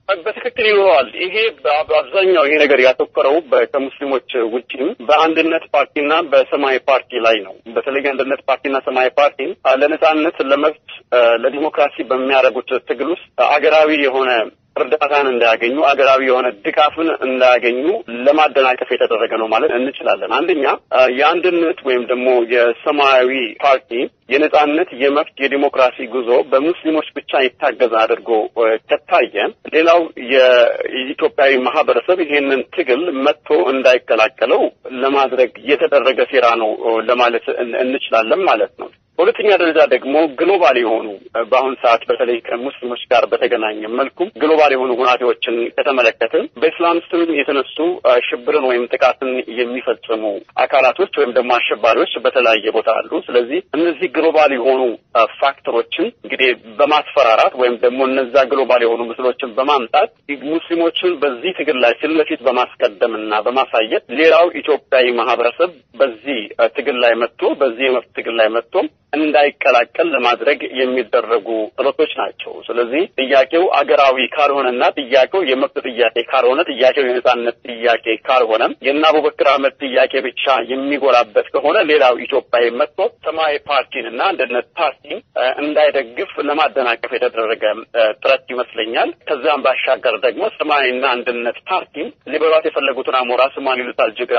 በትክክል ይኖራል። ይሄ በአብዛኛው ይሄ ነገር ያተኮረው ከሙስሊሞች ውጪም በአንድነት ፓርቲና በሰማያዊ ፓርቲ ላይ ነው። በተለይ አንድነት ፓርቲና ሰማያዊ ፓርቲ ለነጻነት፣ ለመብት፣ ለዲሞክራሲ በሚያደርጉት ትግል ውስጥ አገራዊ የሆነ እርዳታን እንዳያገኙ አገራዊ የሆነ ድጋፍን እንዳያገኙ ለማደናቀፍ የተደረገ ነው ማለት እንችላለን። አንደኛ የአንድነት ወይም ደግሞ የሰማያዊ ፓርቲ የነጻነት፣ የመብት፣ የዲሞክራሲ ጉዞ በሙስሊሞች ብቻ ይታገዝ አድርጎ ከታየ ሌላው የኢትዮጵያዊ ማህበረሰብ ይሄንን ትግል መጥቶ እንዳይቀላቀለው ለማድረግ የተደረገ ሴራ ነው ለማለት እንችላለን ማለት ነው። በሁለተኛ ደረጃ ደግሞ ግሎባል የሆኑ በአሁን ሰዓት በተለይ ከሙስሊሞች ጋር በተገናኘ መልኩ ግሎባል የሆኑ ሁኔታዎችን ከተመለከትን በእስላም ስም የተነሱ ሽብርን ወይም ጥቃትን የሚፈጽሙ አካላቶች ወይም ደግሞ አሸባሪዎች በተለያየ ቦታ አሉ። ስለዚህ እነዚህ ግሎባል የሆኑ ፋክተሮችን እንግዲህ በማስፈራራት ወይም ደግሞ እነዛ ግሎባል የሆኑ ምስሎችን በማምጣት ሙስሊሞችን በዚህ ትግል ላይ ፊት ለፊት በማስቀደምና በማሳየት ሌላው ኢትዮጵያዊ ማህበረሰብ በዚህ ትግል ላይ መጥቶ በዚህ የመብት ትግል ላይ መጥቶ እንዳይቀላቀል ለማድረግ የሚደረጉ ጥረቶች ናቸው። ስለዚህ ጥያቄው አገራዊ ካልሆነና ጥያቄው የመብት ጥያቄ ካልሆነ ጥያቄው የነጻነት ጥያቄ ካልሆነ የእነ አቡበክር አህመድ ጥያቄ ብቻ የሚጎላበት ከሆነ ሌላው ኢትዮጵያዊ መጥቶ ሰማያዊ ፓርቲን ፓርቲንና አንድነት ፓርቲን እንዳይደግፍ ለማደናቀፍ የተደረገ ጥረት ይመስለኛል። ከዛም ባሻገር ደግሞ ሰማያዊና አንድነት ፓርቲን ሊበሏት የፈለጉትን አሞራ ስሟን ይሉታል ጅግራ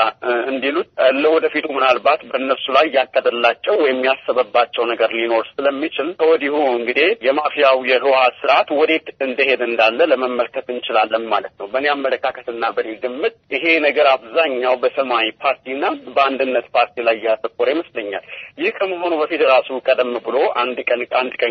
እንዲሉት ለወደፊቱ ምናልባት በእነሱ ላይ ያቀደላቸው ወይም ያሰበባቸው ነገር ሊኖር ስለሚችል ከወዲሁ እንግዲህ የማፊያው የህወሓት ስርዓት ወዴት እንደሄደ እንዳለ ለመመልከት እንችላለን ማለት ነው። በእኔ አመለካከትና በእኔ ግምት ይሄ ነገር አብዛኛው በሰማያዊ ፓርቲና በአንድነት ፓርቲ ላይ ያተኮረ ይመስለኛል። ይህ ከመሆኑ በፊት ራሱ ቀደም ብሎ አንድ ቀን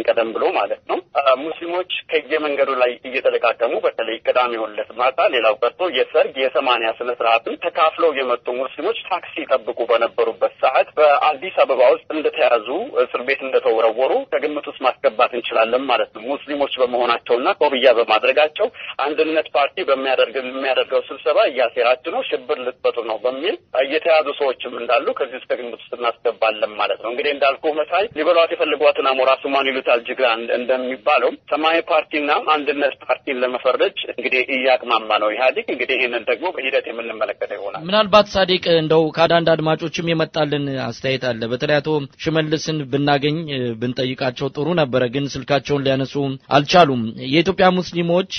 ቀደም ብሎ ማለት ነው ሙስሊሞች ከየመንገዱ ላይ እየተለቃቀሙ በተለይ ቅዳሜ ዕለት ማታ ሌላው ቀርቶ የሰርግ የ80 ስነ ስርዓትን ተካፍለው የመጡ ሙስሊሞች ታክሲ ጠብቁ በነበሩበት ሰዓት በአዲስ አበባ ውስጥ እንደተያዙ እስር ቤት እንደተወረወሩ ከግምት ውስጥ ማስገባት እንችላለን ማለት ነው። ሙስሊሞች በመሆናቸውና ቆብያ በማድረጋቸው አንድነት ፓርቲ በሚያደርገው ስብሰባ እያሴራችሁ ነው፣ ሽብር ልትፈቱ ነው በሚል እየተያዙ ሰዎችም እንዳሉ ከዚህ ውስጥ ከግምት ውስጥ እናስገባለን ማለት ነው። እንግዲህ እንዳልኩ መሳይ ሊበሏት የፈልጓትን አሞራ ስሟን ይሉታል ጅግራ እንደሚባለው ሰማያዊ ፓርቲና አንድነት ፓርቲን ለመፈረጅ እንግዲህ እያቅማማ ነው ኢህአዴግ። እንግዲህ ይሄንን ደግሞ በሂደት የምንመለከተው ይሆናል። ምናልባት ሳዲቅ እንደው ከአንዳንድ አድማጮችም የመጣልን አስተያየት አለ። በተለይ አቶ ሽመልስን ብናገኝ ብንጠይቃቸው ጥሩ ነበረ፣ ግን ስልካቸውን ሊያነሱ አልቻሉም። የኢትዮጵያ ሙስሊሞች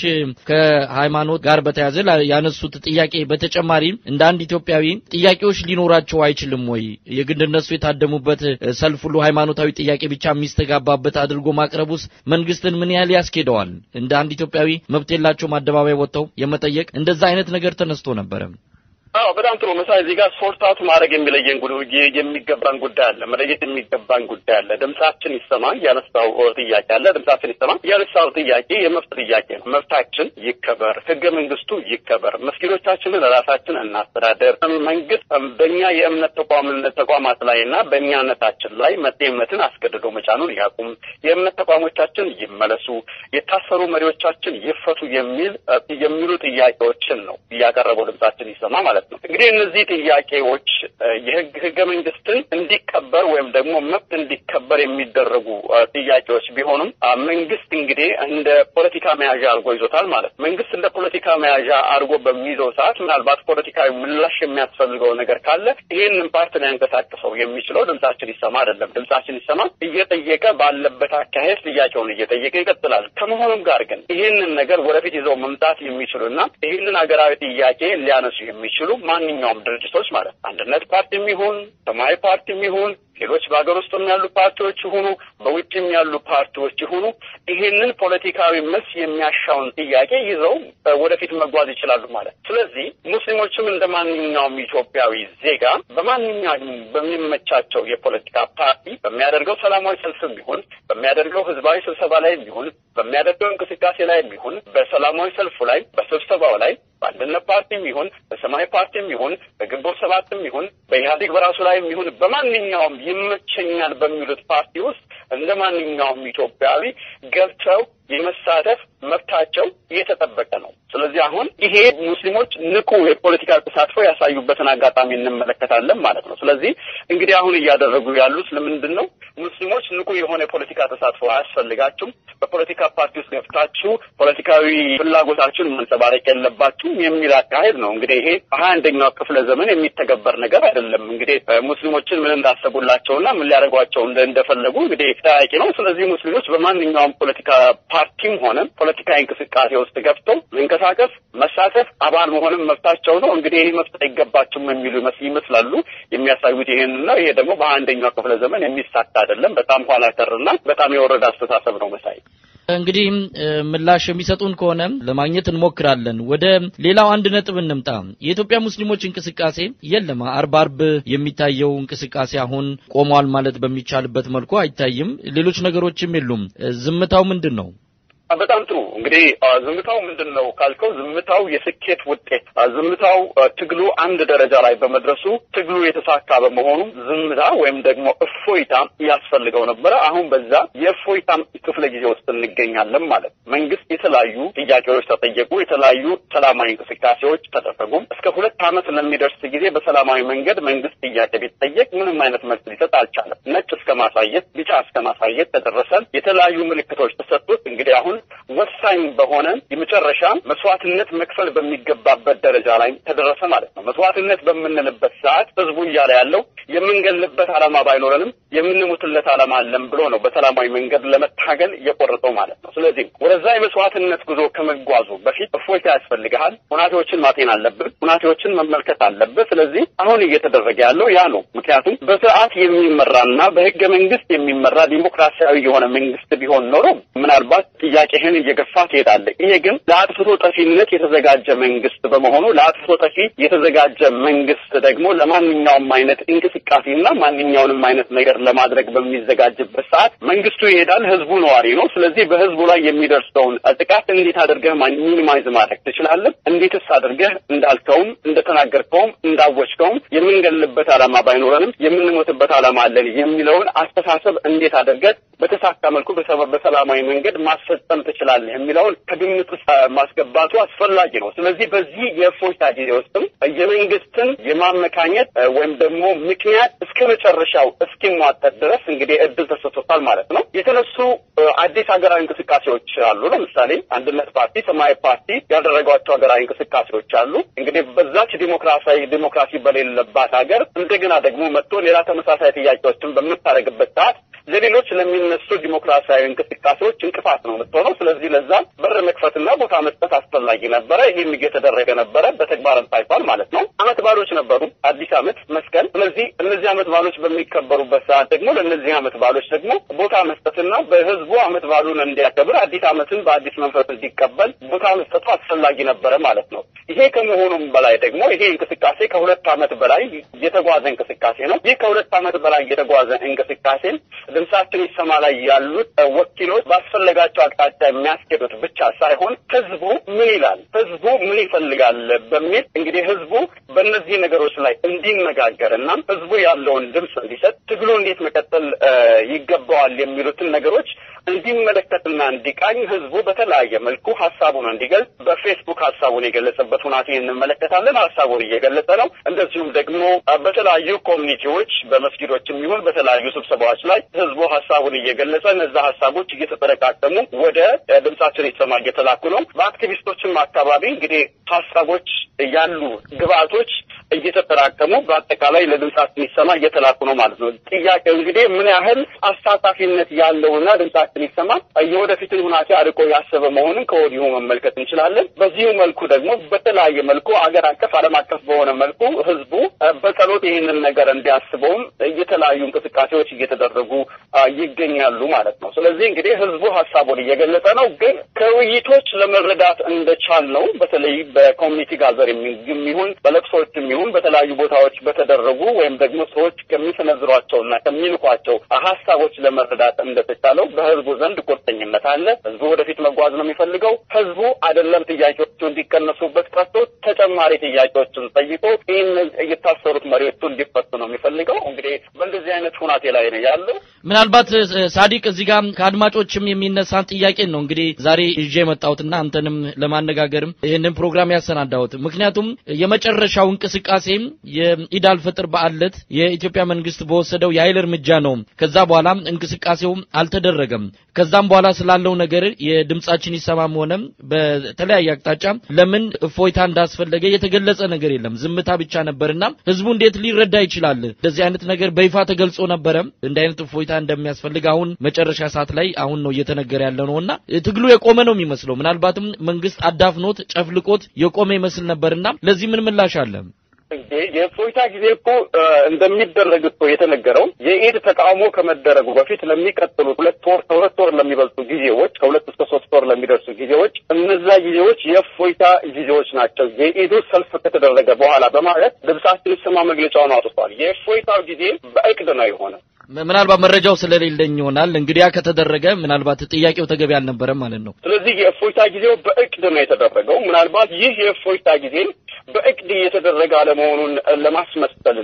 ከሃይማኖት ጋር በተያያዘ ያነሱት ጥያቄ በተጨማሪ እንደ አንድ ኢትዮጵያዊ ጥያቄዎች ሊኖራቸው አይችልም ወይ? የግድ እነሱ የታደሙበት ሰልፍ ሁሉ ሃይማኖታዊ ጥያቄ ብቻ የሚስተጋባበት አድርጎ ማቅረቡስ መንግስትን ምን ያህል ያስኬደዋል? እንደ አንድ ኢትዮጵያዊ መብት የላቸውም አደባባይ ወጥተው የመጠየቅ እንደዛ አይነት ነገር ተነስቶ ነበር። በጣም ጥሩ መሳይ እዚህ ጋር ሶርት አውት ማድረግ የሚገባን ጉዳይ አለ፣ መለየት የሚገባን ጉዳይ አለ። ድምጻችን ይሰማ ያነሳው ጥያቄ አለ። ድምጻችን ይሰማ ያነሳው ጥያቄ የመብት ጥያቄ ነው። መብታችን ይከበር፣ ህገ መንግስቱ ይከበር፣ መስጊዶቻችንን ራሳችን እናስተዳደር፣ መንግስት በእኛ የእምነት ተቋማት ላይና በእኛነታችን ላይ መጤነትን አስገድዶ መጫኑን ያቁም፣ የእምነት ተቋሞቻችን ይመለሱ፣ የታሰሩ መሪዎቻችን ይፈቱ የሚሉ ጥያቄዎችን ነው እያቀረበው ድምጻችን ይሰማ ማለት ነው። እንግዲህ እነዚህ ጥያቄዎች የህገ መንግስትን እንዲከበር ወይም ደግሞ መብት እንዲከበር የሚደረጉ ጥያቄዎች ቢሆኑም መንግስት እንግዲህ እንደ ፖለቲካ መያዣ አድርጎ ይዞታል ማለት ነው። መንግስት እንደ ፖለቲካ መያዣ አድርጎ በሚይዘው ሰዓት ምናልባት ፖለቲካዊ ምላሽ የሚያስፈልገው ነገር ካለ ይሄንን ፓርቲ ሊያንቀሳቅሰው የሚችለው ድምጻችን ይሰማ አይደለም። ድምጻችን ይሰማ እየጠየቀ ባለበት አካሄድ ጥያቄውን እየጠየቀ ይቀጥላል። ከመሆኑም ጋር ግን ይሄንን ነገር ወደፊት ይዘው መምጣት የሚችሉና ይሄንን ሀገራዊ ጥያቄ ሊያነሱ የሚችሉ ማንኛውም ድርጅቶች ማለት አንድነት ፓርቲም ይሁን ሰማያዊ ፓርቲም ይሁን ሌሎች በአገር ውስጥም ያሉ ፓርቲዎች ይሁኑ በውጭም ያሉ ፓርቲዎች ይሁኑ ይሄንን ፖለቲካዊ መልስ የሚያሻውን ጥያቄ ይዘው ወደፊት መጓዝ ይችላሉ ማለት። ስለዚህ ሙስሊሞችም እንደ ማንኛውም ኢትዮጵያዊ ዜጋ በማንኛውም በሚመቻቸው የፖለቲካ ፓርቲ በሚያደርገው ሰላማዊ ሰልፍም ይሁን በሚያደርገው ህዝባዊ ስብሰባ ላይ ይሁን በሚያደርገው እንቅስቃሴ ላይ ይሁን በሰላማዊ ሰልፉ ላይ በስብሰባው ላይ በአንድነት ፓርቲም ይሁን በሰማያዊ ፓርቲም ይሁን በግንቦት ሰባትም ይሁን በኢህአዴግ በራሱ ላይም ይሁን በማንኛውም ይመቸኛል በሚሉት ፓርቲ ውስጥ እንደ ማንኛውም ኢትዮጵያዊ ገብተው የመሳተፍ መብታቸው እየተጠበቀ ነው። ስለዚህ አሁን ይሄ ሙስሊሞች ንቁ የፖለቲካ ተሳትፎ ያሳዩበትን አጋጣሚ እንመለከታለን ማለት ነው። ስለዚህ እንግዲህ አሁን እያደረጉ ያሉት ለምንድን ነው? ሙስሊሞች ንቁ የሆነ የፖለቲካ ተሳትፎ አያስፈልጋችሁም፣ በፖለቲካ ፓርቲ ውስጥ ገብታችሁ ፖለቲካዊ ፍላጎታችሁን ማንጸባረቅ የለባችሁም የሚል አካሄድ ነው። እንግዲህ ይሄ በ21ኛው ክፍለ ዘመን የሚተገበር ነገር አይደለም። እንግዲህ ሙስሊሞችን ምን እንዳሰቡላቸውና ምን ሊያደርጓቸው እንደፈለጉ እንግዲህ ጠያቂ ነው። ስለዚህ ሙስሊሞች በማንኛውም ፖለቲካ ፓርቲም ሆነ ፖለቲካዊ እንቅስቃሴ ውስጥ ገብተው መንቀሳቀስ፣ መሳተፍ፣ አባል መሆንም መብታቸው ነው። እንግዲህ ይሄ መብት አይገባችሁም የሚሉ ይመስላሉ የሚያሳዩት ይሄንና ይሄ ደግሞ በ21ኛው ክፍለ ዘመን የሚሳካ አይደለም። በጣም ኋላ ቀርና በጣም የወረደ አስተሳሰብ ነው መሳይ። እንግዲህ ምላሽ የሚሰጡን ከሆነ ለማግኘት እንሞክራለን። ወደ ሌላው አንድ ነጥብ እንምጣ። የኢትዮጵያ ሙስሊሞች እንቅስቃሴ የለም። አርብ የሚታየው እንቅስቃሴ አሁን ቆሟል ማለት በሚቻልበት መልኩ አይታይም። ሌሎች ነገሮችም የሉም። ዝምታው ምንድን ነው? በጣም ጥሩ። እንግዲህ ዝምታው ምንድነው ካልከው ዝምታው የስኬት ውጤት፣ ዝምታው ትግሉ አንድ ደረጃ ላይ በመድረሱ ትግሉ የተሳካ በመሆኑ ዝምታ ወይም ደግሞ እፎይታ ያስፈልገው ነበር። አሁን በዛ የእፎይታ ክፍለ ጊዜ ውስጥ እንገኛለን ማለት። መንግስት የተለያዩ ጥያቄዎች ተጠየቁ፣ የተለያዩ ሰላማዊ እንቅስቃሴዎች ተደረጉ። እስከ 2 ዓመት ለሚደርስ ጊዜ በሰላማዊ መንገድ መንግስት ጥያቄ ቢጠየቅ ምንም አይነት መልስ ሊሰጥ አልቻለም። ነጭ እስከ ማሳየት ቢጫ እስከ ማሳየት ተደረሰ። የተለያዩ ምልክቶች ተሰጡት። እንግዲህ አሁን ወሳኝ በሆነ የመጨረሻ መስዋዕትነት መክፈል በሚገባበት ደረጃ ላይ ተደረሰ ማለት ነው። መስዋዕትነት በመነለበት ሰዓት ህዝቡ እያለ ያለው የምንገልበት ዓላማ ባይኖርንም የምንሞትለት ዓላማ አለን ብሎ ነው በሰላማዊ መንገድ ለመታገል የቆረጠው ማለት ነው። ስለዚህ ወደዛ የመስዋዕትነት ጉዞ ከመጓዙ በፊት እፎይታ ያስፈልጋል። ሁኔታዎችን ማጤን አለብን። ሁኔታዎችን መመልከት አለብን። ስለዚህ አሁን እየተደረገ ያለው ያ ነው። ምክንያቱም በስርዓት የሚመራና በህገ መንግስት የሚመራ ዲሞክራሲያዊ የሆነ መንግስት ቢሆን ኖሮ ምናልባት ጥያቄህን እየገፋ ትሄዳለህ። ይሄ ግን ለአጥፍቶ ጠፊነት የተዘጋጀ መንግስት በመሆኑ ለአጥፍቶ ጠፊ የተዘጋጀ መንግስት ደግሞ ለማንኛውም አይነት እንቅስቃሴና ማንኛውንም አይነት ነገር ለማድረግ በሚዘጋጅበት ሰዓት መንግስቱ ይሄዳል። ህዝቡ ነዋሪ ነው። ስለዚህ በህዝቡ ላይ የሚደርሰውን ጥቃት እንዴት አድርገህ ሚኒማይዝ ማድረግ ትችላለህ? እንዴትስ አድርገህ እንዳልከውም እንደተናገርከውም እንዳወጭከውም የምንገልበት ዓላማ ባይኖርንም የምንሞትበት ዓላማ አለን የሚለውን አስተሳሰብ እንዴት አድርገህ በተሳካ መልኩ በሰላማዊ መንገድ ማስፈጸም ትችላለህ የሚለውን ከግምት ውስጥ ማስገባቱ አስፈላጊ ነው። ስለዚህ በዚህ የእፎይታ ጊዜ ውስጥም የመንግስትን የማመካኘት ወይም ደግሞ ምክንያት እስከ መጨረሻው እስኪሟጠጥ ድረስ እንግዲህ እድል ተሰጥቶታል ማለት ነው። የተነሱ አዲስ ሀገራዊ እንቅስቃሴዎች አሉ። ለምሳሌ አንድነት ፓርቲ፣ ሰማያዊ ፓርቲ ያደረጓቸው ሀገራዊ እንቅስቃሴዎች አሉ። እንግዲህ በዛች ዲሞክራሲ በሌለባት ሀገር እንደገና ደግሞ መጥቶ ሌላ ተመሳሳይ ጥያቄዎችን በምታደርግበት ሰዓት ለሌሎች ለሚነሱ ዲሞክራሲያዊ እንቅስቃሴዎች እንቅፋት ነው የምትሆነው። ስለዚህ ለዛ በር መክፈትና ቦታ መስጠት አስፈላጊ ነበረ። ይሄም እየተደረገ ነበረ፣ በተግባርም ታይቷል ማለት ነው። አመት ባሎች ነበሩ፣ አዲስ አመት፣ መስቀል። ስለዚህ እነዚህ አመት ባሎች በሚከበሩበት ሰዓት ደግሞ ለእነዚህ አመት ባሎች ደግሞ ቦታ መስጠትና በህዝቡ አመት ባሉን እንዲያከብር አዲስ አመትን በአዲስ መንፈስ እንዲቀበል ቦታ መስጠቱ አስፈላጊ ነበረ ማለት ነው። ይሄ ከመሆኑም በላይ ደግሞ ይሄ እንቅስቃሴ ከሁለት አመት በላይ የተጓዘ እንቅስቃሴ ነው። ይህ ከሁለት አመት በላይ የተጓዘ እንቅስቃሴ ድምጻችን ይሰማ ላይ ያሉት ወኪሎች ባስፈለጋቸው አቅጣጫ የሚያስኬዱት ብቻ ሳይሆን ህዝቡ ምን ይላል፣ ህዝቡ ምን ይፈልጋል በሚል እንግዲህ ህዝቡ በእነዚህ ነገሮች ላይ እንዲነጋገርና ህዝቡ ያለውን ድምጽ እንዲሰጥ ትግሉ እንዴት መቀጠል ይገባዋል የሚሉትን ነገሮች እንዲመለከትና እንዲቃኝ ህዝቡ በተለያየ መልኩ ሐሳቡን እንዲገልጽ በፌስቡክ ሐሳቡን የገለጸበት ሁኔታ እንመለከታለን። ሐሳቡን እየገለጸ ነው። እንደዚሁም ደግሞ በተለያዩ ኮሚኒቲዎች በመስጊዶችም ይሁን በተለያዩ ስብሰባዎች ላይ ህዝቡ ሐሳቡን እየገለጸ እነዛ ሐሳቦች እየተጠረቃቀሙ ወደ ድምጻችን ይሰማ እየተላኩ ነው። በአክቲቪስቶችም አካባቢ እንግዲህ ሐሳቦች ያሉ ግብአቶች እየተጠራቀሙ በአጠቃላይ ለድምጻችን ይሰማ እየተላኩ ነው ማለት ነው። ጥያቄው እንግዲህ ምን ያህል አሳታፊነት ያለውና ድምጻችን ይሰማ የወደፊትን ሁኔታ አርቆ ያሰበ መሆኑን ከወዲሁ መመልከት እንችላለን። በዚሁ መልኩ ደግሞ በተለያየ መልኩ አገር አቀፍ ዓለም አቀፍ በሆነ መልኩ ህዝቡ በጸሎት ይህንን ነገር እንዲያስበውም የተለያዩ እንቅስቃሴዎች እየተደረጉ ይገኛሉ ማለት ነው። ስለዚህ እንግዲህ ህዝቡ ሐሳቡን እየገለጸ ነው። ግን ከውይይቶች ለመረዳት እንደቻል ነው በተለይ በኮሚኒቲ ጋዘር የሚሆን በለቅሶችም ይሁን በተለያዩ ቦታዎች በተደረጉ ወይም ደግሞ ሰዎች ከሚሰነዝሯቸውና ከሚልኳቸው ሐሳቦች ለመረዳት እንደተቻለው በህዝቡ ዘንድ ቁርጠኝነት አለ። ህዝቡ ወደፊት መጓዝ ነው የሚፈልገው። ህዝቡ አይደለም ጥያቄዎቹ እንዲቀነሱበት ቀርቶ ተጨማሪ ጥያቄዎችን ጠይቆ ይህንን የታሰሩት መሪዎቹ እንዲፈቱ ነው የሚፈልገው። እንግዲህ በእንደዚህ አይነት ሁኔታ ላይ ነው ያለው። ምናልባት ሳዲቅ እዚህ ጋር ከአድማጮችም የሚነሳን ጥያቄ ነው እንግዲህ ዛሬ ይዤ መጣሁትና አንተንም ለማነጋገርም ይሄንን ፕሮግራም ያሰናዳሁት። ምክንያቱም የመጨረሻው እንቅስቃሴ የኢድ አልፈጥር በዓለት የኢትዮጵያ መንግስት በወሰደው የኃይል እርምጃ ነው። ከዛ በኋላ እንቅስቃሴው አልተደረገም። ከዛም በኋላ ስላለው ነገር የድምጻችን ይሰማም ሆነ በተለያየ አቅጣጫ ለምን እፎይታ እንዳስፈለገ የተገለጸ ነገር የለም። ዝምታ ብቻ ነበርና ህዝቡ እንዴት ሊረዳ ይችላል? እንደዚህ አይነት ነገር በይፋ ተገልጾ ነበር እንደ አይነት እፎይታ እንደሚያስፈልግ አሁን መጨረሻ ሰዓት ላይ አሁን ነው እየተነገረ ያለው ነውና ትግሉ የቆመ ነው የሚመስለው። ምናልባትም መንግስት አዳፍኖት ጨፍልቆት የቆመ ይመስል ነበርና ለዚህ ምን ምላሽ አለ? የእፎይታ ጊዜ እኮ እንደሚደረግ እኮ የተነገረው የኢድ ተቃውሞ ከመደረጉ በፊት ለሚቀጥሉ ሁለት ወር ለሚበልጡ ጊዜዎች ከሁለት እስከ 3 ወር ለሚደርሱ ጊዜዎች እነዛ ጊዜዎች የእፎይታ ጊዜዎች ናቸው የኢዱ ሰልፍ ከተደረገ በኋላ በማለት ድምጻችን ይሰማ መግለጫውን አውጥቷል። የእፎይታው ጊዜ በእቅድ ነው የሆነው። ምናልባት መረጃው ስለሌለኝ ይሆናል እንግዲህ ከተደረገ ምናልባት ጥያቄው ተገቢ አልነበረም ማለት ነው። ስለዚህ የእፎይታ ጊዜው በእቅድ ነው የተደረገው። ምናልባት ይህ የእፎይታ ጊዜ በእቅድ የተደረገ አለመሆኑን ለማስመሰል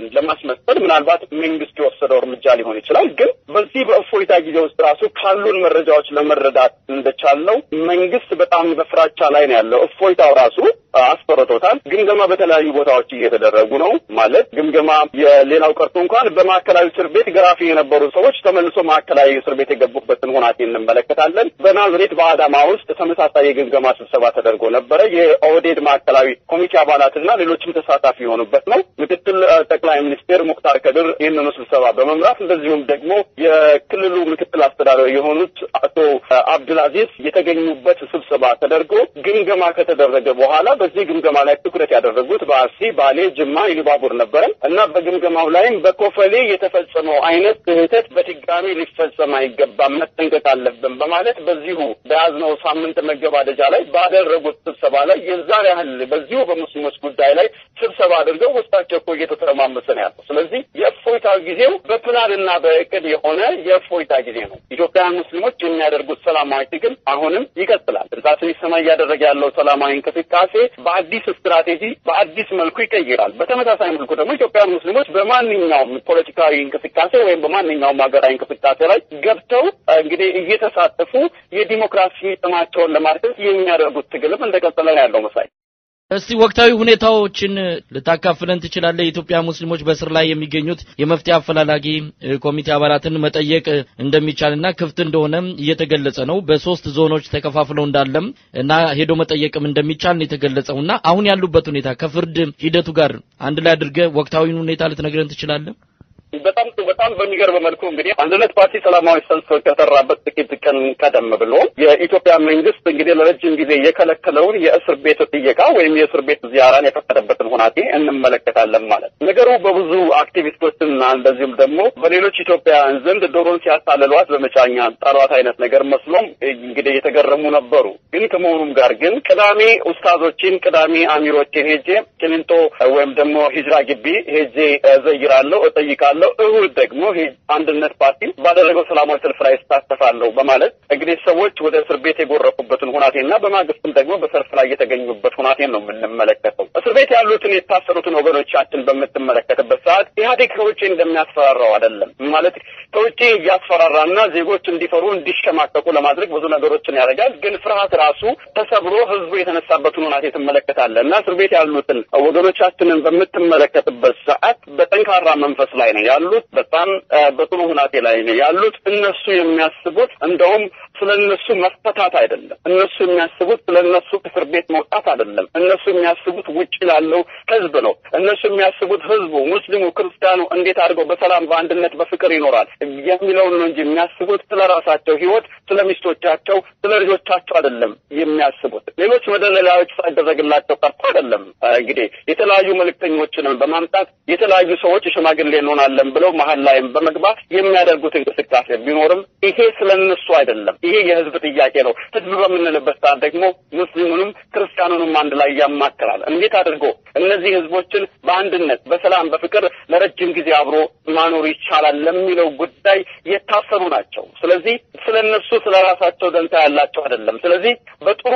ምናልባት መንግስት የወሰደው እርምጃ ሊሆን ይችላል። ግን በዚህ በእፎይታ ጊዜ ውስጥ ራሱ ካሉን መረጃዎች ለመረዳት እንደቻልነው መንግስት በጣም በፍራቻ ላይ ነው ያለው። እፎይታው ራሱ አስፈርቶታል። ግምገማ በተለያዩ ቦታዎች እየተደረጉ ነው ማለት ግምገማ የሌላው ቀርቶ እንኳን በማዕከላዊ እስር ቤት ግራፊ የነበሩ ሰዎች ተመልሶ ማዕከላዊ እስር ቤት የገቡበትን ሁኔታ እንመለከታለን። በናዝሬት በአዳማ ውስጥ ተመሳሳይ የግምገማ ስብሰባ ተደርጎ ነበረ። የኦህዴድ ማዕከላዊ ኮሚቴ አባላትና ሌሎችም ተሳታፊ የሆኑበት ነው። ምክትል ጠቅላይ ሚኒስትር ሙክታር ከድር ይህንን ስብሰባ በመምራት እንደዚሁም ደግሞ የክልሉ ምክትል አስተዳዳሪ የሆኑት አቶ አብዱልአዚዝ የተገኙበት ስብሰባ ተደርጎ ግምገማ ከተደረገ በኋላ በዚህ ግምገማ ላይ ትኩረት ያደረጉት በአርሲ፣ ባሌ፣ ጅማ፣ ኢሉባቡር ነበረ እና በግምገማው ላይም በኮፈሌ የተፈጸመው አይነት ስህተት በድጋሚ ሊፈጸም አይገባም፣ መጠንቀቅ አለብን በማለት በዚሁ በያዝነው ሳምንት መገባደጃ ላይ ባደረጉት ስብሰባ ላይ የዛሬ ያህል በዚሁ በሙስሊሞች ጉዳይ ላይ ስብሰባ አድርገው ውስጣቸው እኮ እየተተረማመሰ ነው ያለው። ስለዚህ የእፎይታ ጊዜው በፕላንና በእቅድ የሆነ የእፎይታ ጊዜ ነው። ኢትዮጵያውያን ሙስሊሞች የሚያደርጉት ሰላማዊ ትግል አሁንም ይቀጥላል። እርዳታ ሲሰማ እያደረገ ያለው ሰላማዊ እንቅስቃሴ በአዲስ ስትራቴጂ በአዲስ መልኩ ይቀይራል። በተመሳሳይ መልኩ ደግሞ ኢትዮጵያውያን ሙስሊሞች በማንኛውም ፖለቲካዊ እንቅስቃሴ ወይም በማንኛውም ሀገራዊ እንቅስቃሴ ላይ ገብተው እንግዲህ እየተሳተፉ የዲሞክራሲ ጥማቸውን ለማርካት የሚያደርጉት ትግልም እንደቀጠለ ነው ያለው መሳይ። እስቲ ወቅታዊ ሁኔታዎችን ልታካፍለን ትችላለህ? የኢትዮጵያ ሙስሊሞች በስር ላይ የሚገኙት የመፍትሄ አፈላላጊ ኮሚቴ አባላትን መጠየቅ እንደሚቻልና ክፍት እንደሆነ እየተገለጸ ነው። በሶስት ዞኖች ተከፋፍለው እንዳለም እና ሄዶ መጠየቅም እንደሚቻል ነው የተገለጸውና አሁን ያሉበት ሁኔታ ከፍርድ ሂደቱ ጋር አንድ ላይ አድርገህ ወቅታዊውን ሁኔታ ልትነግረን ትችላለህ? በጣም በሚገርም መልኩ እንግዲህ አንድነት ፓርቲ ሰላማዊ ሰልፍ ከተሰራበት ጥቂት ቀን ቀደም ብሎ የኢትዮጵያ መንግስት እንግዲህ ለረጅም ጊዜ የከለከለውን የእስር ቤት ጥየቃ ወይም የእስር ቤት ዚያራን የፈቀደበትን ሁናቴ እንመለከታለን ማለት ነው። ነገሩ በብዙ አክቲቪስቶችና እንደዚሁም ደግሞ በሌሎች ኢትዮጵያውያን ዘንድ ዶሮን ሲያታልሏት በመጫኛ ጣሏት አይነት ነገር መስሎም እንግዲህ የተገረሙ ነበሩ። ግን ከመሆኑም ጋር ግን ቅዳሜ ኡስታዞችን ቅዳሜ አሚሮችን ሄጄ ቂሊንጦ ወይም ደግሞ ሂጅራ ግቢ ሄጄ ዘይራለሁ እጠይቃለሁ እሁድ ደግሞ አንድነት ፓርቲ ባደረገው ሰላማዊ ሰልፍ ላይ ተሳተፋለሁ በማለት እንግዲህ ሰዎች ወደ እስር ቤት የጎረፉበትን ሁናቴና በማግስቱም ደግሞ በሰልፍ ላይ የተገኙበት ሁናቴ ነው የምንመለከተው። እስር ቤት ያሉትን የታሰሩትን ወገኖቻችን በምትመለከትበት ሰዓት ኢህአዴግ ከውጪ እንደሚያስፈራራው አይደለም ማለት ከውጪ እያስፈራራና ዜጎች እንዲፈሩ እንዲሸማቀቁ ለማድረግ ብዙ ነገሮችን ያደርጋል። ግን ፍርሃት ራሱ ተሰብሮ ህዝቡ የተነሳበትን ሁናቴ ትመለከታለህ እና እስር ቤት ያሉትን ወገኖቻችንን በምትመለከትበት ሰዓት በጠንካራ መንፈስ ላይ ነው ያሉት። በጣም በጥሩ ሁናቴ ላይ ነው ያሉት። እነሱ የሚያስቡት እንደውም ስለነሱ መፈታት አይደለም። እነሱ የሚያስቡት ስለነሱ ከእስር ቤት መውጣት አይደለም። እነሱ የሚያስቡት ውጪ ላለው ህዝብ ነው። እነሱ የሚያስቡት ህዝቡ ሙስሊሙ፣ ክርስቲያኑ እንዴት አድርገው በሰላም በአንድነት በፍቅር ይኖራል የሚለውን ነው እንጂ የሚያስቡት ስለራሳቸው ህይወት፣ ስለሚስቶቻቸው፣ ስለልጆቻቸው አይደለም የሚያስቡት። ሌሎች መደለላዎች ሳይደረግላቸው ቀርቶ አይደለም። እንግዲህ የተለያዩ መልእክተኞችን በማምጣት የተለያዩ ሰዎች ሽማግሌ እንሆናለን ብለው መሀል ላይም በመግባት የሚያደርጉት እንቅስቃሴ ቢኖርም ይሄ ስለነሱ አይደለም። ይሄ የህዝብ ጥያቄ ነው። ህዝብ በምንልበት ሰዓት ደግሞ ሙስሊሙንም ክርስቲያኑንም አንድ ላይ ያማክራል። እንዴት አድርጎ እነዚህ ህዝቦችን በአንድነት በሰላም በፍቅር ለረጅም ጊዜ አብሮ ማኖር ይቻላል ለሚለው ጉዳይ የታሰሩ ናቸው። ስለዚህ ስለነሱ ስለራሳቸው ደንታ ያላቸው አይደለም። ስለዚህ በጥሩ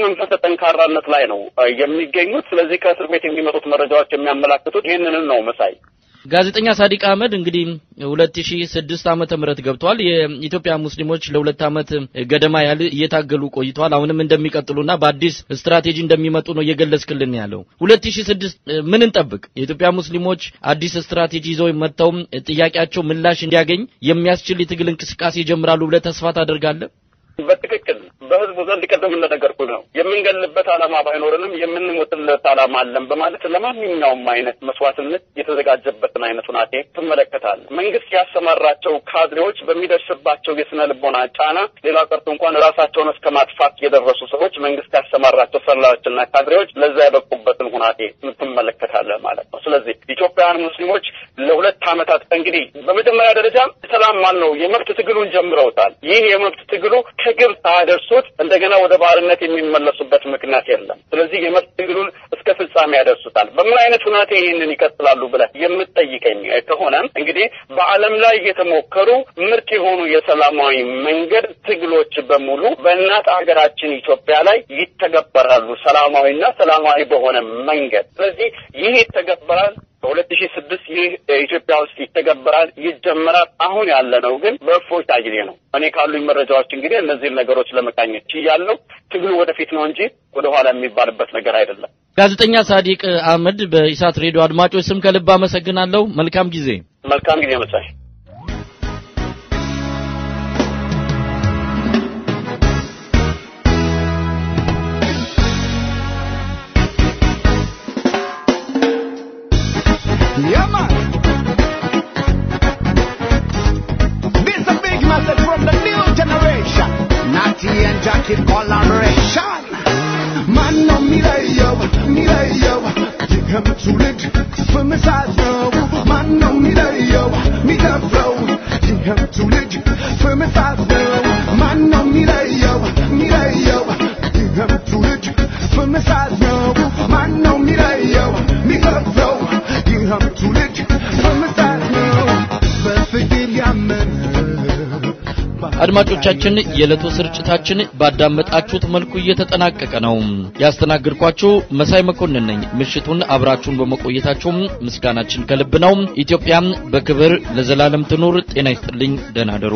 መንፈስ ጠንካራነት ላይ ነው የሚገኙት። ስለዚህ ከእስር ቤት የሚመጡት መረጃዎች የሚያመላክቱት ይህንን ነው መሳይ። ጋዜጠኛ ሳዲቅ አህመድ እንግዲህ 2006 ዓመተ ምህረት ገብቷል። የኢትዮጵያ ሙስሊሞች ለ2 ዓመት ገደማ ያህል እየታገሉ ቆይተዋል። አሁንም እንደሚቀጥሉና በአዲስ ስትራቴጂ እንደሚመጡ ነው እየገለጽክልን ያለው። 2006 ምን እንጠብቅ? የኢትዮጵያ ሙስሊሞች አዲስ ስትራቴጂ ይዘው መጥተው ጥያቄያቸው ምላሽ እንዲያገኝ የሚያስችል የትግል እንቅስቃሴ ይጀምራሉ ብለህ ተስፋ ታደርጋለህ? በትክክል በህዝቡ ዘንድ ቀደም እንደነገርኩህ ነው የምንገልበት ዓላማ ባይኖርንም የምንሞትለት ዓላማ አለን በማለት ለማንኛውም አይነት መስዋዕትነት የተዘጋጀበትን አይነት ሁናቴ ትመለከታለህ። መንግስት ያሰማራቸው ካድሬዎች በሚደርስባቸው የስነ ልቦና ጫና ሌላ ቀርቶ እንኳን ራሳቸውን እስከ ማጥፋት የደረሱ ሰዎች መንግስት ያሰማራቸው ሰላዮችና ካድሬዎች ለዛ ያበቁበትን ሁናቴ ትመለከታለህ ማለት ነው። ስለዚህ ኢትዮጵያውያን ሙስሊሞች ለ2 ዓመታት እንግዲህ በመጀመሪያ ደረጃ ሰላም ነው የመብት ትግሉን ጀምረውታል። ይህ የመብት ትግሉ ከግብ ሳያደርሱት እንደገና ወደ ባርነት የሚመለሱበት ምክንያት የለም። ስለዚህ የመብት ትግሉን እስከ ፍጻሜ ያደርሱታል። በምን አይነት ሁኔታ ይሄንን ይቀጥላሉ ብለህ የምትጠይቀኝ ከሆነ እንግዲህ በዓለም ላይ የተሞከሩ ምርጥ የሆኑ የሰላማዊ መንገድ ትግሎች በሙሉ በእናት ሀገራችን ኢትዮጵያ ላይ ይተገበራሉ ሰላማዊና ሰላማዊ በሆነ መንገድ። ስለዚህ ይህ ይተገበራል። በ2006 ይህ ኢትዮጵያ ውስጥ ይተገበራል ይጀምራል። አሁን ያለነው ግን በእፎይታ ጊዜ ነው። እኔ ካሉኝ መረጃዎች እንግዲህ እነዚህ ነገሮች ለመቃኘት ይያለው ትግሉ ወደፊት ነው እንጂ ወደ ኋላ የሚባልበት ነገር አይደለም። ጋዜጠኛ ሳዲቅ አህመድ በኢሳት ሬዲዮ አድማጮች ስም ከልብ አመሰግናለሁ። መልካም ጊዜ መሳይ። Yeah, man. This a big message from the new generation. Natty and Jackie collaboration. Man, no, me lay yo. Give him too lit for me size now. Man, no, me lay yo. Me the flow. Give him too lit for me size now. Man, no, me lay yo. Give him too lit for me size now. Man, no, me lay yo. Me the flow. I'm too late for my side now. በፍቅር ያመነ አድማጮቻችን የዕለቱ ስርጭታችን ባዳመጣችሁት መልኩ እየተጠናቀቀ ነው። ያስተናግርኳችሁ መሳይ መኮንን ነኝ። ምሽቱን አብራችሁን በመቆየታችሁ ምስጋናችን ከልብ ነው። ኢትዮጵያ በክብር ለዘላለም ትኑር። ጤና ይስጥልኝ። ደህና ደሩ።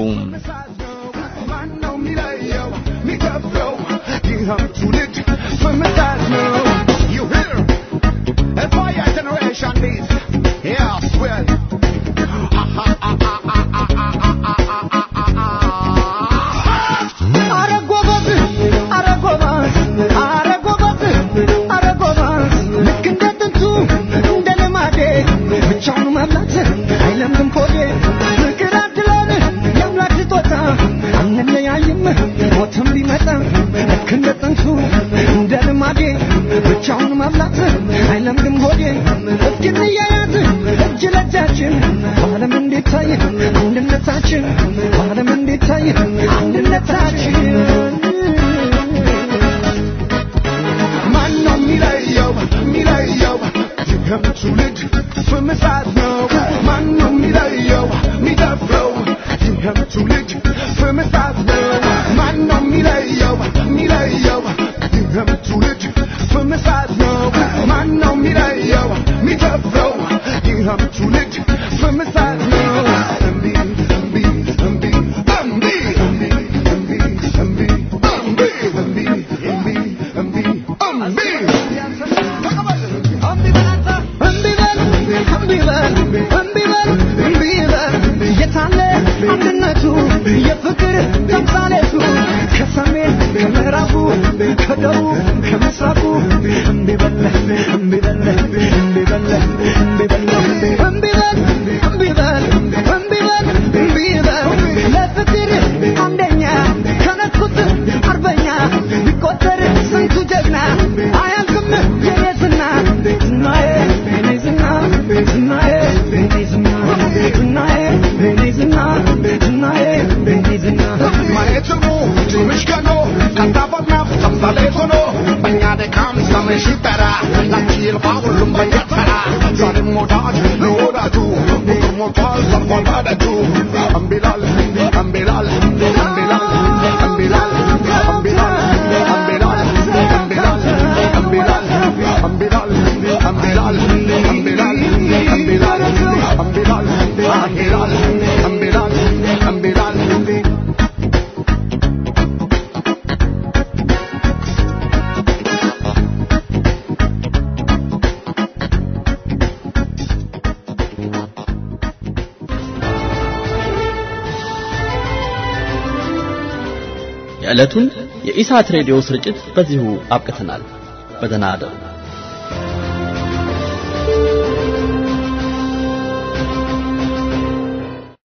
Yeah, swell. የዕለቱን የኢሳት ሬዲዮ ስርጭት በዚሁ አብቅተናል። በደህና አደሩ።